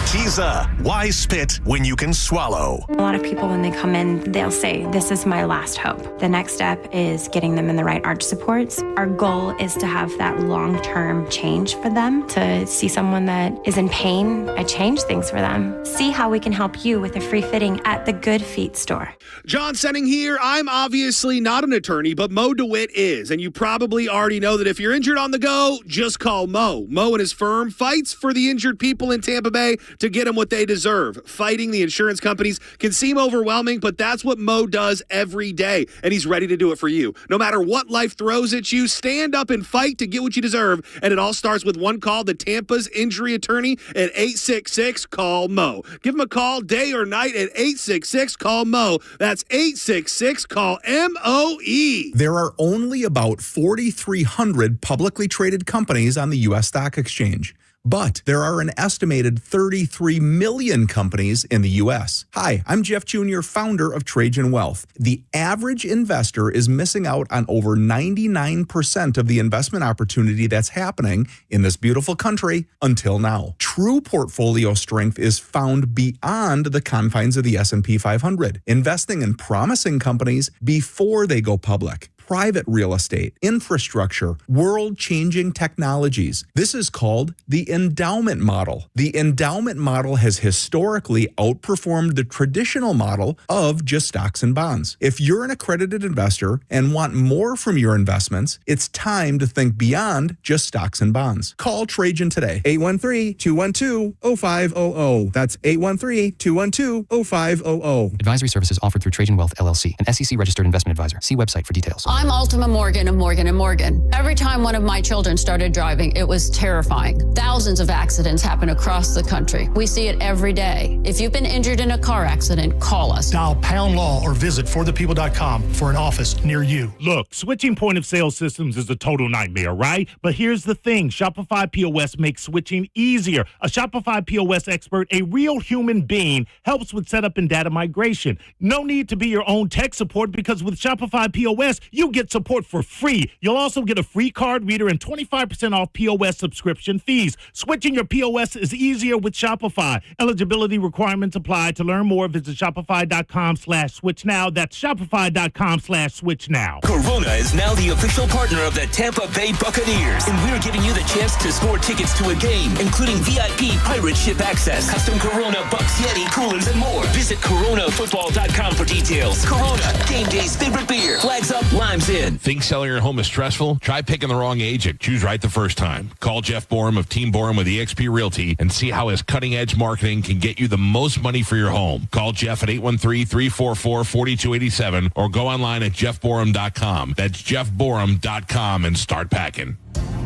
Tiza, why spit when you can swallow? A lot of people, when they come in, they'll say, this is my last hope. The next step is getting them in the right arch supports. Our goal is to have that long-term change for them, to see someone that is in pain. I change things for them. See how we can help you with a free fitting at the Good Feet store. John Senning here. I'm obviously not an attorney, but Mo DeWitt is. And you probably already know that if you're injured on the go, just call Mo. Mo and his firm fights for the injured people in Tampa Bay to get them what they deserve. Fighting the insurance companies can seem overwhelming, but that's what Mo does every day, and he's ready to do it for you. No matter what life throws at you, stand up and fight to get what you deserve, and it all starts with one call, the Tampa's injury attorney at 866-CALL-MO. Give him a call day or night at 866-CALL-MO. That's 866-CALL-MOE. There are only about 4,300 publicly traded companies on the U.S. Stock Exchange. But there are an estimated 33 million companies in the U.S. Hi, I'm Jeff Jr., founder of Trajan Wealth. The average investor is missing out on over 99% of the investment opportunity that's happening in this beautiful country until now. True portfolio strength is found beyond the confines of the S&P 500, investing in promising companies before they go public. Private real estate, infrastructure, world-changing technologies. This is called the endowment model. The endowment model has historically outperformed the traditional model of just stocks and bonds. If you're an accredited investor and want more from your investments, it's time to think beyond just stocks and bonds. Call Trajan today, 813-212-0500. That's 813-212-0500. Advisory services offered through Trajan Wealth, LLC, an SEC-registered investment advisor. See website for details. I'm Ultima Morgan of Morgan & Morgan. Every time one of my children started driving, it was terrifying. Thousands of accidents happen across the country. We see it every day. If you've been injured in a car accident, call us. Dial Pound Law or visit forthepeople.com for an office near you. Look, switching point of sale systems is a total nightmare, right? But here's the thing. Shopify POS makes switching easier. A Shopify POS expert, a real human being, helps with setup and data migration. No need to be your own tech support because with Shopify POS, you get support for free. You'll also get a free card reader and 25% off POS subscription fees. Switching your POS is easier with Shopify. Eligibility requirements apply. To learn more, visit shopify.com/switch now. That's shopify.com/switch now. Corona is now the official partner of the Tampa Bay Buccaneers, and we're giving you the chance to score tickets to a game, including VIP pirate ship access, custom Corona Bucks Yeti coolers, and more. Visit coronafootball.com for details. Corona, game day's favorite beer. Flags up, limes in. Think selling your home is stressful? Try picking the wrong agent. Choose right the first time. Call Jeff Borum of Team Borum with eXp Realty and see how his cutting-edge marketing can get you the most money for your home. Call Jeff at 813-344-4287 or go online at jeffborum.com. That's jeffborum.com and start packing.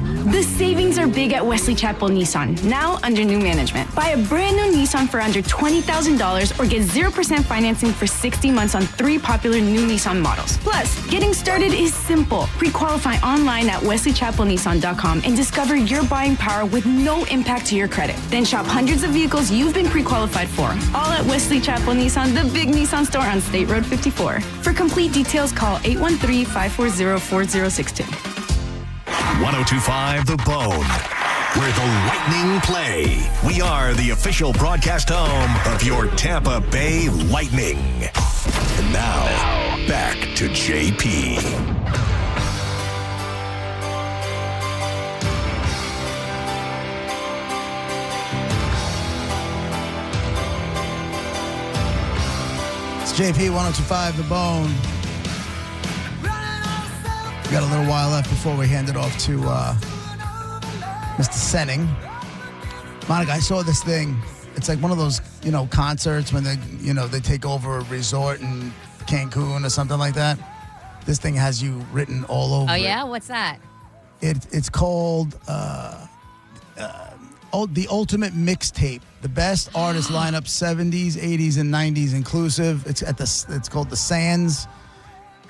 The savings are big at Wesley Chapel Nissan, now under new management. Buy a brand new Nissan for under $20,000 or get 0% financing for 60 months on 3 popular new Nissan models. Plus, getting started is simple. Pre-qualify online at wesleychapelnissan.com and discover your buying power with no impact to your credit. Then shop hundreds of vehicles you've been pre-qualified for. All at Wesley Chapel Nissan, the big Nissan store on State Road 54. For complete details, call 813-540-4062. 1025 The Bone, where the Lightning play. We are the official broadcast home of your Tampa Bay Lightning. And now, back to JP. It's JP 1025 The Bone. We got a little while left before we hand it off to Mr. Senning. Monica, I saw this thing. It's like one of those, concerts when they take over a resort in Cancun or something like that. This thing has you written all over. Oh yeah, what's that? It's called the Ultimate Mixtape. The best artist lineup, 70s, 80s, and 90s inclusive. It's called The Sands,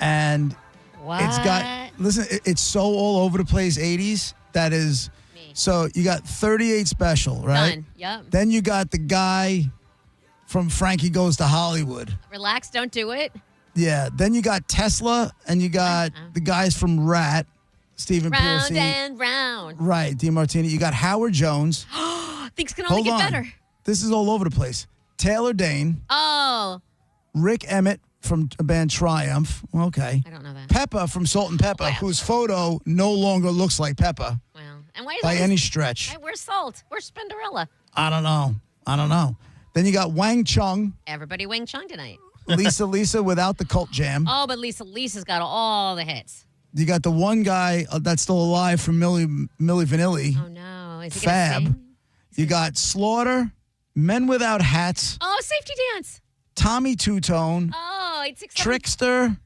and it's got. Listen, it's so all over the place. 80s. That is. So you got 38 Special, right? Done. Yep. Then you got the guy from Frankie Goes to Hollywood. Relax, don't do it. Yeah. Then you got Tesla, and you got the guys from Rat, Stephen Round Pearcy. and round. Right, DeMartini. You got Howard Jones. Things can only get better. This is all over the place. Taylor Dane. Oh. Rick Emmett from a band Triumph. Okay. I don't know that. Peppa from Salt and Peppa, whose photo no longer looks like Peppa. Well, and why is by all any this- stretch. Where's Salt? Where's Spinderella? I don't know. Then you got Wang Chung. Everybody Wing Chun tonight. Lisa without the cult jam. Oh, but Lisa's got all the hits. You got the one guy that's still alive from Milli Vanilli. Oh no, is he Fab. gonna sing? You got Slaughter, Men Without Hats, Oh, Safety Dance. Tommy Two-Tone, Oh, 867. Trickster,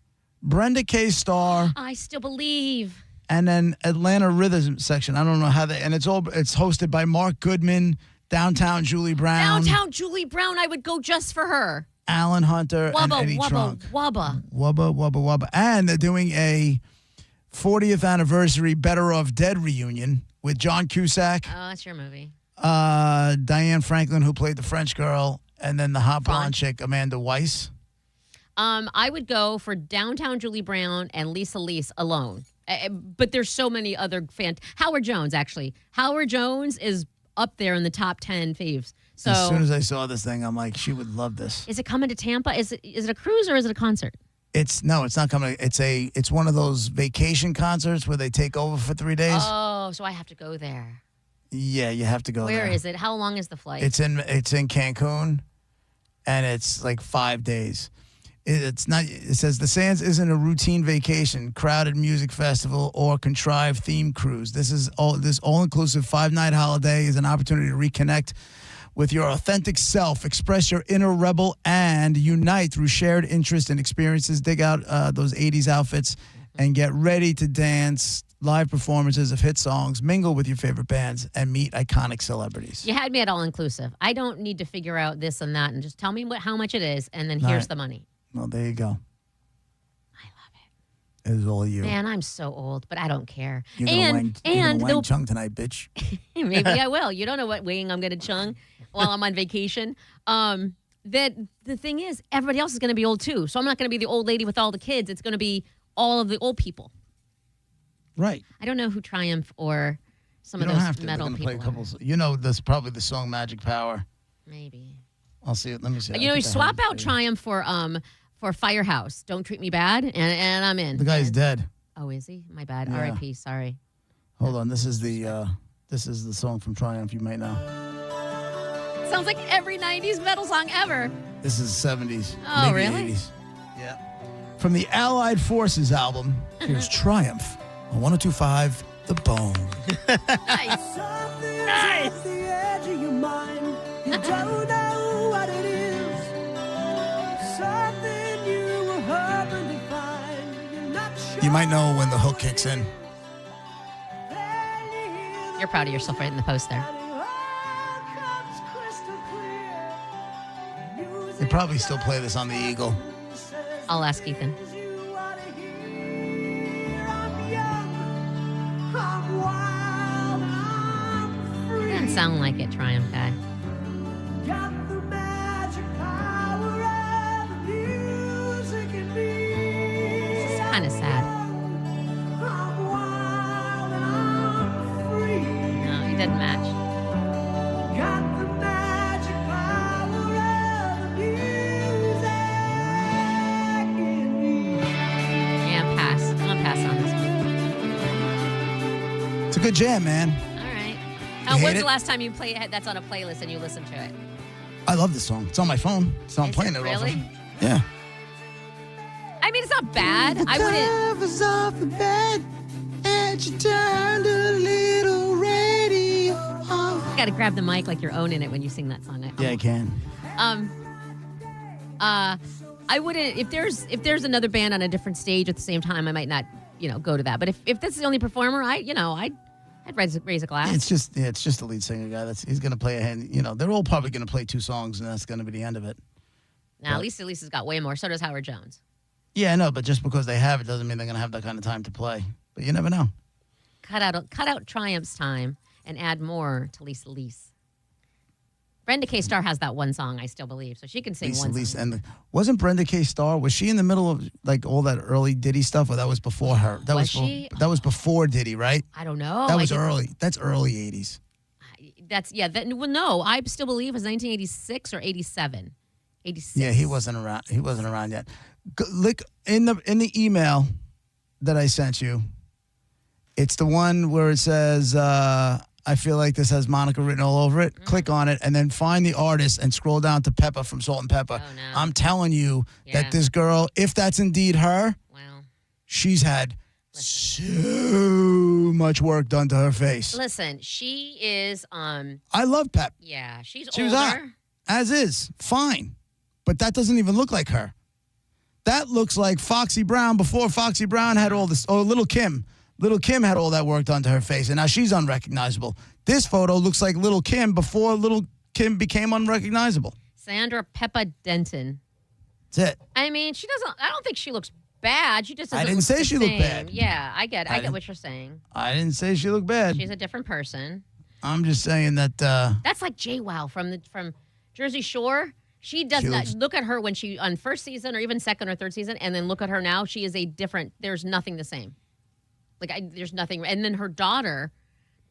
Brenda K. Starr, I still believe. and then Atlanta Rhythm section. I don't know how they, and it's hosted by Mark Goodman, Downtown Julie Brown, Downtown Julie Brown. I would go just for her. Alan Hunter, and Wubba, Eddie Trunk. wubba. Wubba. And they're doing a 40th anniversary Better Off Dead reunion with John Cusack, Oh, that's your movie. Diane Franklin, who played the French girl, and then the hot blonde chick, Amanda Weiss. I would go for Downtown Julie Brown and Lisa alone. But there's so many other Howard Jones, actually. Howard Jones is up there in the top 10 faves. So As soon as I saw this thing, I'm like, she would love this. is it coming to Tampa? Is it a cruise or is it a concert? It's not coming. It's one of those vacation concerts where they take over for 3 days. Oh, so I have to go there. Yeah, you have to go there. Where is it? How long is the flight? It's in Cancun, and it's like 5 days. It's not. It says the Sands isn't a routine vacation, crowded music festival, or contrived theme cruise. This all-inclusive 5-night holiday is an opportunity to reconnect with your authentic self, express your inner rebel, and unite through shared interest and experiences. Dig out those 80s outfits and get ready to dance. Live performances of hit songs, mingle with your favorite bands, and meet iconic celebrities. You had me at all inclusive. I don't need to figure out this and that, and just tell me how much it is, and then here's the money. Well, there you go. I love it. It is all you. Man, I'm so old, but I don't care. You're gonna wang chung tonight, bitch. Maybe I will. You don't know what wing I'm going to chung while I'm on vacation. That the thing is, everybody else is going to be old too. So I'm not going to be the old lady with all the kids. It's going to be all of the old people. Right. I don't know who Triumph or some You of don't those have to. metal They're gonna people play a couple. You know, this probably the song "Magic Power." are. Maybe. I'll see it. Let me see. You know, you swap out Triumph for Firehouse. Don't Treat Me Bad, and I'm in. The guy's dead. Oh, is he? My bad. Yeah. R.I.P. Sorry. Hold on. This is the song from Triumph. You might know. Sounds like every 90s metal song ever. This is 70s. Oh, maybe really? 80s. Yeah. From the Allied Forces album, here's Triumph on 102.5 The Bone. Nice. Nice. The edge of your mind, you don't know what it is. Something you were hoping to find. You're not sure. You might know when the hook kicks in. You're proud of yourself right in the post there. They probably still play this on the Eagle. I'll ask Ethan. Doesn't sound like it, Triumph guy. It's kind of sad. No, he didn't match. Yeah, pass. I'm gonna pass on this one. It's a good jam, man. All right. You hate When's it? the last time you play it? That's on a playlist and you listen to it? I love this song. It's on my phone, so I'm Is playing it it really? often. Yeah. I mean, it's not bad. I wouldn't. Covers off the bed and you turned a little radio on. You gotta grab the mic like you're owning it when you sing that song. Yeah, I can. I wouldn't if there's another band on a different stage at the same time, I might not, go to that. But if this is the only performer, I'd raise a glass. It's just the lead singer guy. He's going to play a hand. They're all probably going to play 2 songs, and that's going to be the end of it. Now, Lisa's got way more. So does Howard Jones. Yeah, I know, but just because they have it doesn't mean they're going to have that kind of time to play. But you never know. Cut out Triumph's time and add more to Lisa Lise. Brenda K. Starr has that one song, I still believe, so she can sing one song. And wasn't Brenda K. Starr, was she in the middle of like all that early Diddy stuff, or that was before her? That was before Diddy, right? I don't know. That was early. That's early 80s. No, I still believe it was 1986 or 87. 86. Yeah, he wasn't around. He wasn't around yet. Look in the email that I sent you. It's the one where it says, I feel like this has Monica written all over it. Click on it and then find the artist and scroll down to Peppa from Salt and Pepper. Oh, no. I'm telling you that this girl, if that's indeed her, she's had so much work done to her face. Listen, she is I love Pep. Yeah, she was hot, as is. Fine. But that doesn't even look like her. That looks like Foxy Brown before Foxy Brown had all this. Oh, Little Kim. Little Kim had all that work done to her face, and now she's unrecognizable. This photo looks like Little Kim before Little Kim became unrecognizable. Sandra Peppa Denton. That's it. I mean, I don't think she looks bad. She just doesn't I didn't say she looked bad. Yeah, I get what you're saying. I didn't say she looked bad. She's a different person. I'm just saying that. That's like JWoww from Jersey Shore. She does not look at her when she on first season or even second or third season, and then look at her now. She is a different. There's nothing the same. There's nothing. And then her daughter,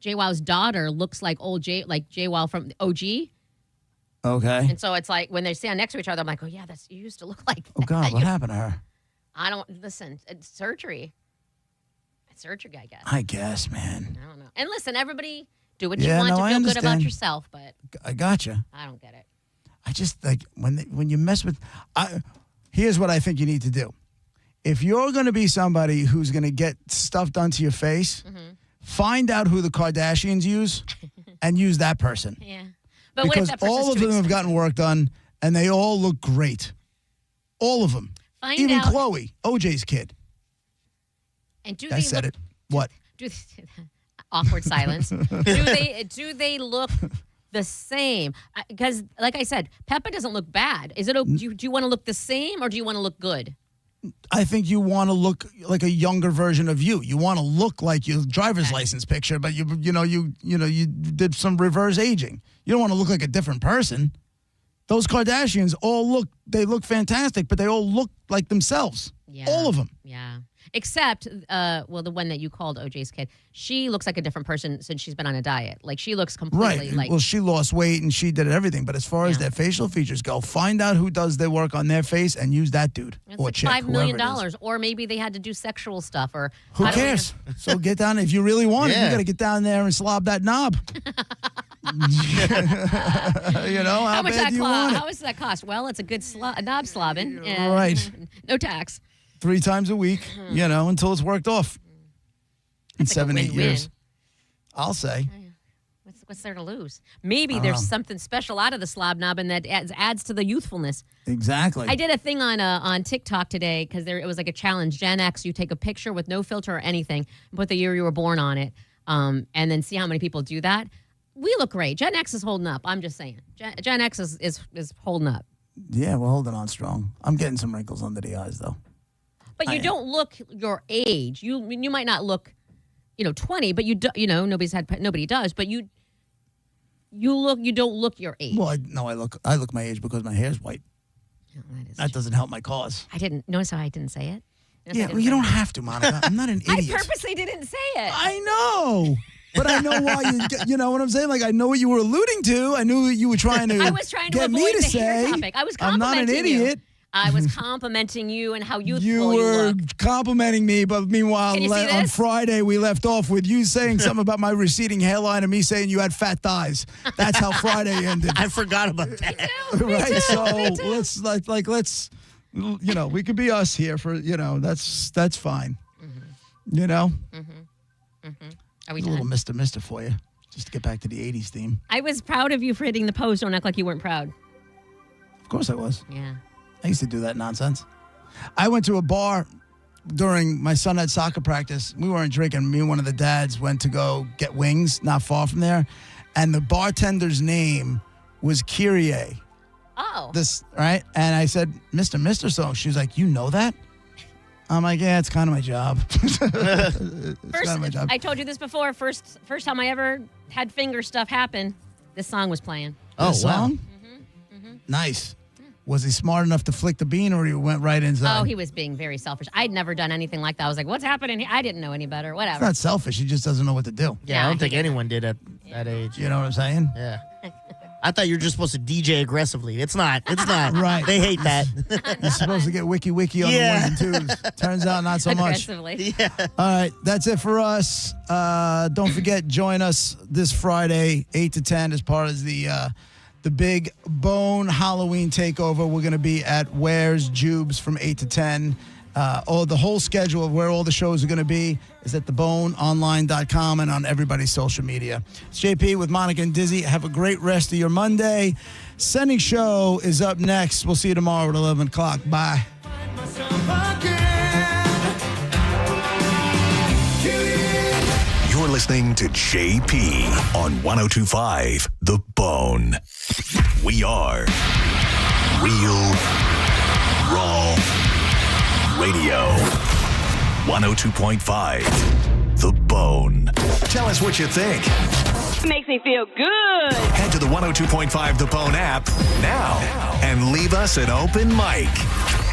JWoww's daughter, looks like JWoww from OG. Okay. And so it's like when they stand next to each other, I'm like, oh yeah, you used to look like that. Oh God, what happened to her? I don't listen. It's surgery. It's surgery, I guess. I guess, man. I don't know. And listen, everybody, do what you want to feel good about yourself, but I gotcha. I don't get it. I just like when you mess with. Here's what I think you need to do. If you're going to be somebody who's going to get stuff done to your face, find out who the Kardashians use and use that person. Yeah. But because what if that person's all of them have gotten work done and they all look great. All of them. Even Chloe, OJ's kid. And I said it. What? Awkward silence. Do they look the same? Because, like I said, Peppa doesn't look bad. Is it? Do you want to look the same or do you want to look good? I think you want to look like a younger version of you. You want to look like your driver's license picture, but you did some reverse aging. You don't want to look like a different person. Those Kardashians they look fantastic, but they all look like themselves. Yeah. All of them. Yeah. Except, the one that you called OJ's kid, she looks like a different person since she's been on a diet. Like, she looks completely right. Well, she lost weight and she did everything. But as far as their facial features go, find out who does their work on their face and use that dude it's or like chick, $5 million. whoever it is. Or maybe they had to do sexual stuff. Or who cares? So get down. If you really want it, you got to get down there and slob that knob. How much bad do you want it? How much does that cost? Well, it's a good knob slobbing. Right. No tax. 3 times a week, until it's worked off. In 7-8 years. I'll say. What's there to lose? Maybe there's something special out of the slob knob and that adds to the youthfulness. Exactly. I did a thing on TikTok today because it was like a challenge. Gen X, you take a picture with no filter or anything and put the year you were born on it and then see how many people do that. We look great. Gen X is holding up. I'm just saying. Gen X is holding up. Yeah, we're holding on strong. I'm getting some wrinkles under the eyes, though. But you don't look your age. You might not look, 20, but you do, nobody does. But you don't look your age. Well, I look my age because my hair's white. Oh, that doesn't help my cause. I didn't notice how I didn't say it. You don't have to, Monica. I'm not an idiot. I purposely didn't say it. I know. But I know why you know what I'm saying? Like, I know what you were alluding to. I knew you were trying to I was trying to get avoid me to the say, hair topic. I was I'm not an complimenting idiot. you. I was complimenting you and how youthful You you were look. complimenting me, but meanwhile, Can you see on this? Friday, we left off with you saying something about my receding hairline and me saying you had fat thighs. That's how Friday ended. I forgot about that. Right? So let's, let's, we could be us here for, that's fine. Are we a done? little Mr. for you, just to get back to the 80s theme. I was proud of you for hitting the pose. Don't act like you weren't proud. Of course I was. Yeah. I used to do that nonsense. I went to a bar during my son had soccer practice. We weren't drinking. Me and one of the dads went to go get wings not far from there. And the bartender's name was Kyrie. Oh. Right? And I said, Mr. So. She was like, you know that? I'm like, yeah, it's kind of my job. It's kind of my job. I told you this before. First time I ever had finger stuff happen, this song was playing. Oh, song? Nice. Was he smart enough to flick the bean, or he went right inside? Oh, he was being very selfish. I'd never done anything like that. I was like, what's happening here? I didn't know any better. It's Whatever. not selfish. He just doesn't know what to do. Yeah, I don't think anyone did at that age. You know what I'm saying? Yeah. I thought you were just supposed to DJ aggressively. It's not. Right. They hate that. You're supposed to get wiki on the ones and twos. Turns out not so much. Aggressively. Yeah. All right, that's it for us. Don't forget, join us this Friday, 8 to 10, as part of the Big Bone Halloween Takeover. We're going to be at Where's Jubes from 8 to 10. The whole schedule of where all the shows are going to be is at theboneonline.com and on everybody's social media. It's JP with Monica and Dizzy. Have a great rest of your Monday. Sending Show is up next. We'll see you tomorrow at 11 o'clock. Bye. You're listening to JP on 102.5 The Bone. We are Real Raw Radio. 102.5 The Bone. Tell us what you think. Makes me feel good. Head to the 102.5 The Bone app now and leave us an open mic.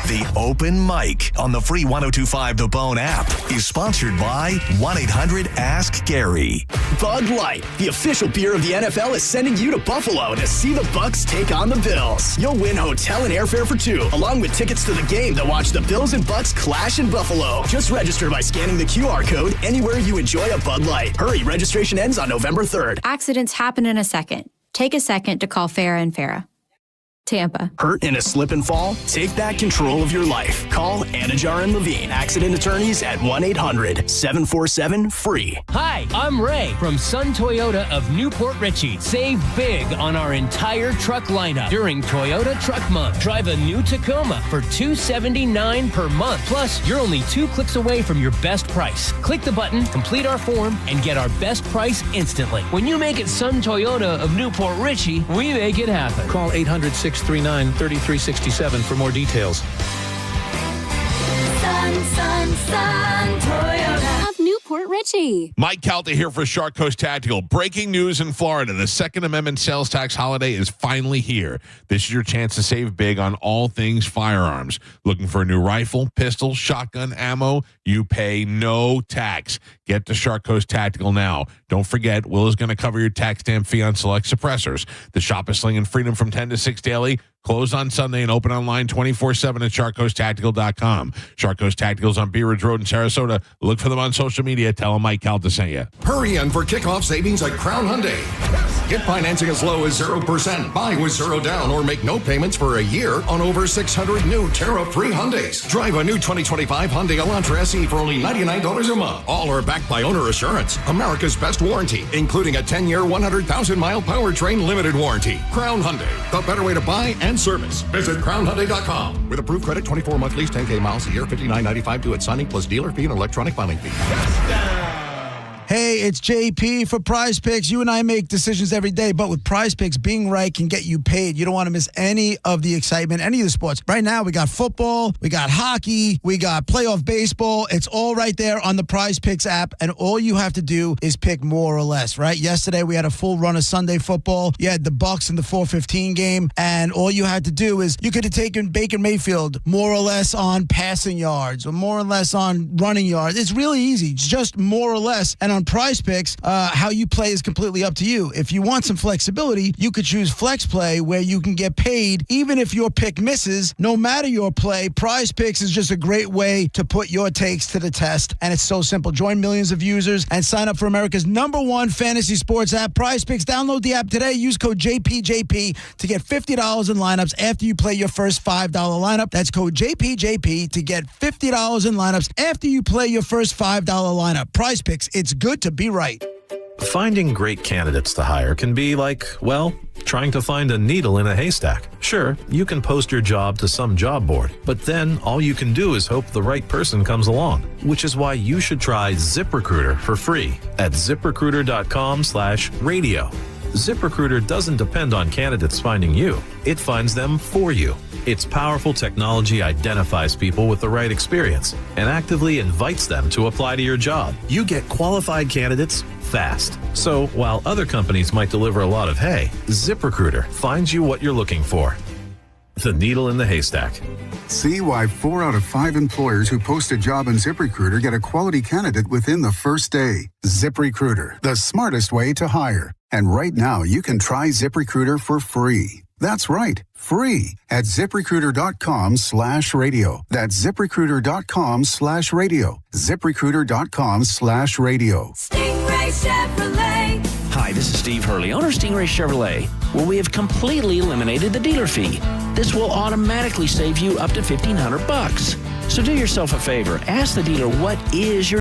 The Open Mic on the free 102.5 The Bone app is sponsored by 1-800-ASK-GARY. Bud Light, the official beer of the NFL, is sending you to Buffalo to see the Bucks take on the Bills. You'll win hotel and airfare for two, along with tickets to the game to watch the Bills and Bucks clash in Buffalo. Just register by scanning the QR code anywhere you enjoy a Bud Light. Hurry, registration ends on November 3rd. Accidents happen in a second. Take a second to call Farah and Farah. Tampa. Hurt in a slip and fall? Take back control of your life. Call Anajar and Levine, accident attorneys at 1-800-747-FREE. Hi, I'm Ray from Sun Toyota of Newport Richey. Save big on our entire truck lineup during Toyota Truck Month. Drive a new Tacoma for $279 per month. Plus, you're only 2 clicks away from your best price. Click the button, complete our form, and get our best price instantly. When you make it Sun Toyota of Newport Richey, we make it happen. Call 800-639-3367 for more details. Sun Toyota of Newport Richey. Mike Calta here for Shark Coast Tactical. Breaking news in Florida. The Second Amendment sales tax holiday is finally here. This is your chance to save big on all things firearms. Looking for a new rifle, pistol, shotgun, ammo? You pay no tax. Get to Shark Coast Tactical now. Don't forget, Will is going to cover your tax stamp fee on select suppressors. The shop is slinging freedom from 10 to 6 daily. Closed on Sunday and open online 24/7 at SharkCoastTactical.com. Shark Coast Tactical's on Bee Ridge Road in Sarasota. Look for them on social media. Tell them Mike Calta sent you. Hurry in for kickoff savings at Crown Hyundai. Get financing as low as 0%. Buy with 0 down or make no payments for a year on over 600 new tariff-free Hyundais. Drive a new 2025 Hyundai Elantra SE for only $99 a month. All are backed by Owner Assurance, America's best warranty, including a 10-year, 100,000-mile powertrain limited warranty. Crown Hyundai, the better way to buy and service. Visit crownhyundai.com. With approved credit, 24-month lease, 10K miles a year, $59.95 due at signing, plus dealer fee and electronic filing fee. Hey, it's JP for Prize Picks. You and I make decisions every day, but with Prize Picks, being right can get you paid. You don't want to miss any of the excitement, any of the sports. Right now, we got football, we got hockey, we got playoff baseball. It's all right there on the Prize Picks app, and all you have to do is pick more or less, right? Yesterday, we had a full run of Sunday football. You had the Bucks in the 4:15 game, and all you had to do is you could have taken Baker Mayfield more or less on passing yards or more or less on running yards. It's really easy. It's just more or less. And on Prize Picks, how you play is completely up to you. If you want some flexibility, you could choose Flex Play, where you can get paid even if your pick misses. No matter your play, Prize Picks is just a great way to put your takes to the test, and it's so simple. Join millions of users and sign up for America's #1 fantasy sports app, Prize Picks. Download the app today. Use code JPJP to get $50 in lineups after you play your first $5 lineup. That's code JPJP to get $50 in lineups after you play your first $5 lineup. Prize Picks, it's good to be right. Finding great candidates to hire can be like, well, Trying to find a needle in a haystack? Sure, you can post your job to some job board, but then all you can do is hope the right person comes along, which is why you should try ZipRecruiter for free at ZipRecruiter.com/radio. ZipRecruiter doesn't depend on candidates finding you. It finds them for you. Its powerful technology identifies people with the right experience and actively invites them to apply to your job. You get qualified candidates fast. So while other companies might deliver a lot of hay, ZipRecruiter finds you what you're looking for. The needle in the haystack. See why 4 out of 5 employers who post a job in ZipRecruiter get a quality candidate within the first day. ZipRecruiter, the smartest way to hire. And right now, you can try ZipRecruiter for free. That's right, free at ZipRecruiter.com/radio. That's ZipRecruiter.com/radio. ZipRecruiter.com/radio. Stingray Chevrolet. Hi, this is Steve Hurley, owner of Stingray Chevrolet. Well, we have completely eliminated the dealer fee. This will automatically save you up to $1,500. So do yourself a favor. Ask the dealer what is your